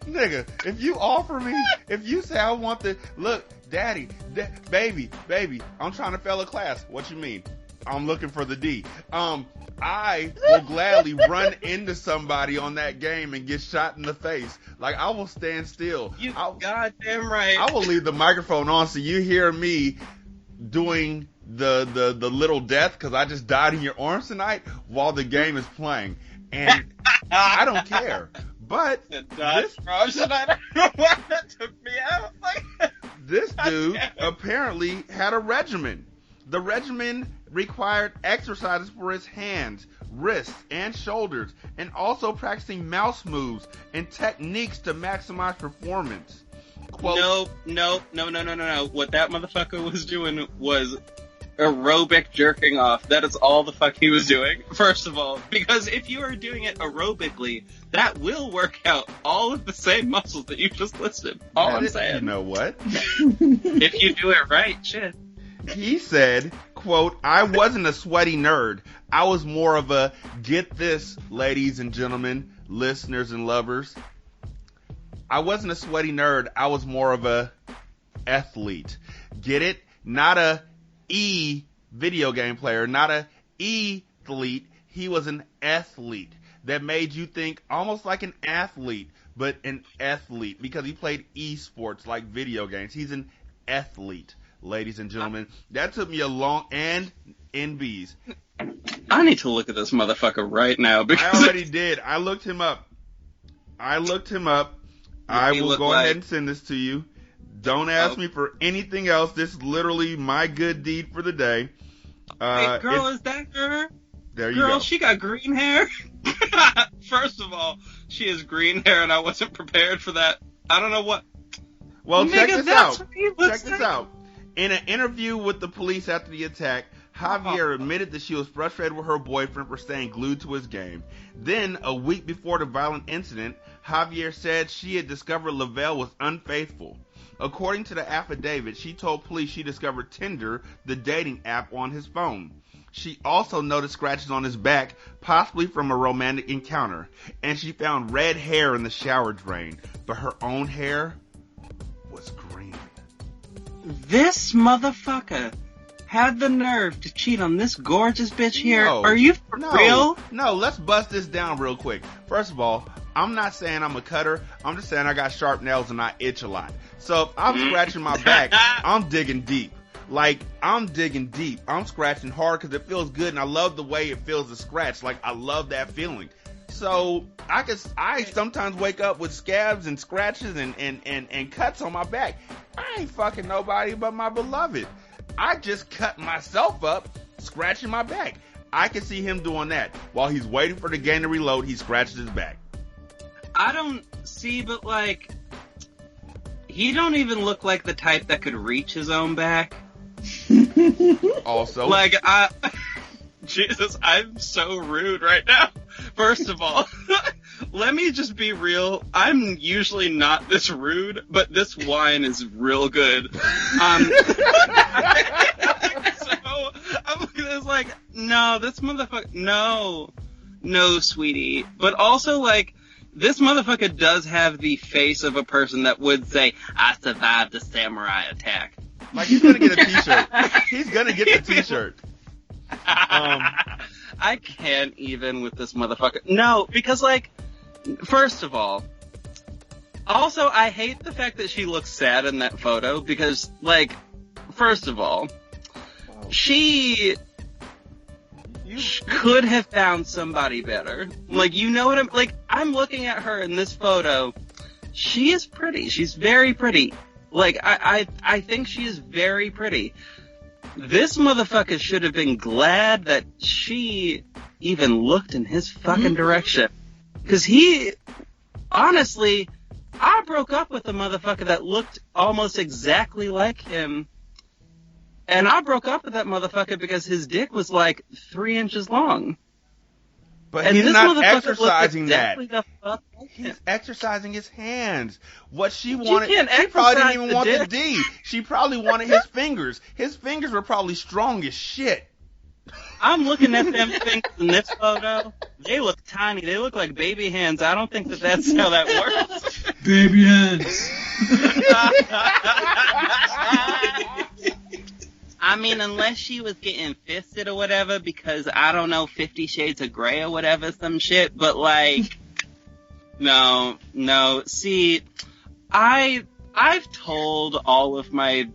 Speaker 3: Nigga, if you offer me, if you say I want the, look, daddy, baby, I'm trying to fail a class. What you mean? I'm looking for the D. I will gladly run into somebody on that game and get shot in the face. Like, I will stand still.
Speaker 4: Goddamn right.
Speaker 3: I will leave the microphone on so you hear me doing the little death because I just died in your arms tonight while the game is playing. And I don't care. But this dude apparently had a regimen. The regimen required exercises for his hands, wrists, and shoulders, and also practicing mouse moves and techniques to maximize performance.
Speaker 4: Quote, No. What that motherfucker was doing was aerobic jerking off. That is all the fuck he was doing, first of all. Because if you are doing it aerobically, that will work out all of the same muscles that you just listed. I'm saying.
Speaker 3: You know what?
Speaker 4: If you do it right, shit.
Speaker 3: He said, quote, I wasn't a sweaty nerd. I was more of a, get this, ladies and gentlemen, listeners and lovers. I wasn't a sweaty nerd. I was more of a athlete. Get it? Not a video game player, not a athlete. He was an athlete that made you think almost like an athlete, but an athlete because he played esports like video games. He's an athlete, ladies and gentlemen. That took me a long, and NBs.
Speaker 4: I need to look at this motherfucker right now because
Speaker 3: I already did. I looked him up. I will go ahead and send this to you. Don't ask me for anything else. This is literally my good deed for the day.
Speaker 4: Hey, girl, is that her?
Speaker 3: There you go.
Speaker 4: Girl, she got green hair. First of all, she has green hair, and I wasn't prepared for that. I don't know what.
Speaker 3: Well, check this out. Check this out. In an interview with the police after the attack, Javier admitted that she was frustrated with her boyfriend for staying glued to his game. Then, a week before the violent incident, Javier said she had discovered Lavelle was unfaithful. According to the affidavit, she told police she discovered Tinder, the dating app, on his phone. She also noticed scratches on his back, possibly from a romantic encounter, and she found red hair in the shower drain, but her own hair was green.
Speaker 4: This motherfucker had the nerve to cheat on this gorgeous bitch here.
Speaker 3: No,
Speaker 4: Are you for real?
Speaker 3: No, let's bust this down real quick. First of all, I'm not saying I'm a cutter. I'm just saying I got sharp nails and I itch a lot. So if I'm scratching my back, I'm digging deep. Like, I'm digging deep. I'm scratching hard because it feels good, and I love the way it feels to scratch. Like, I love that feeling. So I sometimes wake up with scabs and scratches and cuts on my back. I ain't fucking nobody but my beloved. I just cut myself up scratching my back. I can see him doing that. While he's waiting for the game to reload, he scratches his back.
Speaker 4: I don't see, but like, he don't even look like the type that could reach his own back.
Speaker 3: Also,
Speaker 4: like, Jesus, I'm so rude right now. First of all, let me just be real. I'm usually not this rude, but this wine is real good. So I'm looking at this like, no, this motherfucker, no, sweetie. But also, like, this motherfucker does have the face of a person that would say, I survived the samurai attack.
Speaker 3: Like, he's gonna get a t-shirt. He's gonna get the t-shirt.
Speaker 4: I can't even with this motherfucker. No, because, like, first of all, also, I hate the fact that she looks sad in that photo because, like, first of all, she could have found somebody better. Like, you know what I'm looking at her in this photo. She is pretty. She's very pretty. Like, I think she is very pretty. This motherfucker should have been glad that she even looked in his fucking direction. Because honestly, I broke up with a motherfucker that looked almost exactly like him. And I broke up with that motherfucker because his dick was like 3 inches long.
Speaker 3: But he's not exercising that. He's exercising his hands. What she wanted, she probably didn't even want the D. She probably wanted his fingers. His fingers were probably strong as shit.
Speaker 4: I'm looking at them fingers in this photo. They look tiny. They look like baby hands. I don't think that's how that works.
Speaker 2: Baby hands.
Speaker 4: I mean, unless she was getting fisted or whatever, because I don't know, 50 Shades of Grey or whatever, some shit, but like, no. See, I've told all of my,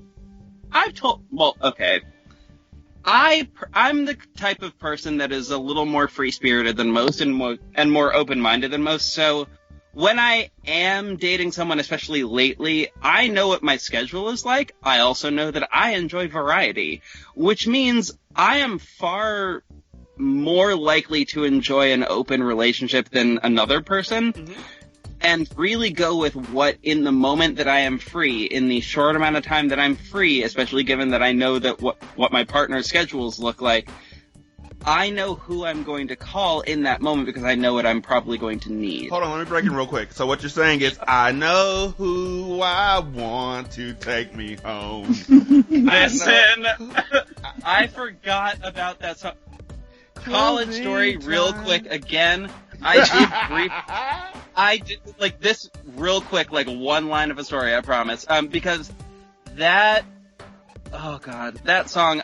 Speaker 4: okay. I'm the type of person that is a little more free-spirited than most and more open-minded than most, so when I am dating someone, especially lately, I know what my schedule is like. I also know that I enjoy variety, which means I am far more likely to enjoy an open relationship than another person, and really go with what, in the moment that I am free, in the short amount of time that I'm free, especially given that I know that what my partner's schedules look like, I know who I'm going to call in that moment because I know what I'm probably going to need.
Speaker 3: Hold on, let me break it real quick. So what you're saying is, I know who I want to take me home.
Speaker 4: Listen, I forgot about that song. College Story, real quick, again. I did like this real quick, like one line of a story, I promise. Because that, oh god, that song,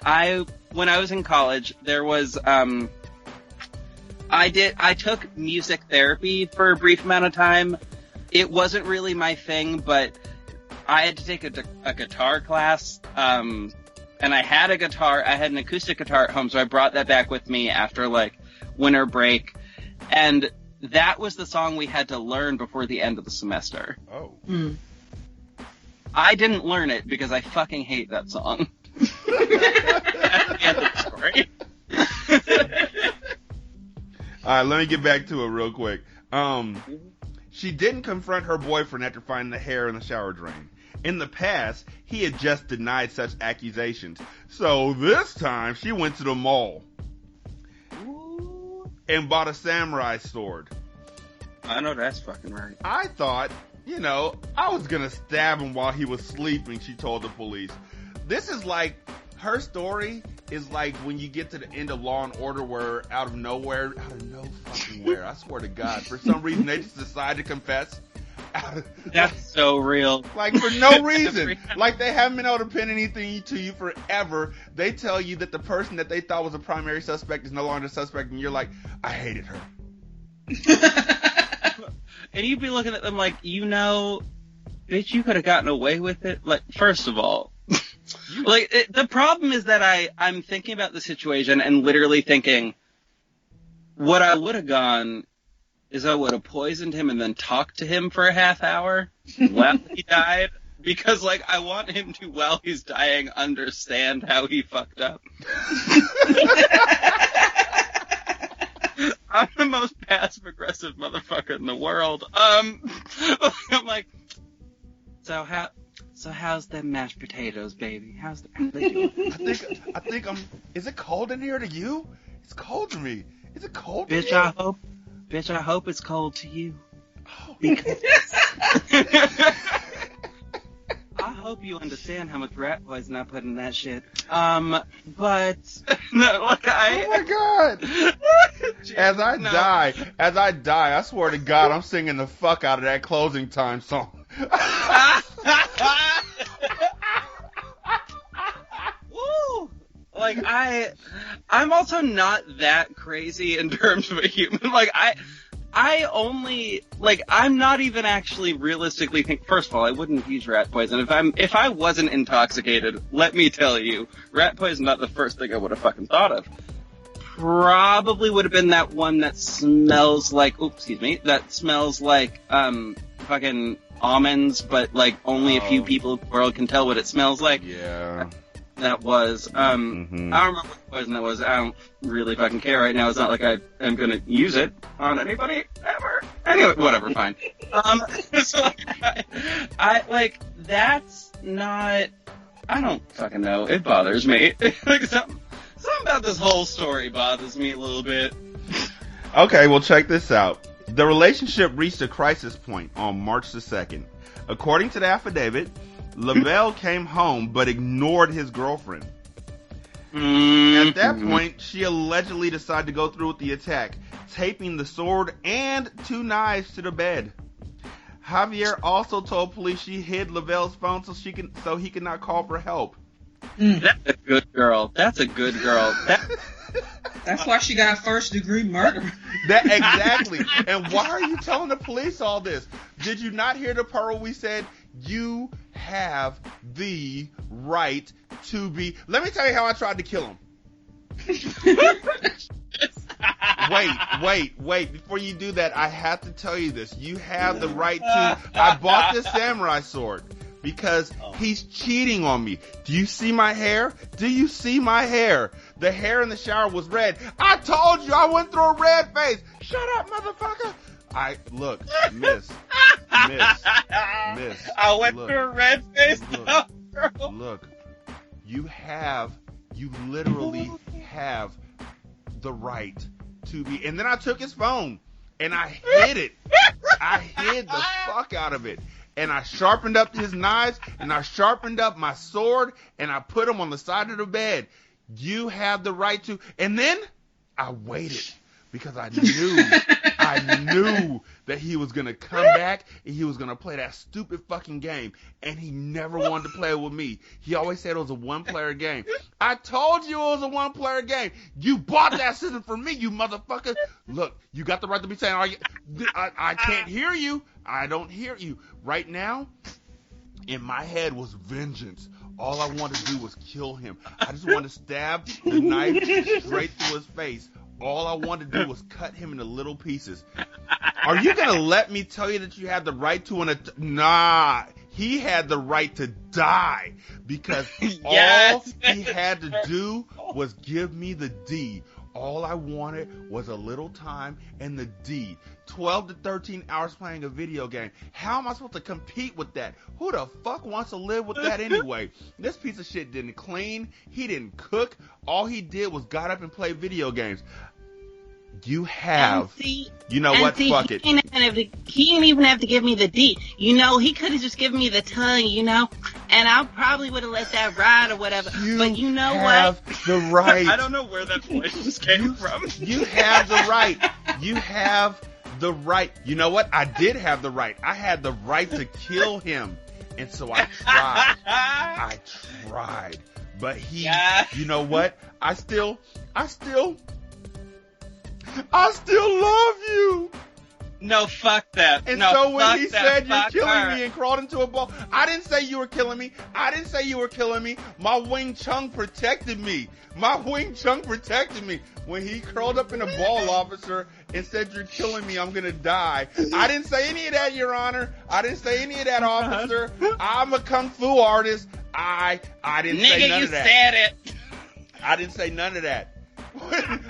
Speaker 4: when I was in college, there was, I took music therapy for a brief amount of time. It wasn't really my thing, but I had to take a guitar class, and I had a guitar, I had an acoustic guitar at home, so I brought that back with me after, like, winter break, and that was the song we had to learn before the end of the semester.
Speaker 3: Oh.
Speaker 2: Mm.
Speaker 4: I didn't learn it because I fucking hate that song. That's the end of the story.
Speaker 3: Alright, let me get back to it real quick. She didn't confront her boyfriend after finding the hair in the shower drain. In the past, he had just denied such accusations. So this time, she went to the mall and bought a samurai sword.
Speaker 4: I know that's fucking right.
Speaker 3: I thought, I was gonna stab him while he was sleeping, she told the police. This is like, her story is like when you get to the end of Law and Order where out of no fucking where, I swear to God, for some reason they just decide to confess.
Speaker 4: That's so real.
Speaker 3: Like, for no reason. Like, they haven't been able to pin anything to you forever. They tell you that the person that they thought was a primary suspect is no longer a suspect, and you're like, I hated her.
Speaker 4: And you'd be looking at them like, bitch, you could have gotten away with it. Like, first of all, the problem is that I'm thinking about the situation and literally thinking, what I would have gone is I would have poisoned him and then talked to him for a half hour while he died. Because, like, I want him to, while he's dying, understand how he fucked up. I'm the most passive-aggressive motherfucker in the world. I'm like, so how's them mashed potatoes, baby? How they doing?
Speaker 3: I think is it cold in here to you? It's cold to me. Is it cold to
Speaker 4: Bitch,
Speaker 3: you?
Speaker 4: Bitch, I hope it's cold to you.
Speaker 3: Oh.
Speaker 4: Because I hope you understand how much rat poison I put in that shit. But no, like
Speaker 3: oh my god! As I die, I swear to God, I'm singing the fuck out of that closing time song.
Speaker 4: Woo! Like, I'm also not that crazy in terms of a human. Like, I only, like, I'm not even actually realistically first of all, I wouldn't use rat poison. If I wasn't intoxicated, let me tell you, rat poison not the first thing I would have fucking thought of. Probably would have been that one that smells like, that smells like, fucking almonds, but, like, only a few people in the world can tell what it smells like.
Speaker 3: Yeah.
Speaker 4: That was, I don't remember what poison that was. I don't really fucking care right now. It's not like I am gonna use it on anybody ever. Anyway, whatever, fine. So I like, that's not, I don't fucking know. It bothers me. Like, something about this whole story bothers me a little bit.
Speaker 3: Okay, well, check this out. The relationship reached a crisis point on March the 2nd. According to the affidavit, Lavelle came home but ignored his girlfriend. At that point, she allegedly decided to go through with the attack, taping the sword and 2 knives to the bed. Javier also told police she hid Lavelle's phone so he could not call for help.
Speaker 4: That's a good girl. That's a good girl.
Speaker 2: That's why she got first-degree murder.
Speaker 3: That exactly. And why are you telling the police all this? Did you not hear the part where we said you have the right to be? Let me tell you how I tried to kill him. Wait. Before you do that, I have to tell you this. You have the right to. I bought this samurai sword because he's cheating on me. Do you see my hair? Do you see my hair? The hair in the shower was red. I told you I went through a red phase. Shut up, motherfucker. Look, miss.
Speaker 4: I went through a red phase.
Speaker 3: Look, you literally have the right to be. And then I took his phone and I hid it. I hid the fuck out of it. And I sharpened up his knives and I sharpened up my sword and I put them on the side of the bed. You have the right to. And then I waited because I knew that he was going to come back and he was going to play that stupid fucking game. And he never wanted to play it with me. He always said it was a one-player game. I told you it was a one-player game. You bought that system for me, you motherfucker. Look, you got the right to be saying, I can't hear you. I don't hear you. Right now, in my head was vengeance. All I wanted to do was kill him. I just wanted to stab the knife straight through his face. All I wanted to do was cut him into little pieces. Are you going to let me tell you that you had the right to Nah, he had the right to die because all he had to do was give me the D. All I wanted was a little time and the D. 12 to 13 hours playing a video game. How am I supposed to compete with that? Who the fuck wants to live with that anyway? This piece of shit didn't clean. He didn't cook. All he did was got up and play video games. You have. You know what? Fuck it.
Speaker 8: He didn't even have to give me the D. You know, he could have just given me the tongue, you know, and I probably would have let that ride or whatever. But you know what?
Speaker 3: The right.
Speaker 4: I don't know where that voice just came from.
Speaker 3: You have the right. You have the right. You know what? I did have the right. I had the right to kill him. And so I tried. But you know what? I still love you.
Speaker 4: No, fuck that.
Speaker 3: And
Speaker 4: no,
Speaker 3: so when
Speaker 4: fuck
Speaker 3: he
Speaker 4: that,
Speaker 3: said you're killing
Speaker 4: her.
Speaker 3: me and crawled into a ball, I didn't say you were killing me. I didn't say you were killing me. My Wing Chun protected me. My Wing Chun protected me. When he curled up in a ball, officer, and said you're killing me, I'm going to die. I didn't say any of that, Your Honor. I didn't say any of that, officer. I'm a kung fu artist. I didn't say none of that.
Speaker 4: Nigga, you said it.
Speaker 3: I didn't say none of that.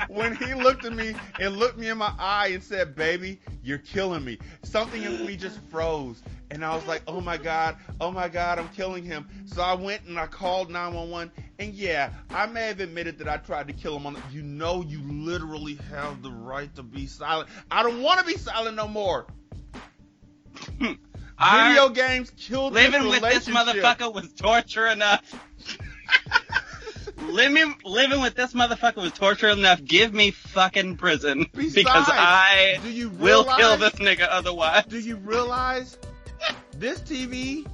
Speaker 3: When he looked at me and looked me in my eye and said, baby, you're killing me, something in me just froze. And I was like, oh my God, I'm killing him. So I went and I called 911. And yeah, I may have admitted that I tried to kill him. You know, you literally have the right to be silent. I don't want to be silent no more. Video games killed this relationship.
Speaker 4: Living with this motherfucker was torture enough. Living with this motherfucker was torture enough. Give me fucking prison.
Speaker 3: Besides,
Speaker 4: because I will kill this nigga otherwise.
Speaker 3: Do you realize this TV?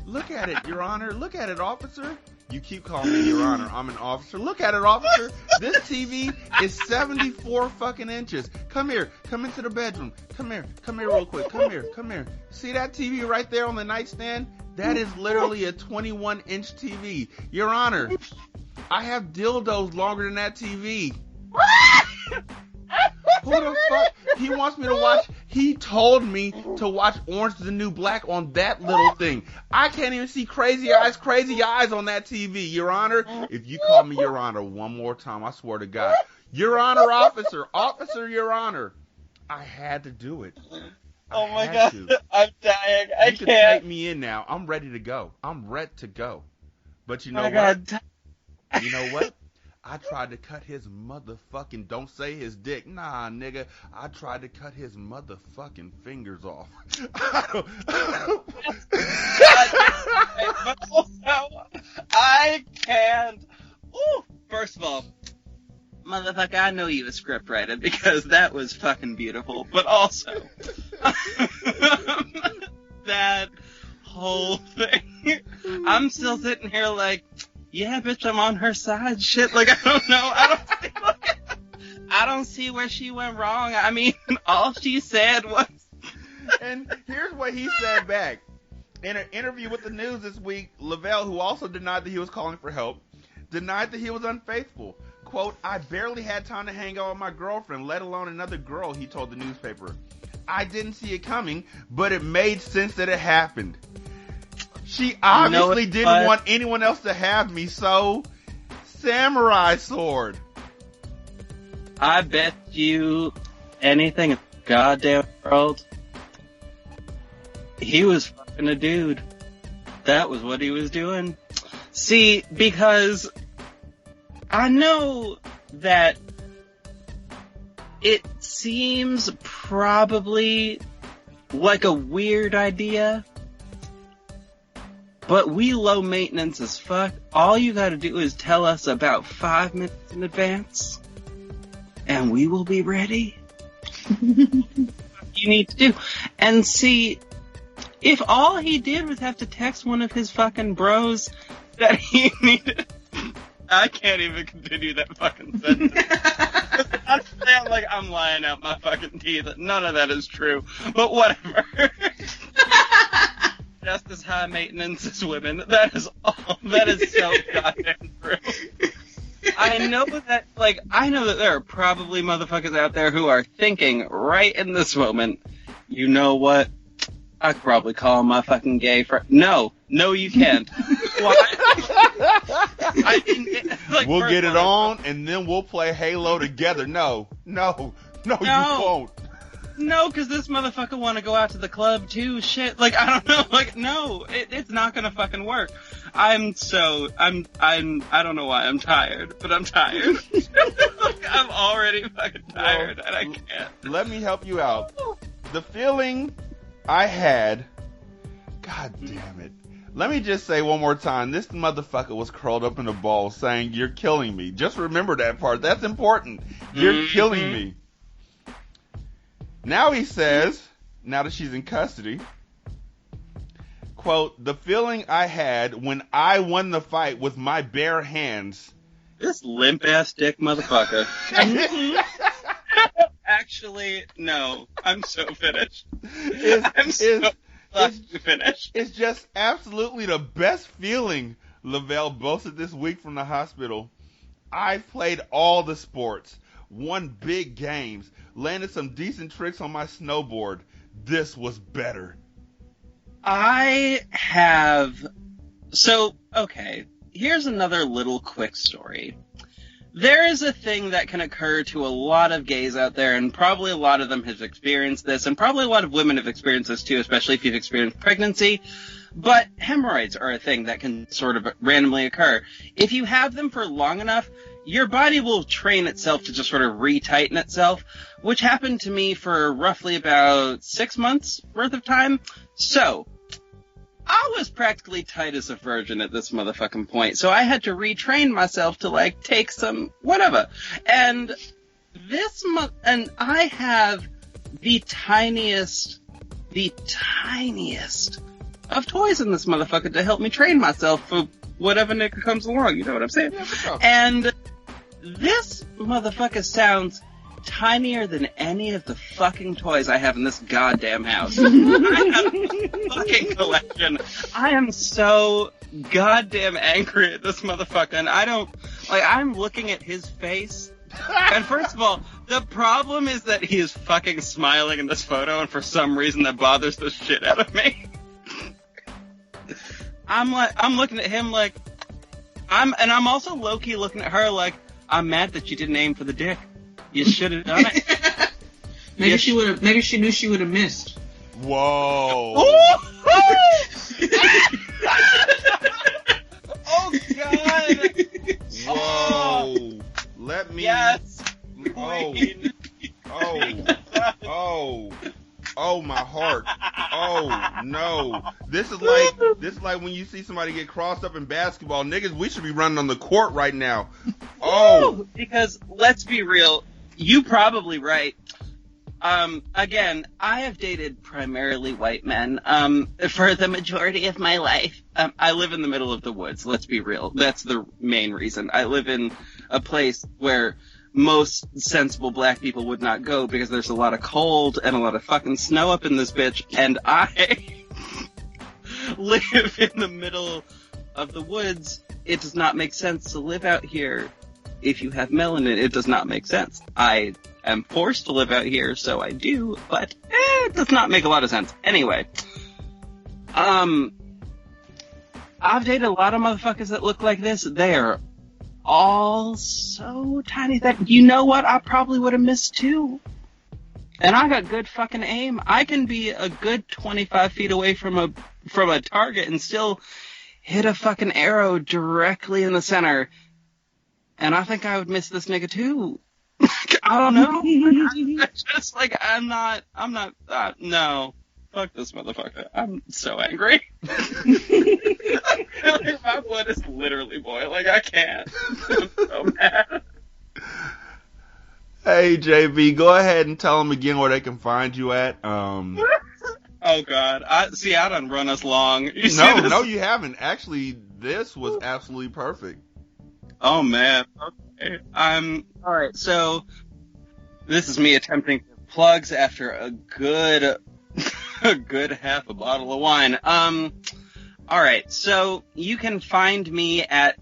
Speaker 3: Look at it, Your Honor. Look at it, officer. You keep calling me Your Honor. I'm an officer. Look at it, officer. This TV is 74 fucking inches. Come here. Come into the bedroom. Come here. Come here real quick. Come here. Come here. See that TV right there on the nightstand? That is literally a 21-inch TV. Your Honor, I have dildos longer than that TV. Who the fuck? He wants me to watch. He told me to watch Orange is the New Black on that little thing. I can't even see crazy eyes on that TV, Your Honor. If you call me Your Honor one more time, I swear to God. Your Honor, officer, Your Honor. I had to do it.
Speaker 4: Oh my God, I'm dying. I can't.
Speaker 3: You can take me in now. I'm ready to go. I'm ready to go. But you know what? You know what? I tried to cut his motherfucking, don't say his dick. Nah, nigga. I tried to cut his motherfucking fingers off.
Speaker 4: I can't. Ooh. First of all, motherfucker, I know you a scriptwriter because that was fucking beautiful. But also, that whole thing, I'm still sitting here like, yeah, bitch, I'm on her side. Shit, like, I don't know. I don't see where she went wrong. I mean, all she said was...
Speaker 3: And here's what he said back. In an interview with the news this week, Lavelle, who also denied that he was calling for help, denied that he was unfaithful. Quote, I barely had time to hang out with my girlfriend, let alone another girl, he told the newspaper. I didn't see it coming, but it made sense that it happened. She obviously didn't want anyone else to have me, so samurai sword.
Speaker 4: I bet you anything in the goddamn world, he was fucking a dude. That was what he was doing. See, because I know that it seems probably like a weird idea, but we low maintenance as fuck. All you gotta do is tell us about 5 minutes in advance, and we will be ready. You need to do. And see, if all he did was have to text one of his fucking bros that he needed... I can't even continue that fucking sentence. Honestly, I'm lying out my fucking teeth. None of that is true. But whatever. Just as high maintenance as women. That is so goddamn true. I know that there are probably motherfuckers out there who are thinking right in this moment, you know what? I could probably call my fucking gay friend. No, you can't. Why?
Speaker 3: We'll get it on, and then we'll play Halo together. No, you won't.
Speaker 4: No, because this motherfucker want to go out to the club too. Shit, I don't know. No, it's not gonna fucking work. I don't know why I'm tired, but I'm tired. I'm already fucking tired, and I can't.
Speaker 3: Let me help you out. The feeling I had, God damn it. Let me just say one more time, this motherfucker was curled up in a ball saying, "You're killing me." Just remember that part. That's important. You're killing me. Now he says, now that she's in custody, quote, "The feeling I had when I won the fight with my bare hands."
Speaker 4: This limp-ass dick motherfucker. Actually, no. I'm so finished. Finished.
Speaker 3: It's just absolutely the best feeling, Lavelle boasted this week from the hospital. "I've played all the sports, won big games, landed some decent tricks on my snowboard. This was better."
Speaker 4: Okay, here's another little quick story. There is a thing that can occur to a lot of gays out there, and probably a lot of them have experienced this, and probably a lot of women have experienced this too, especially if you've experienced pregnancy. But hemorrhoids are a thing that can sort of randomly occur. If you have them for long enough, your body will train itself to just sort of retighten itself, which happened to me for roughly about 6 months worth of time. So, I was practically tight as a virgin at this motherfucking point, so I had to retrain myself to, take some whatever. And and I have the tiniest of toys in this motherfucker to help me train myself for whatever nigga comes along, you know what I'm saying? Yeah, and this motherfucker sounds tinier than any of the fucking toys I have in this goddamn house. I have a fucking collection. I am so goddamn angry at this motherfucker, and I'm looking at his face, and first of all, the problem is that he is fucking smiling in this photo, and for some reason that bothers the shit out of me. I'm looking at him I'm also low-key looking at her I'm mad that you didn't aim for the dick. You should have done it.
Speaker 2: Maybe she knew she would have missed.
Speaker 3: Whoa.
Speaker 4: Oh God.
Speaker 3: Whoa. Let me.
Speaker 4: Yes.
Speaker 3: Oh, my heart. Oh no. This is like when you see somebody get crossed up in basketball. Niggas, we should be running on the court right now. Oh.
Speaker 4: Because let's be real. You probably right. Again, I have dated primarily white men, for the majority of my life. I live in the middle of the woods, let's be real. That's the main reason. I live in a place where most sensible black people would not go because there's a lot of cold and a lot of fucking snow up in this bitch, and I live in the middle of the woods. It does not make sense to live out here. If you have melanin, it does not make sense. I am forced to live out here, so I do, but it does not make a lot of sense. Anyway, I've dated a lot of motherfuckers that look like this. They are all so tiny that, you know what, I probably would have missed too. And I got good fucking aim. I can be a good 25 feet away from a target and still hit a fucking arrow directly in the center. And I think I would miss this nigga too. I don't know. I'm just like, I'm not, no. Fuck this motherfucker. I'm so angry. My blood is literally boiling. I can't. I'm so mad.
Speaker 3: Hey, JB, go ahead and tell them again where they can find you at.
Speaker 4: Oh, God. I done run us long.
Speaker 3: No, you haven't. Actually, this was absolutely perfect.
Speaker 4: Oh, man. Okay. Alright, so this is me attempting plugs after a good half a bottle of wine. Alright, so you can find me at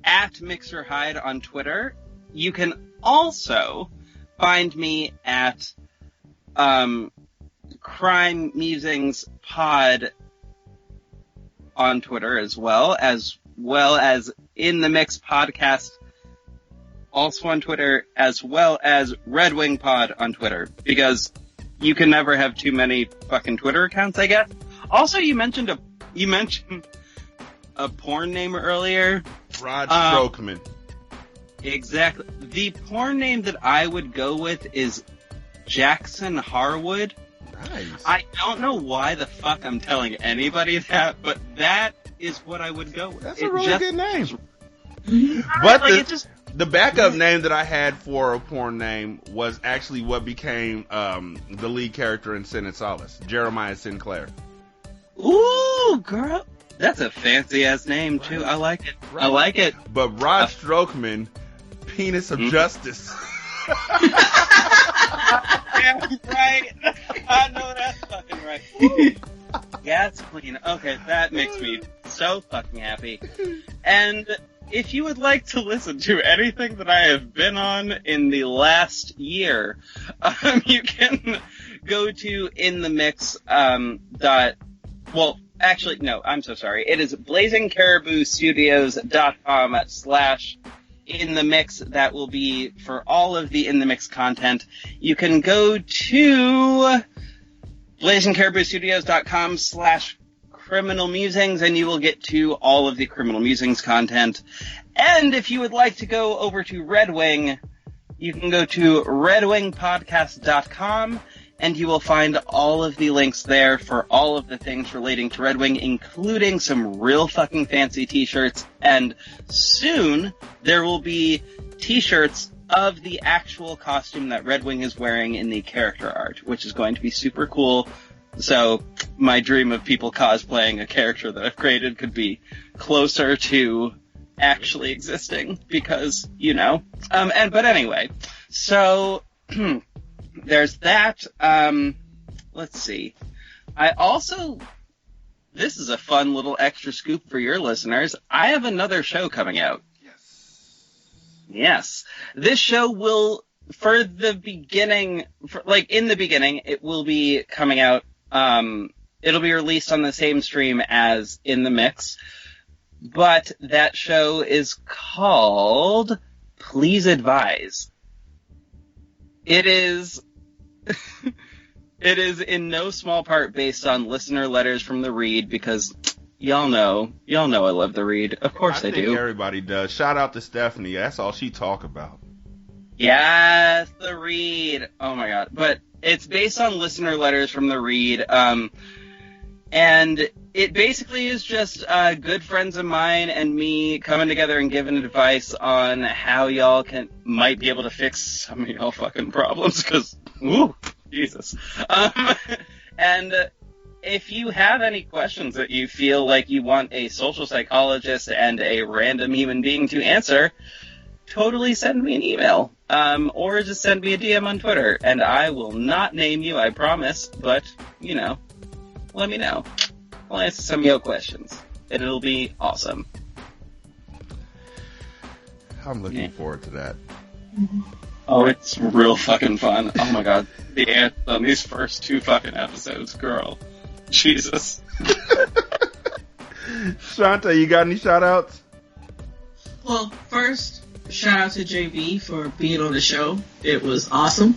Speaker 4: @MixerHyde on Twitter. You can also find me at Crime Musings Pod on Twitter as well as In the Mix Podcast also on Twitter, as well as Redwing Pod on Twitter, because you can never have too many fucking Twitter accounts, I guess. Also, you mentioned a porn name earlier.
Speaker 3: Rod Strokeman.
Speaker 4: Exactly. The porn name that I would go with is Jackson Harwood.
Speaker 3: Nice.
Speaker 4: I don't know why the fuck I'm telling anybody that, but that is what I would go with.
Speaker 3: That's a really good name. But the backup name that I had for a porn name was actually what became the lead character in Sin and Solace, Jeremiah Sinclair.
Speaker 4: Ooh, girl. That's a fancy-ass name, too. I like it. Right. I like it.
Speaker 3: But Rod Strokeman, Penis of Justice.
Speaker 4: Yeah, right. I know that's fucking right. Woo. That's clean. Okay, that makes me so fucking happy. And if you would like to listen to anything that I have been on in the last year, you can go to actually, no, I'm so sorry. It is blazingcariboustudios.com/in-the-mix. That will be for all of the In the Mix content. You can go to blazingcariboustudios.com/criminal musings, and you will get to all of the criminal musings content. And if you would like to go over to Redwing, you can go to redwingpodcast.com, and you will find all of the links there for all of the things relating to Redwing, including some real fucking fancy t-shirts. And soon, there will be t-shirts of the actual costume that Redwing is wearing in the character art, which is going to be super cool. So, my dream of people cosplaying a character that I've created could be closer to actually existing, because, but anyway, so, there's that. Let's see. This is a fun little extra scoop for your listeners. I have another show coming out. Yes. This show will, in the beginning, it will be coming out, it'll be released on the same stream as In the Mix, but that show is called Please Advise. It is in no small part based on listener letters from the read, because y'all know I love the read. Of course I do. I think
Speaker 3: everybody does. Shout out to Stephanie. That's all she talk about.
Speaker 4: Yes, the read. Oh my god. But it's based on listener letters from the read. And it basically is just good friends of mine and me coming together and giving advice on how y'all might be able to fix some of y'all fucking problems, because, woo, Jesus. And if you have any questions that you feel like you want a social psychologist and a random human being to answer, totally send me an email. Or just send me a DM on Twitter, and I will not name you, I promise, but, let me know. I'll answer some of your questions. It'll be awesome.
Speaker 3: I'm looking forward to that.
Speaker 4: Oh, it's real fucking fun. Oh my god. The answers on these first 2 fucking episodes, girl. Jesus.
Speaker 3: Shanta, you got any shout outs?
Speaker 2: Well, first, shout out to JB for being on the show. It was awesome.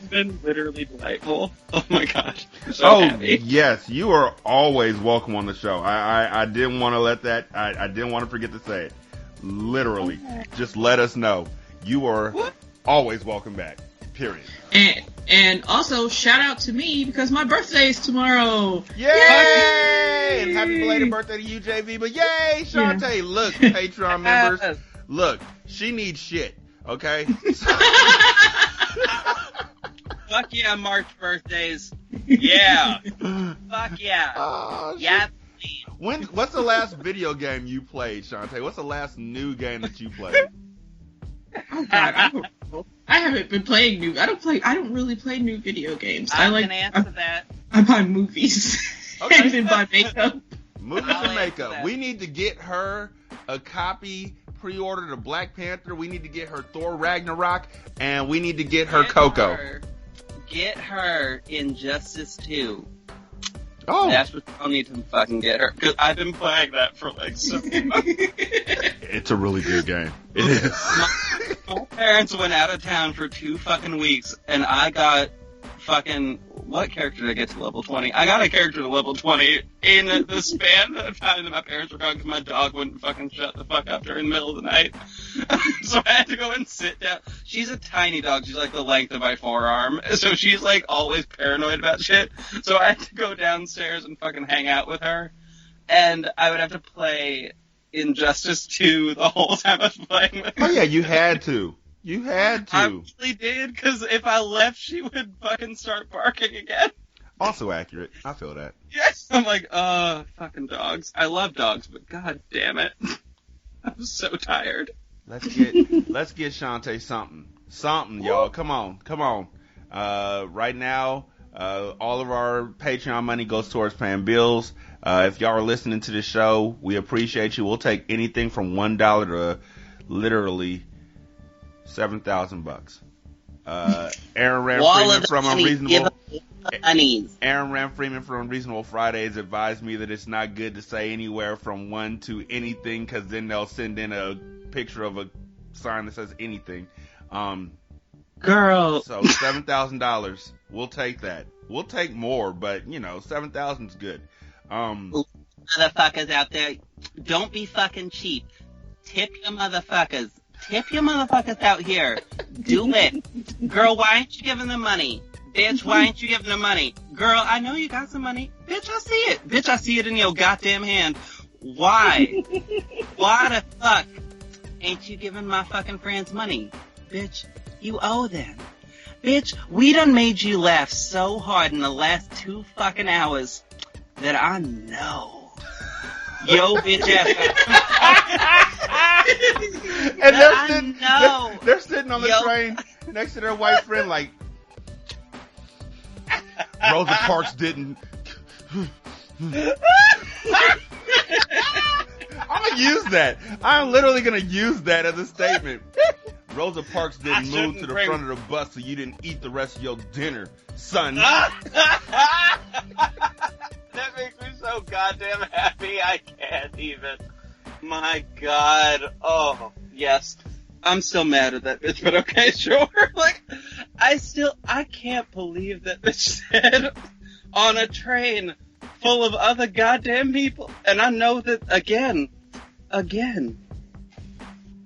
Speaker 4: Been literally delightful. Oh my gosh. So happy.
Speaker 3: Yes, you are always welcome on the show. I didn't want to I didn't want to forget to say it. Literally. Just let us know. you are always welcome back. Period.
Speaker 2: And also shout out to me because my birthday is tomorrow.
Speaker 3: Yay! And happy belated birthday to you, JV. But yay, Shantae! Yeah. Look, Patreon members, look, she needs shit. Okay.
Speaker 4: Fuck yeah, March birthdays. Yeah. Fuck yeah. Yeah.
Speaker 3: What's the last video game you played, Shantae? What's the last new game that you played?
Speaker 2: Oh God, I haven't been playing new. I don't really play new video games.
Speaker 5: I can answer that.
Speaker 2: I buy movies.
Speaker 3: Okay.
Speaker 2: And then buy makeup.
Speaker 3: Movies and makeup. We need to get her a copy pre-ordered of Black Panther. We need to get her Thor Ragnarok, and we need to get her Coco.
Speaker 4: Get her Injustice 2.
Speaker 3: Oh,
Speaker 4: that's what I'll need to fucking get her, because I've been playing that for like so long.
Speaker 3: It's a really good game. It is.
Speaker 4: My parents went out of town for 2 fucking weeks, and I got fucking, what character did I get to level 20? I got a character to level 20 in the span of time that my parents were gone because my dog wouldn't fucking shut the fuck up during the middle of the night. So I had to go and sit down. She's a tiny dog. She's like the length of my forearm. So she's like always paranoid about shit. So I had to go downstairs and fucking hang out with her. And I would have to play Injustice 2 the whole time I was playing with her.
Speaker 3: Oh yeah, you had to. You had to.
Speaker 4: I really did, because if I left, she would fucking start barking again.
Speaker 3: Also accurate. I feel that.
Speaker 4: Yes. I'm like, fucking dogs. I love dogs, but god damn it. I'm so tired.
Speaker 3: Let's get Shantae something. Something, y'all. Come on. Right now, all of our Patreon money goes towards paying bills. If y'all are listening to this show, we appreciate you. We'll take anything from $1 to literally $7,000. Aaron Ram Freeman from Unreasonable Fridays advised me that it's not good to say anywhere from 1 to anything, because then they'll send in a picture of a sign that says anything.
Speaker 4: Girl.
Speaker 3: So $7,000. We'll take that. We'll take more, but $7,000 is good.
Speaker 5: Motherfuckers out there, don't be fucking cheap. Tip your motherfuckers. Tip your motherfuckers out here. Do it. Girl, why ain't you giving them money? Bitch, why ain't you giving them money? Girl, I know you got some money. Bitch, I see it. Bitch, I see it in your goddamn hand. Why? Why the fuck ain't you giving my fucking friends money? Bitch, you owe them. Bitch, we done made you laugh so hard in the last 2 fucking hours that I know. Yo, bitch ass.
Speaker 3: And they're sitting on the train next to their white friend like, Rosa Parks didn't. I'm gonna use that. I'm literally gonna use that as a statement. Rosa Parks didn't move to the front of the bus so you didn't eat the rest of your dinner, son.
Speaker 5: That makes me so goddamn happy, I can't even. My God. Oh, yes.
Speaker 4: I'm still mad at that bitch, but okay, sure. Like, I can't believe that bitch said on a train full of other goddamn people. And I know that, again,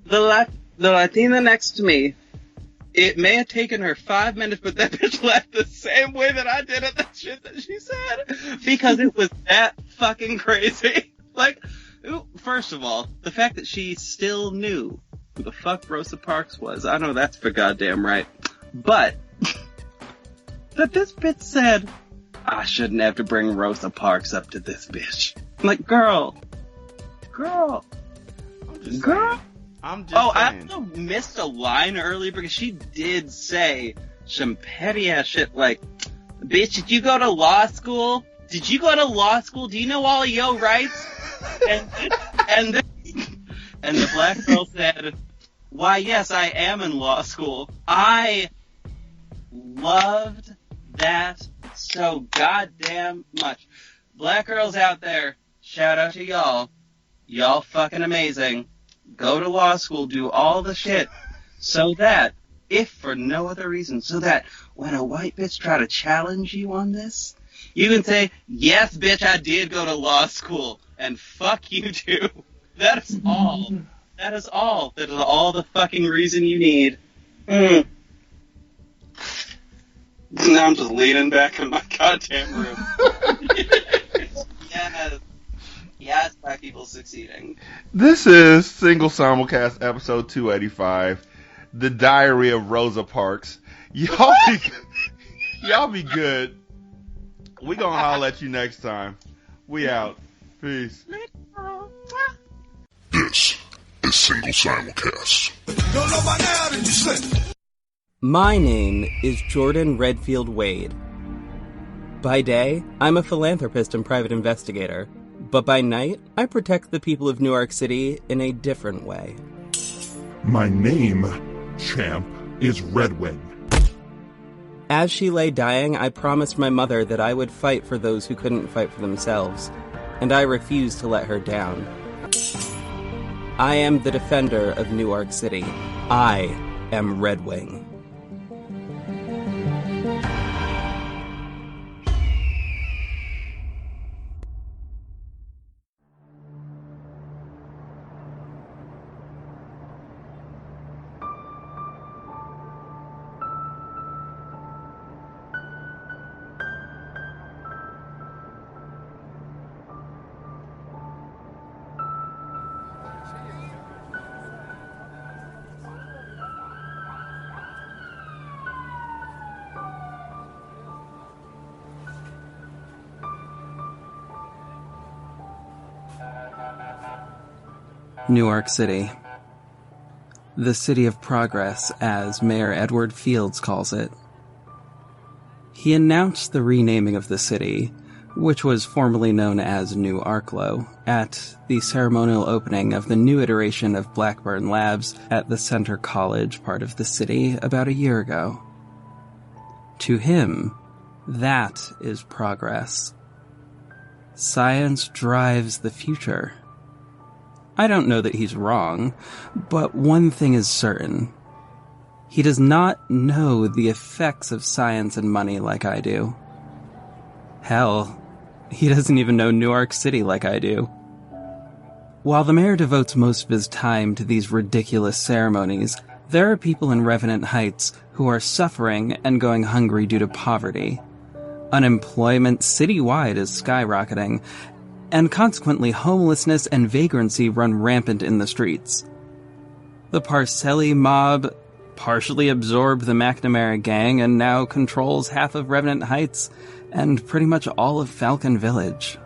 Speaker 4: the Latina next to me, it may have taken her 5 minutes, but that bitch laughed the same way that I did at that shit that she said. Because it was that fucking crazy. Like, first of all, the fact that she still knew who the fuck Rosa Parks was, I know that's for goddamn right. But, that this bitch said, I shouldn't have to bring Rosa Parks up to this bitch. I'm like, girl.
Speaker 3: I'm just
Speaker 4: saying.
Speaker 3: I
Speaker 4: also missed a line earlier because she did say some petty ass shit like, bitch, did you go to law school? Do you know all of your rights? And the black girl said, why, yes, I am in law school. I loved that so goddamn much. Black girls out there, shout out to y'all. Y'all fucking amazing. Go to law school, do all the shit, so that, if for no other reason, so that when a white bitch try to challenge you on this, you can say, yes, bitch, I did go to law school, and fuck you too. That's all. That is all. That is all the fucking reason you need. Now I'm just leaning back in my goddamn room. Yes. Yes, Black people succeeding.
Speaker 3: This is Single Simulcast episode 285, The Diary of Rosa Parks. Y'all be good. We gonna holler at you next time. We out. Peace.
Speaker 14: This is Single Simulcast.
Speaker 9: Don't know by now, did you slip?
Speaker 7: My name is Jordan Redfield Wade. By day, I'm a philanthropist and private investigator. But by night, I protect the people of Newark City in a different way.
Speaker 14: My name, champ, is Redwing.
Speaker 7: As she lay dying, I promised my mother that I would fight for those who couldn't fight for themselves, and I refused to let her down. I am the defender of Newark City. I am Redwing. Newark City. The city of progress, as Mayor Edward Fields calls it. He announced the renaming of the city, which was formerly known as New Arklow, at the ceremonial opening of the new iteration of Blackburn Labs at the Center College part of the city about a year ago. To him, that is progress. Science drives the future. I don't know that he's wrong, but one thing is certain. He does not know the effects of science and money like I do. Hell, he doesn't even know Newark City like I do. While the mayor devotes most of his time to these ridiculous ceremonies, there are people in Revenant Heights who are suffering and going hungry due to poverty. Unemployment citywide is skyrocketing, and consequently homelessness and vagrancy run rampant in the streets. The Parcelli mob partially absorbed the McNamara gang and now controls half of Revenant Heights and pretty much all of Falcon Village.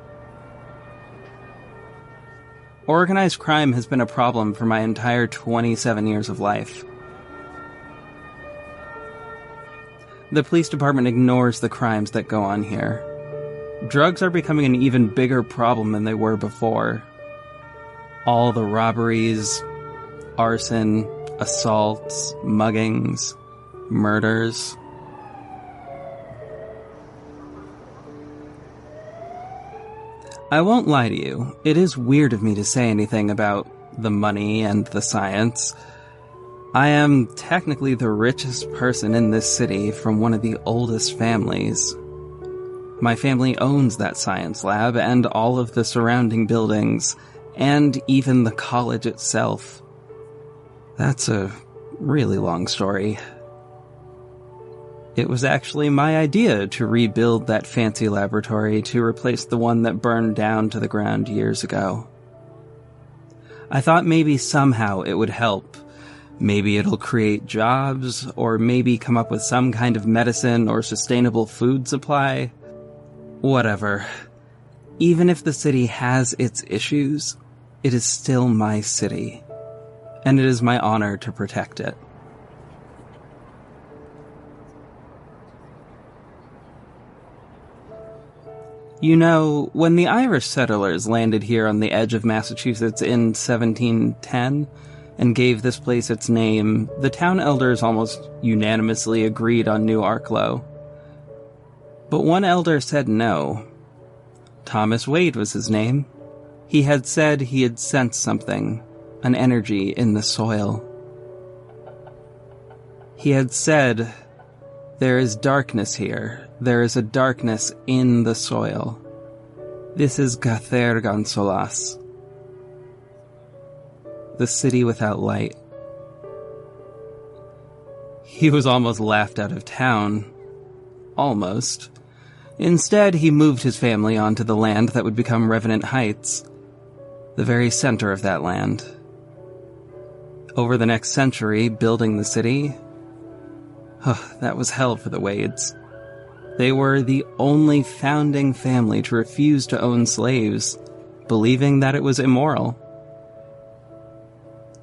Speaker 7: Organized crime has been a problem for my entire 27 years of life. The police department ignores the crimes that go on here. Drugs are becoming an even bigger problem than they were before. All the robberies, arson, assaults, muggings, murders. I won't lie to you, it is weird of me to say anything about the money and the science. I am technically the richest person in this city from one of the oldest families. My family owns that science lab and all of the surrounding buildings, and even the college itself. That's a really long story. It was actually my idea to rebuild that fancy laboratory to replace the one that burned down to the ground years ago. I thought maybe somehow it would help. Maybe it'll create jobs, or maybe come up with some kind of medicine or sustainable food supply. Whatever. Even if the city has its issues, it is still my city, and it is my honor to protect it. You know, when the Irish settlers landed here on the edge of Massachusetts in 1710 and gave this place its name, the town elders almost unanimously agreed on New Arklow. But one elder said no. Thomas Wade was his name. He had said he had sensed something, an energy in the soil. He had said, "There is darkness here. There is a darkness in the soil. This is Gather Gansolas." the city without light. He was almost laughed out of town. Almost. Instead, he moved his family onto the land that would become Revenant Heights, the very center of that land. Over the next century, building the city, that was hell for the Wades. They were the only founding family to refuse to own slaves, believing that it was immoral.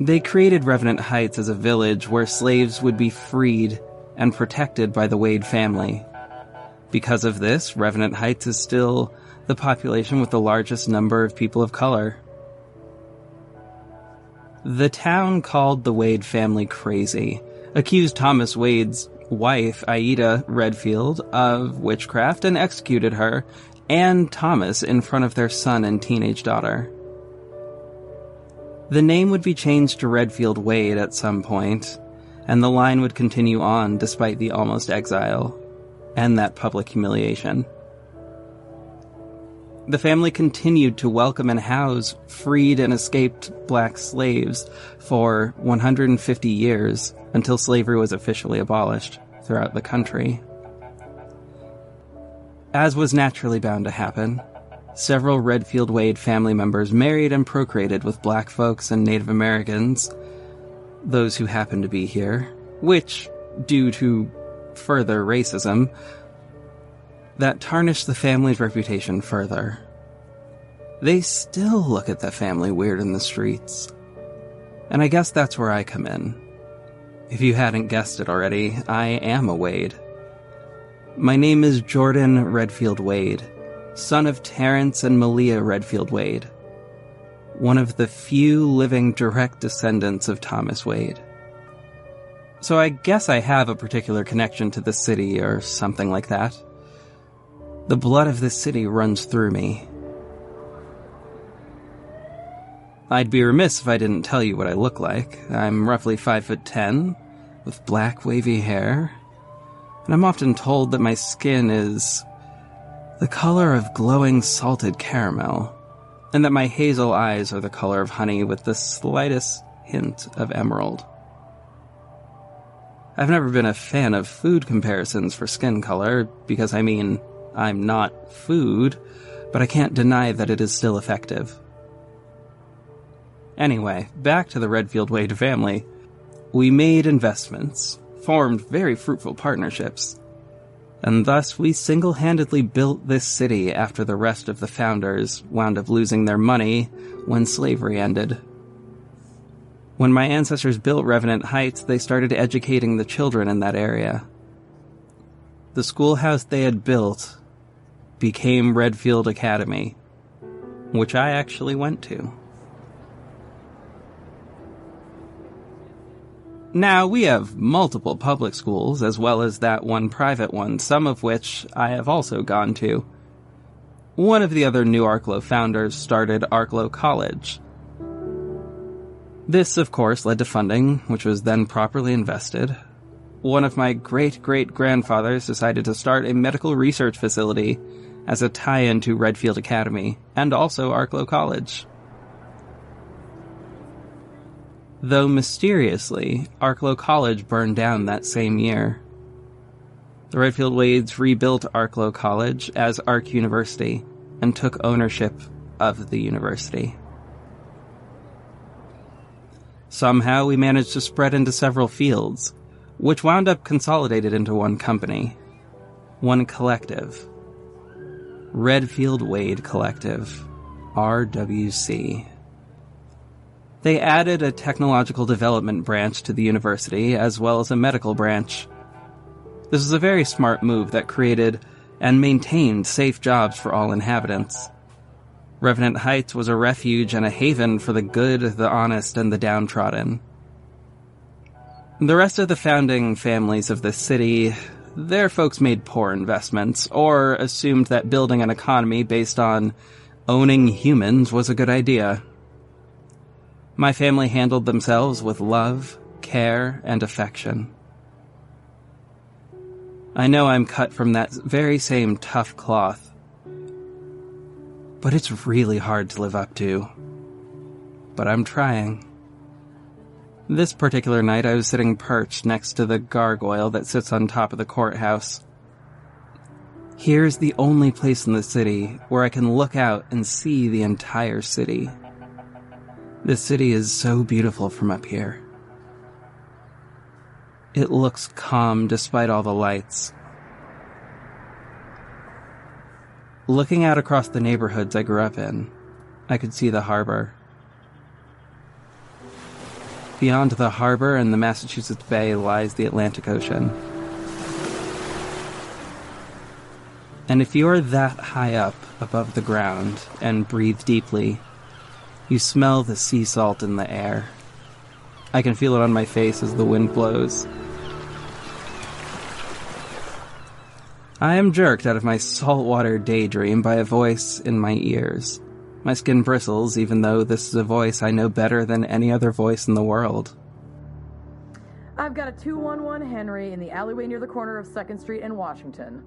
Speaker 7: They created Revenant Heights as a village where slaves would be freed and protected by the Wade family. Because of this, Revenant Heights is still the population with the largest number of people of color. The town called the Wade family crazy, accused Thomas Wade's wife, Aida Redfield, of witchcraft and executed her and Thomas in front of their son and teenage daughter. The name would be changed to Redfield Wade at some point, and the line would continue on despite the almost exile and that public humiliation. The family continued to welcome and house freed and escaped black slaves for 150 years until slavery was officially abolished throughout the country. As was naturally bound to happen, several Redfield Wade family members married and procreated with black folks and Native Americans, those who happened to be here, which, due to further racism, that tarnished the family's reputation further. They still look at the family weird in the streets. And I guess that's where I come in. If you hadn't guessed it already, I am a Wade. My name is Jordan Redfield Wade, son of Terrence and Malia Redfield Wade, one of the few living direct descendants of Thomas Wade. So I guess I have a particular connection to the city or something like that. The blood of this city runs through me. I'd be remiss if I didn't tell you what I look like. I'm roughly 5'10", with black wavy hair, and I'm often told that my skin is the color of glowing salted caramel, and that my hazel eyes are the color of honey with the slightest hint of emerald. I've never been a fan of food comparisons for skin color, because I'm not food, but I can't deny that it is still effective. Anyway, back to the Redfield Wade family. We made investments, formed very fruitful partnerships, and thus we single-handedly built this city after the rest of the founders wound up losing their money when slavery ended. When my ancestors built Revenant Heights, they started educating the children in that area. The schoolhouse they had built became Redfield Academy, which I actually went to. Now, we have multiple public schools, as well as that one private one, some of which I have also gone to. One of the other new Arklow founders started Arklow College. This, of course, led to funding, which was then properly invested. One of my great-great-grandfathers decided to start a medical research facility as a tie-in to Redfield Academy, and also Arklow College. Though mysteriously, Arklow College burned down that same year. The Redfield Wades rebuilt Arklow College as Ark University and took ownership of the university. Somehow we managed to spread into several fields, which wound up consolidated into one company, one collective. Redfield Wade Collective, RWC. They added a technological development branch to the university, as well as a medical branch. This was a very smart move that created and maintained safe jobs for all inhabitants. Revenant Heights was a refuge and a haven for the good, the honest, and the downtrodden. The rest of the founding families of the city, their folks made poor investments, or assumed that building an economy based on owning humans was a good idea. My family handled themselves with love, care, and affection. I know I'm cut from that very same tough cloth, but it's really hard to live up to. But I'm trying. This particular night I was sitting perched next to the gargoyle that sits on top of the courthouse. Here's the only place in the city where I can look out and see the entire city. This city is so beautiful from up here. It looks calm despite all the lights. Looking out across the neighborhoods I grew up in, I could see the harbor. Beyond the harbor and the Massachusetts Bay lies the Atlantic Ocean. And if you're that high up above the ground and breathe deeply, you smell the sea salt in the air. I can feel it on my face as the wind blows. I am jerked out of my saltwater daydream by a voice in my ears. My skin bristles, even though this is a voice I know better than any other voice in the world.
Speaker 10: I've got a 211 Henry in the alleyway near the corner of 2nd Street and Washington.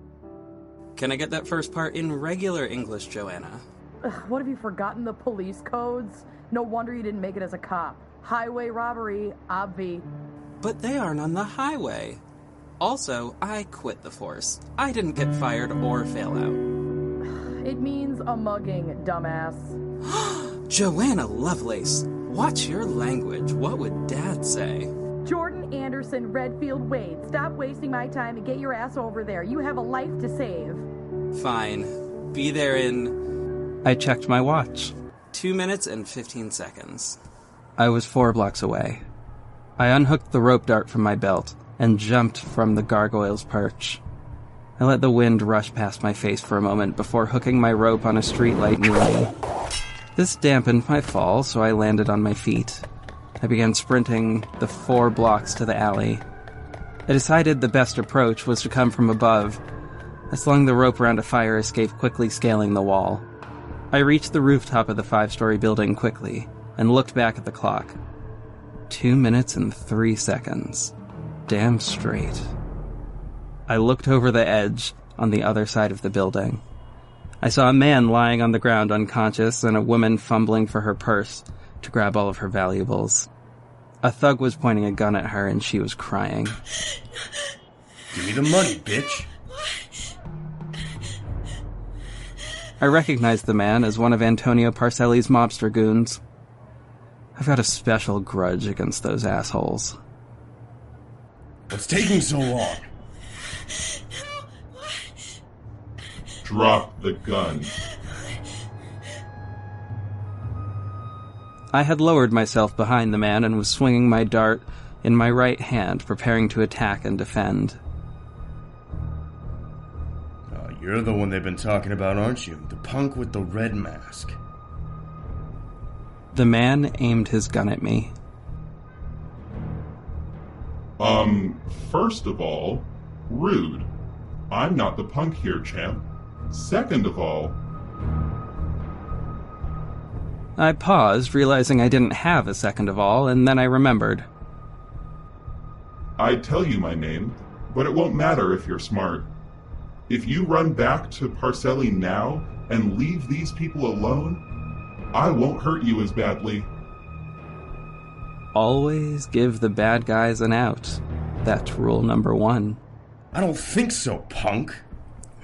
Speaker 7: Can I get that first part in regular English, Joanna?
Speaker 10: Ugh, what have you forgotten, the police codes? No wonder you didn't make it as a cop. Highway robbery, obvi.
Speaker 7: But they aren't on the highway. Also, I quit the force. I didn't get fired or fail out.
Speaker 10: It means a mugging, dumbass.
Speaker 7: Joanna Lovelace, watch your language. What would Dad say?
Speaker 10: Jordan Anderson, Redfield Wade, stop wasting my time and get your ass over there. You have a life to save.
Speaker 7: Fine. Be there in... I checked my watch. 2 minutes and 15 seconds. I was 4 blocks away. I unhooked the rope dart from my belt and jumped from the gargoyle's perch. I let the wind rush past my face for a moment before hooking my rope on a streetlight near me. This dampened my fall, so I landed on my feet. I began sprinting the 4 blocks to the alley. I decided the best approach was to come from above. I slung the rope around a fire escape, quickly scaling the wall. I reached the rooftop of the 5-story building quickly and looked back at the clock. 2 minutes and 3 seconds. Damn straight. I looked over the edge on the other side of the building. I saw a man lying on the ground unconscious and a woman fumbling for her purse to grab all of her valuables. A thug was pointing a gun at her and she was crying.
Speaker 11: Give me the money, bitch.
Speaker 7: I recognized the man as one of Antonio Parcelli's mobster goons. I've got a special grudge against those assholes.
Speaker 11: What's taking so long?
Speaker 14: Drop the gun.
Speaker 7: I had lowered myself behind the man and was swinging my dart in my right hand, preparing to attack and defend.
Speaker 11: You're the one they've been talking about, aren't you? The punk with the red mask.
Speaker 7: The man aimed his gun at me.
Speaker 14: First of all, rude. I'm not the punk here, champ. Second of all...
Speaker 7: I paused, realizing I didn't have a second of all, and then I remembered.
Speaker 14: I'd tell you my name, but it won't matter if you're smart. If you run back to Parcelli now and leave these people alone, I won't hurt you as badly.
Speaker 7: Always give the bad guys an out. That's rule number 1.
Speaker 11: I don't think so, punk.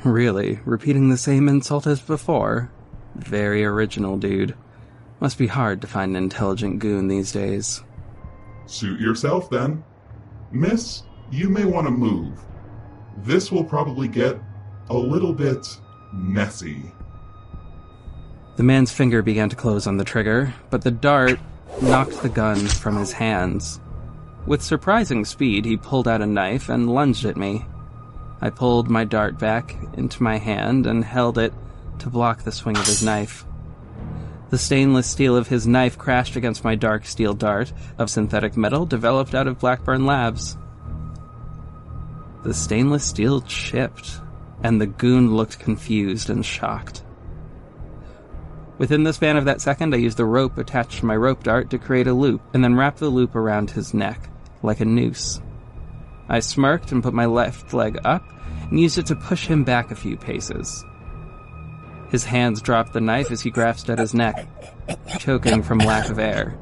Speaker 7: Really? Repeating the same insult as before? Very original, dude. Must be hard to find an intelligent goon these days.
Speaker 14: Suit yourself, then. Miss, you may want to move. This will probably get a little bit messy.
Speaker 7: The man's finger began to close on the trigger, but the dart knocked the gun from his hands. With surprising speed, he pulled out a knife and lunged at me. I pulled my dart back into my hand and held it to block the swing of his knife. The stainless steel of his knife crashed against my dark steel dart of synthetic metal developed out of Blackburn Labs. The stainless steel chipped, and the goon looked confused and shocked. Within the span of that second, I used the rope attached to my rope dart to create a loop, and then wrapped the loop around his neck, like a noose. I smirked and put my left leg up, and used it to push him back a few paces. His hands dropped the knife as he grasped at his neck, choking from lack of air.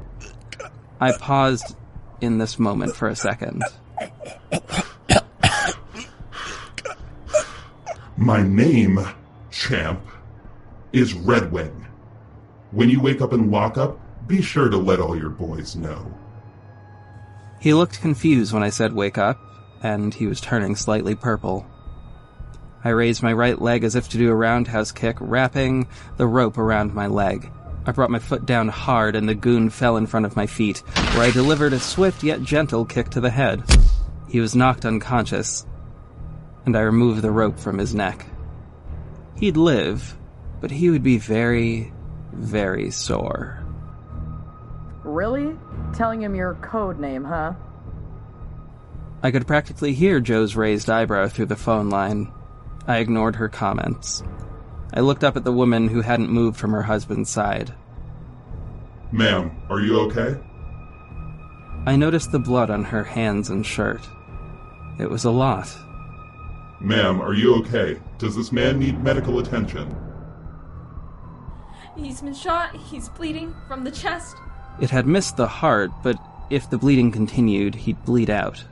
Speaker 7: I paused in this moment for a second.
Speaker 14: My name, champ, is Redwing. When you wake up in lockup, be sure to let all your boys know.
Speaker 7: He looked confused when I said wake up, and he was turning slightly purple. I raised my right leg as if to do a roundhouse kick, wrapping the rope around my leg. I brought my foot down hard, and the goon fell in front of my feet, where I delivered a swift yet gentle kick to the head. He was knocked unconscious, and I removed the rope from his neck. He'd live, but he would be very, very sore.
Speaker 10: Really? Telling him your code name, huh?
Speaker 7: I could practically hear Joe's raised eyebrow through the phone line. I ignored her comments. I looked up at the woman who hadn't moved from her husband's side.
Speaker 14: Ma'am, are you okay?
Speaker 7: I noticed the blood on her hands and shirt. It was a lot.
Speaker 14: Ma'am, are you okay? Does this man need medical attention?
Speaker 12: He's been shot. He's bleeding from the chest.
Speaker 7: It had missed the heart, but if the bleeding continued, he'd bleed out.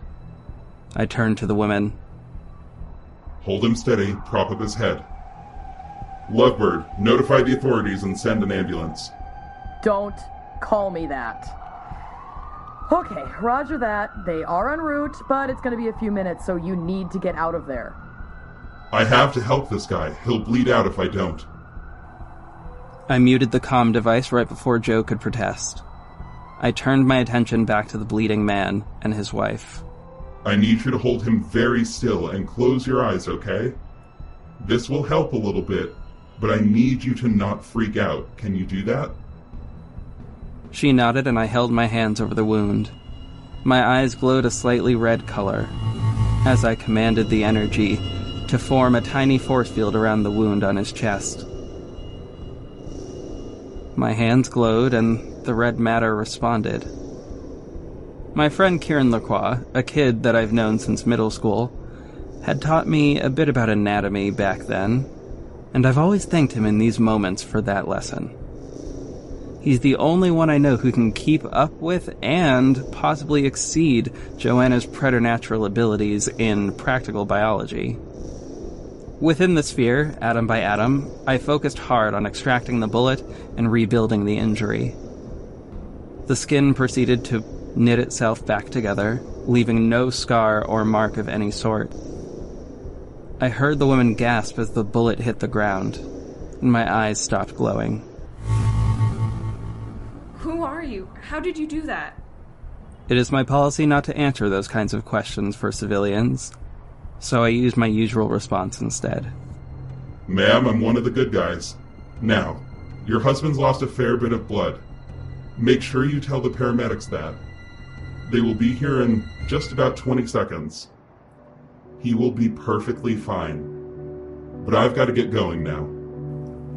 Speaker 7: I turned to the woman.
Speaker 14: Hold him steady, prop up his head. Lovebird, notify the authorities and send an ambulance.
Speaker 10: Don't call me that. Okay, roger that. They are en route, but it's going to be a few minutes, so you need to get out of there.
Speaker 14: I have to help this guy. He'll bleed out if I don't.
Speaker 7: I muted the comm device right before Joe could protest. I turned my attention back to the bleeding man and his wife.
Speaker 14: I need you to hold him very still and close your eyes, okay? This will help a little bit, but I need you to not freak out. Can you do that?
Speaker 7: She nodded and I held my hands over the wound. My eyes glowed a slightly red color as I commanded the energy to form a tiny force field around the wound on his chest. My hands glowed and the red matter responded. My friend Kieran Lacroix, a kid that I've known since middle school, had taught me a bit about anatomy back then, and I've always thanked him in these moments for that lesson. He's the only one I know who can keep up with and possibly exceed Joanna's preternatural abilities in practical biology. Within the sphere, atom by atom, I focused hard on extracting the bullet and rebuilding the injury. The skin proceeded to knit itself back together, leaving no scar or mark of any sort. I heard the woman gasp as the bullet hit the ground, and my eyes stopped glowing.
Speaker 12: Who are you? How did you do that?
Speaker 7: It is my policy not to answer those kinds of questions for civilians, so I used my usual response instead.
Speaker 14: Ma'am, I'm one of the good guys. Now, your husband's lost a fair bit of blood. Make sure you tell the paramedics that. They will be here in just about 20 seconds. He will be perfectly fine. But I've got to get going now.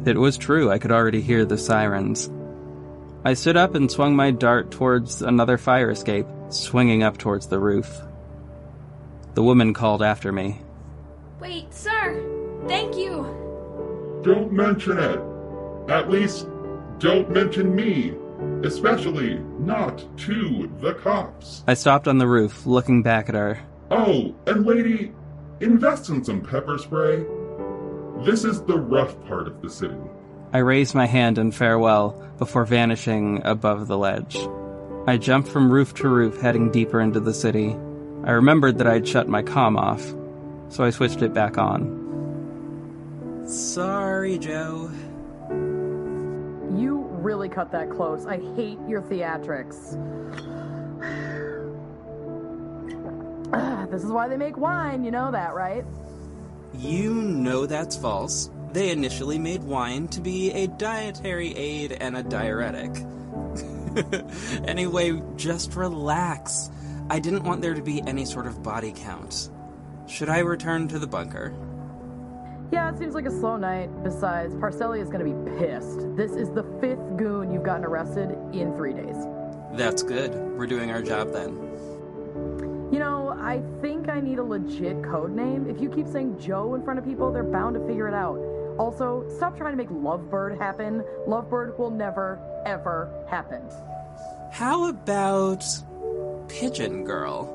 Speaker 7: It was true, I could already hear the sirens. I stood up and swung my dart towards another fire escape, swinging up towards the roof. The woman called after me.
Speaker 12: Wait, sir! Thank you!
Speaker 14: Don't mention it! At least, don't mention me! Especially not to the cops.
Speaker 7: I stopped on the roof, looking back at her.
Speaker 14: Oh, and lady, invest in some pepper spray. This is the rough part of the city.
Speaker 7: I raised my hand in farewell before vanishing above the ledge. I jumped from roof to roof, heading deeper into the city. I remembered that I'd shut my comm off, so I switched it back on. Sorry, Joe.
Speaker 10: You really cut that close. I hate your theatrics. This is why they make wine, you know that, right?
Speaker 7: You know that's false. They initially made wine to be a dietary aid and a diuretic. Anyway, just relax. I didn't want there to be any sort of body count. Should I return to the bunker?
Speaker 10: Yeah, it seems like a slow night. Besides, Parcelli is going to be pissed. This is the 5th goon you've gotten arrested in 3 days.
Speaker 7: That's good. We're doing our job then.
Speaker 10: You know, I think I need a legit code name. If you keep saying Joe in front of people, they're bound to figure it out. Also, stop trying to make Lovebird happen. Lovebird will never, ever happen.
Speaker 7: How about pigeon girl.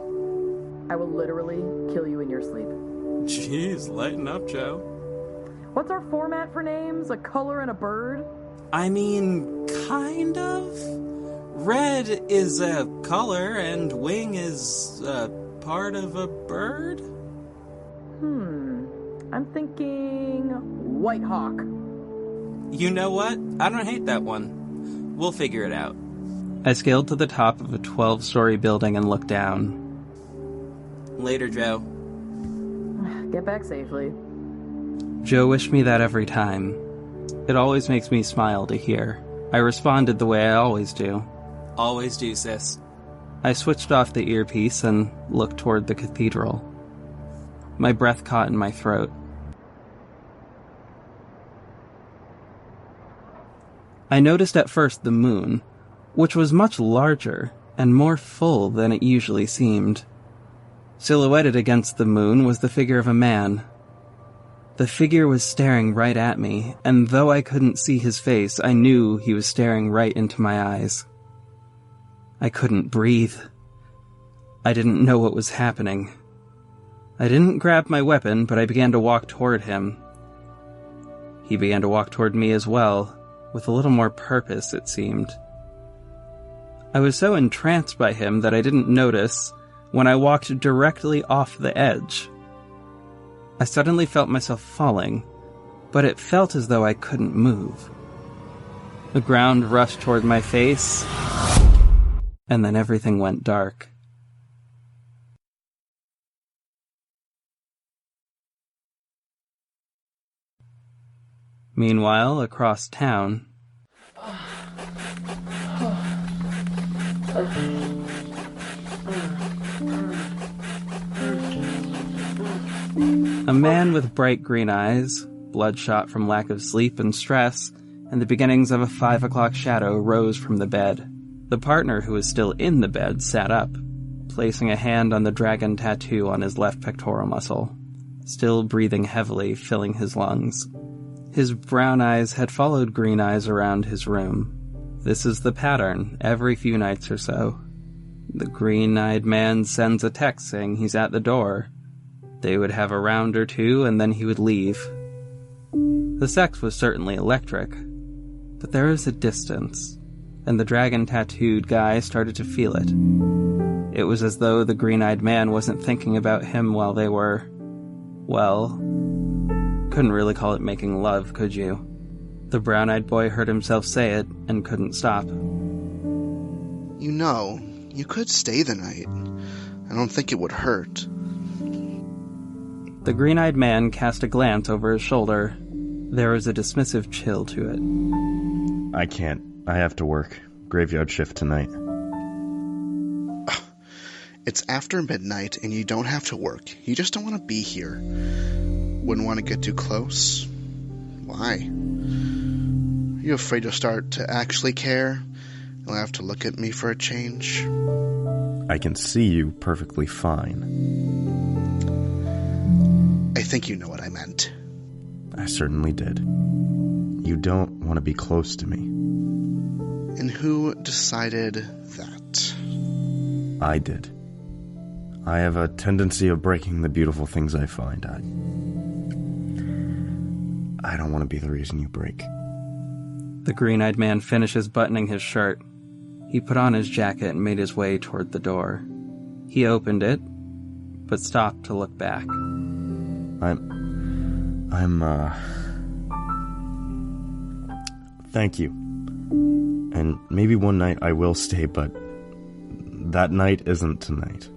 Speaker 10: I will literally kill you in your sleep.
Speaker 7: Jeez, lighten up, Joe.
Speaker 10: What's our format for names? A color and a bird?
Speaker 7: I mean, kind of. Red is a color and wing is a part of a bird?
Speaker 10: I'm thinking White Hawk.
Speaker 7: You know what? I don't hate that one. We'll figure it out. I scaled to the top of a 12-story building and looked down. Later, Joe.
Speaker 10: Get back safely.
Speaker 7: Joe wished me that every time. It always makes me smile to hear. I responded the way I always do. Always do, sis. I switched off the earpiece and looked toward the cathedral. My breath caught in my throat. I noticed at first the moon, which was much larger and more full than it usually seemed. Silhouetted against the moon was the figure of a man. The figure was staring right at me, and though I couldn't see his face, I knew he was staring right into my eyes. I couldn't breathe. I didn't know what was happening. I didn't grab my weapon, but I began to walk toward him. He began to walk toward me as well, with a little more purpose, it seemed. I was so entranced by him that I didn't notice when I walked directly off the edge. I suddenly felt myself falling, but it felt as though I couldn't move. The ground rushed toward my face, and then everything went dark. Meanwhile, across town, a man with bright green eyes, bloodshot from lack of sleep and stress, and the beginnings of a 5 o'clock shadow rose from the bed. The partner who was still in the bed sat up, placing a hand on the dragon tattoo on his left pectoral muscle, still breathing heavily, filling his lungs. His brown eyes had followed green eyes around his room. This is the pattern every few nights or so. The green-eyed man sends a text saying he's at the door. They would have a round or two, and then he would leave. The sex was certainly electric, but there is a distance, and the dragon-tattooed guy started to feel it. It was as though the green-eyed man wasn't thinking about him while they were, well, couldn't really call it making love, could you? The brown-eyed boy heard himself say it and couldn't stop.
Speaker 13: You know, you could stay the night. I don't think it would hurt.
Speaker 7: The green-eyed man cast a glance over his shoulder. There was a dismissive chill to it.
Speaker 11: I can't. I have to work. Graveyard shift tonight.
Speaker 13: It's after midnight and you don't have to work. You just don't want to be here. Wouldn't want to get too close? Why? Are you afraid you'll start to actually care? You'll have to look at me for a change?
Speaker 11: I can see you perfectly fine.
Speaker 13: I think you know what I meant.
Speaker 11: I certainly did. You don't want to be close to me.
Speaker 13: And who decided that?
Speaker 11: I did. I have a tendency of breaking the beautiful things I find. I don't want to be the reason you break.
Speaker 7: The green-eyed man finishes buttoning his shirt. He put on his jacket and made his way toward the door. He opened it, but stopped to look back.
Speaker 11: Thank you. And maybe one night I will stay, but that night isn't tonight.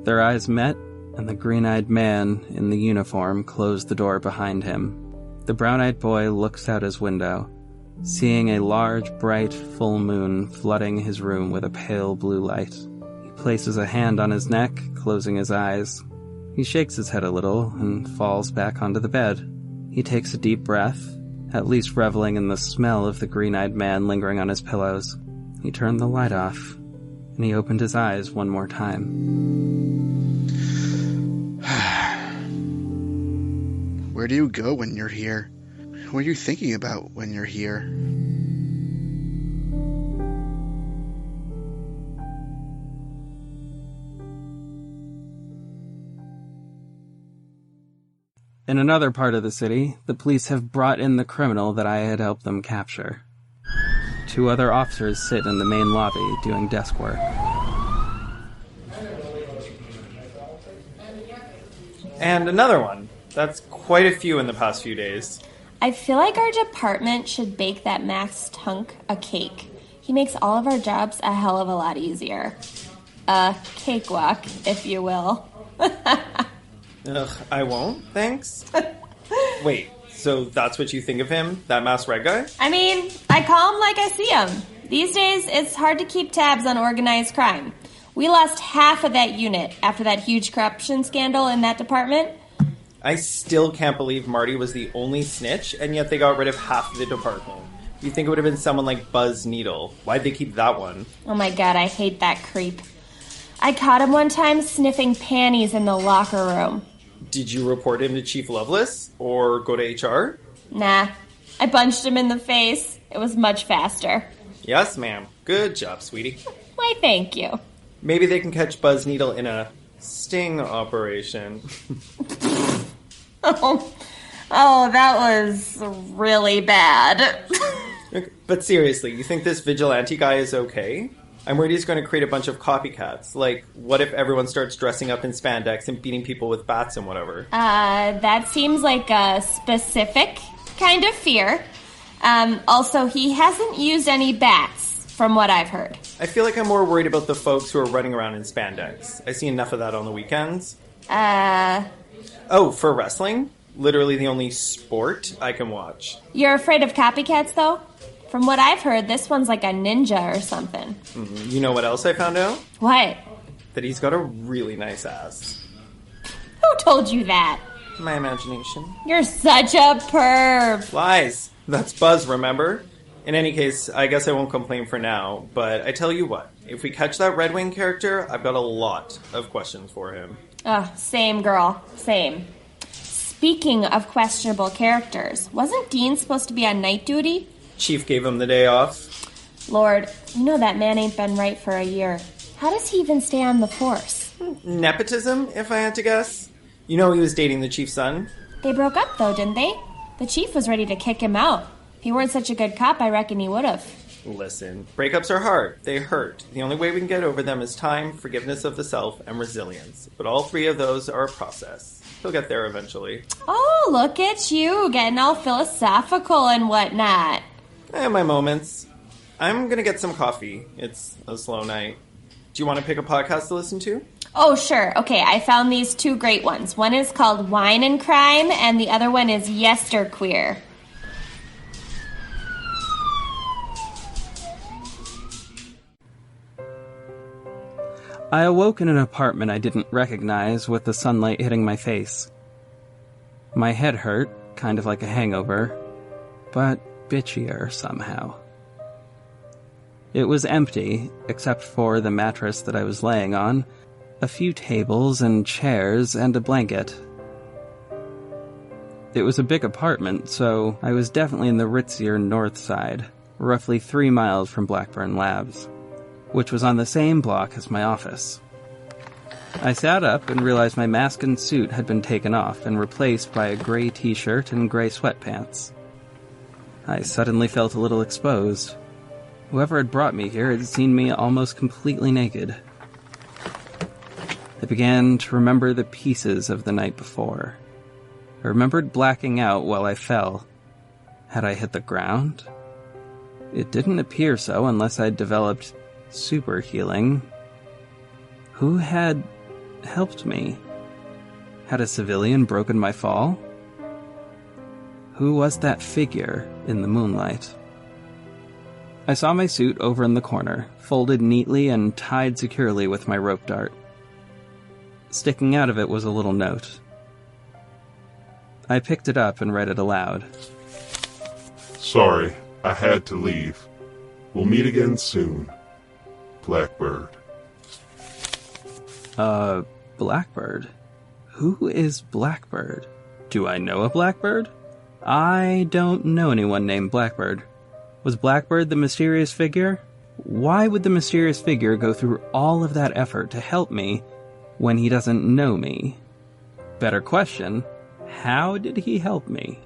Speaker 7: Their eyes met, and the green-eyed man in the uniform closed the door behind him. The brown-eyed boy looks out his window, seeing a large, bright, full moon flooding his room with a pale blue light. He places a hand on his neck, closing his eyes. He shakes his head a little and falls back onto the bed. He takes a deep breath, at least reveling in the smell of the green-eyed man lingering on his pillows. He turned the light off, and he opened his eyes one more time.
Speaker 13: Where do you go when you're here? What are you thinking about when you're here?
Speaker 7: In another part of the city, the police have brought in the criminal that I had helped them capture. 2 other officers sit in the main lobby doing desk work.
Speaker 15: And another one. That's quite a few in the past few days.
Speaker 17: I feel like our department should bake that Max Tunk a cake. He makes all of our jobs a hell of a lot easier. A cakewalk, if you will.
Speaker 15: Ugh, I won't, thanks. Wait, so that's what you think of him? That masked red guy?
Speaker 17: I mean, I call him like I see him. These days, it's hard to keep tabs on organized crime. We lost half of that unit after that huge corruption scandal in that department.
Speaker 15: I still can't believe Marty was the only snitch, and yet they got rid of half of the department. You'd think it would have been someone like Buzz Needle. Why'd they keep that one?
Speaker 17: Oh my god, I hate that creep. I caught him one time sniffing panties in the locker room.
Speaker 15: Did you report him to Chief Lovelace, or go to HR?
Speaker 17: Nah, I punched him in the face. It was much faster.
Speaker 15: Yes, ma'am. Good job, sweetie.
Speaker 17: Why, thank you.
Speaker 15: Maybe they can catch Buzz Needle in a sting operation.
Speaker 17: Oh, that was really bad.
Speaker 15: But seriously, you think this vigilante guy is okay? I'm worried he's going to create a bunch of copycats. Like, what if everyone starts dressing up in spandex and beating people with bats and whatever?
Speaker 17: That seems like a specific kind of fear. Also, he hasn't used any bats, from what I've heard.
Speaker 15: I feel like I'm more worried about the folks who are running around in spandex. I see enough of that on the weekends. Oh, for wrestling? Literally the only sport I can watch.
Speaker 17: You're afraid of copycats, though? From what I've heard, this one's like a ninja or something.
Speaker 15: Mm-hmm. You know what else I found out?
Speaker 17: What?
Speaker 15: That he's got a really nice ass.
Speaker 17: Who told you that?
Speaker 15: My imagination.
Speaker 17: You're such a perv.
Speaker 15: Lies. That's Buzz, remember? In any case, I guess I won't complain for now, but I tell you what, if we catch that Redwing character, I've got a lot of questions for him.
Speaker 17: Same, girl. Same. Speaking of questionable characters, wasn't Dean supposed to be on night duty?
Speaker 15: Chief gave him the day off.
Speaker 17: Lord, you know that man ain't been right for a year. How does he even stay on the force?
Speaker 15: Nepotism, if I had to guess. You know he was dating the chief's son?
Speaker 17: They broke up, though, didn't they? The chief was ready to kick him out. If he weren't such a good cop, I reckon he would have.
Speaker 15: Listen, breakups are hard. They hurt. The only way we can get over them is time, forgiveness of the self, and resilience. But all 3 of those are a process. He'll get there eventually.
Speaker 17: Oh, look at you, getting all philosophical and whatnot.
Speaker 15: I have my moments. I'm gonna get some coffee. It's a slow night. Do you want to pick a podcast to listen to?
Speaker 17: Oh, sure. Okay, I found these 2 great ones. One is called Wine and Crime, and the other one is Yesterqueer.
Speaker 7: I awoke in an apartment I didn't recognize with the sunlight hitting my face. My head hurt, kind of like a hangover, but bitchier somehow. It was empty, except for the mattress that I was laying on, a few tables and chairs, and a blanket. It was a big apartment, so I was definitely in the ritzier north side, roughly 3 miles from Blackburn Labs, which was on the same block as my office. I sat up and realized my mask and suit had been taken off and replaced by a gray t-shirt and gray sweatpants. I suddenly felt a little exposed. Whoever had brought me here had seen me almost completely naked. I began to remember the pieces of the night before. I remembered blacking out while I fell. Had I hit the ground? It didn't appear so unless I'd developed super healing. Who had helped me? Had a civilian broken my fall? Who was that figure in the moonlight? I saw my suit over in the corner, folded neatly and tied securely with my rope dart. Sticking out of it was a little note. I picked it up and read it aloud.
Speaker 14: Sorry, I had to leave. We'll meet again soon. Blackbird.
Speaker 7: Blackbird? Who is Blackbird? Do I know a Blackbird? I don't know anyone named Blackbird. Was Blackbird the mysterious figure? Why would the mysterious figure go through all of that effort to help me when he doesn't know me? Better question, How did he help me?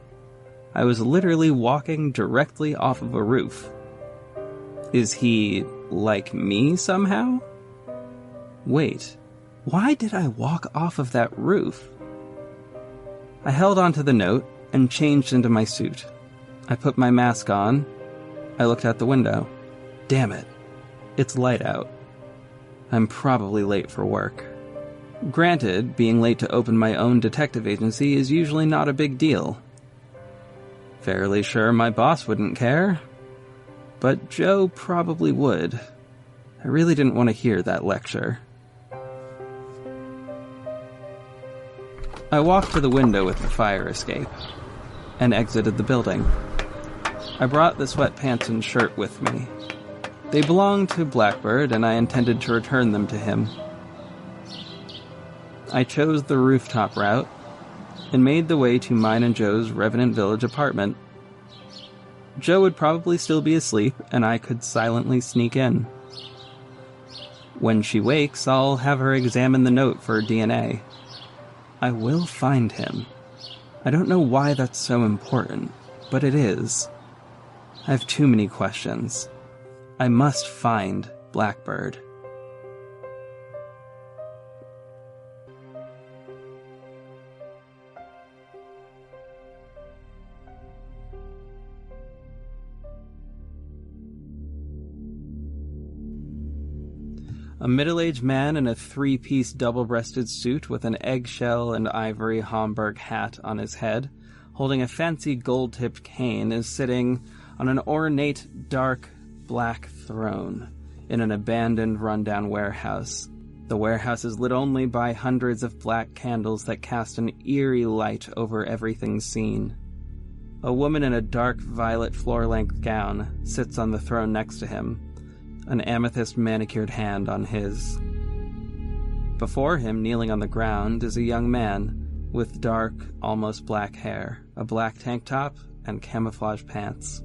Speaker 7: I was literally walking directly off of a roof. Is he like me somehow? Wait, why did I walk off of that roof? I held onto the note and changed into my suit. I put my mask on. I looked out the window. Damn it. It's light out. I'm probably late for work. Granted, being late to open my own detective agency is usually not a big deal. Fairly sure my boss wouldn't care. But Joe probably would. I really didn't want to hear that lecture. I walked to the window with the fire escape and exited the building. I brought the sweatpants and shirt with me. They belonged to Blackbird, and I intended to return them to him. I chose the rooftop route and made the way to mine and Joe's Revenant Village apartment. Joe would probably still be asleep, and I could silently sneak in. When she wakes, I'll have her examine the note for DNA. I will find him. I don't know why that's so important, but it is. I have too many questions. I must find Blackbird. A middle-aged man in a three-piece double-breasted suit with an eggshell and ivory Homburg hat on his head, holding a fancy gold-tipped cane, is sitting on an ornate, dark, black throne in an abandoned, rundown warehouse. The warehouse is lit only by hundreds of black candles that cast an eerie light over everything seen. A woman in a dark violet floor-length gown sits on the throne next to him, an amethyst manicured hand on his. Before him, kneeling on the ground, is a young man with dark, almost black hair, a black tank top, and camouflage pants.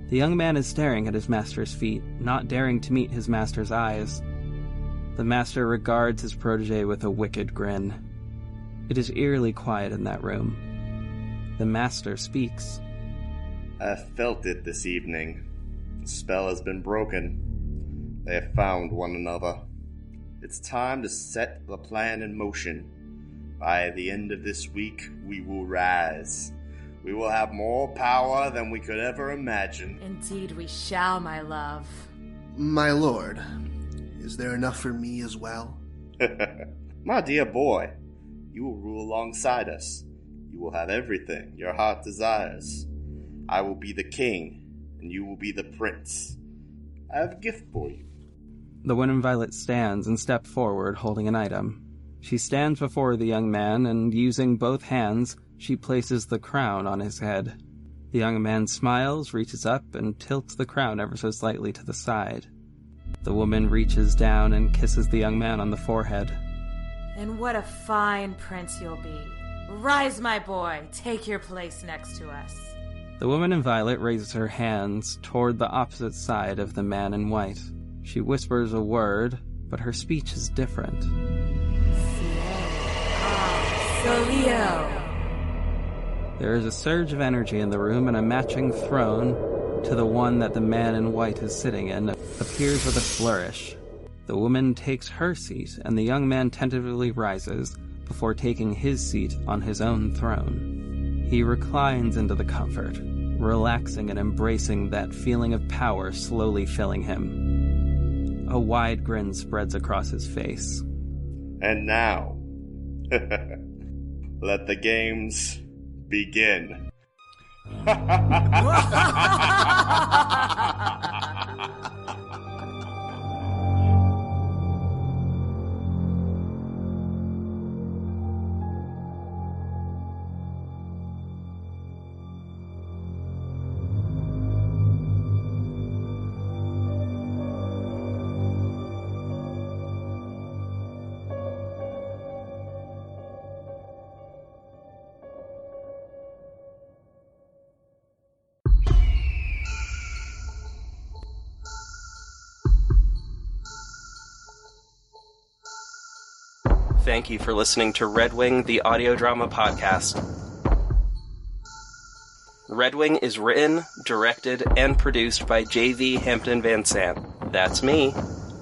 Speaker 7: The young man is staring at his master's feet, not daring to meet his master's eyes. The master regards his protege with a wicked grin. It is eerily quiet in that room. The master speaks.
Speaker 11: I felt it this evening. The spell has been broken. They have found one another. It's time to set the plan in motion. By the end of this week, we will rise. We will have more power than we could ever imagine.
Speaker 1: Indeed we shall, my love.
Speaker 13: My lord, is there enough for me as well?
Speaker 11: My dear boy, you will rule alongside us. You will have everything your heart desires. I will be the king, and you will be the prince. I have a gift for you.
Speaker 7: The woman Violet stands and steps forward, holding an item. She stands before the young man, and using both hands, she places the crown on his head. The young man smiles, reaches up, and tilts the crown ever so slightly to the side. The woman reaches down and kisses the young man on the forehead.
Speaker 1: And what a fine prince you'll be. Rise, my boy. Take your place next to us.
Speaker 7: The woman in violet raises her hands toward the opposite side of the man in white. She whispers a word, but her speech is different.
Speaker 1: Solio.
Speaker 7: There is a surge of energy in the room, and a matching throne to the one that the man in white is sitting in appears with a flourish. The woman takes her seat, and the young man tentatively rises before taking his seat on his own throne. He reclines into the comfort, relaxing and embracing that feeling of power slowly filling him. A wide grin spreads across his face.
Speaker 11: And now, let the games begin.
Speaker 7: Thank you for listening to Redwing, the audio drama podcast. Redwing is written, directed, and produced by J.V. Hampton Van Sant. That's me.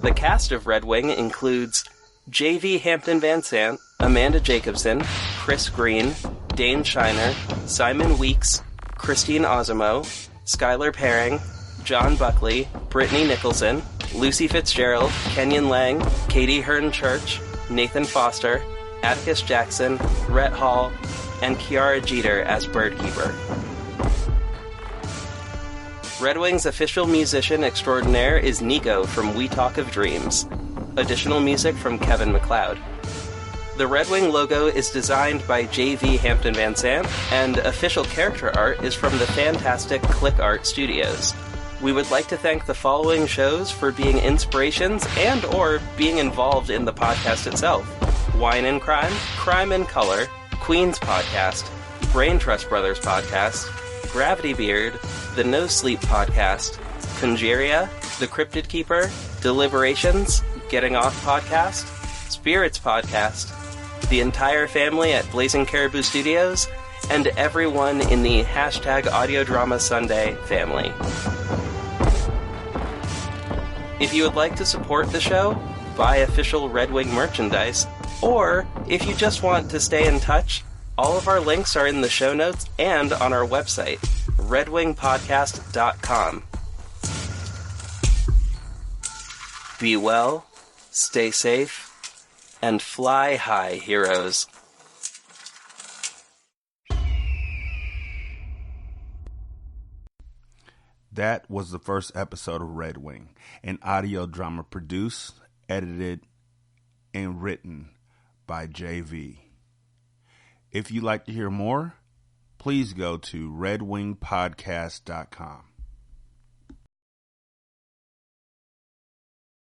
Speaker 7: The cast of Redwing includes J.V. Hampton Van Sant, Amanda Jacobson, Chris Green, Dane Shiner, Simon Weeks, Christine Osimo, Skylar Paring, John Buckley, Brittany Nicholson, Lucy Fitzgerald, Kenyon Lang, Katie Hearn Church, Nathan Foster, Atticus Jackson, Rhett Hall, and Kiara Jeter as Birdkeeper. Redwing's official musician extraordinaire is Nico from We Talk of Dreams. Additional music from Kevin MacLeod. The Redwing logo is designed by J.V. Hampton Van Sant, and official character art is from the fantastic Click Art Studios. We would like to thank the following shows for being inspirations and or being involved in the podcast itself. Wine and Crime, Crime and Color, Queen's Podcast, Brain Trust Brothers Podcast, Gravity Beard, The No Sleep Podcast, Conjuria, The Cryptid Keeper, Deliberations, Getting Off Podcast, Spirits Podcast, the entire family at Blazing Caribou Studios, and everyone in the hashtag Audio Drama Sunday family. If you would like to support the show, buy official Redwing merchandise, or if you just want to stay in touch, all of our links are in the show notes and on our website, redwingpodcast.com. Be well, stay safe, and fly high, heroes.
Speaker 3: That was the first episode of Redwing, an audio drama produced, edited, and written by JV. If you'd like to hear more, please go to redwingpodcast.com.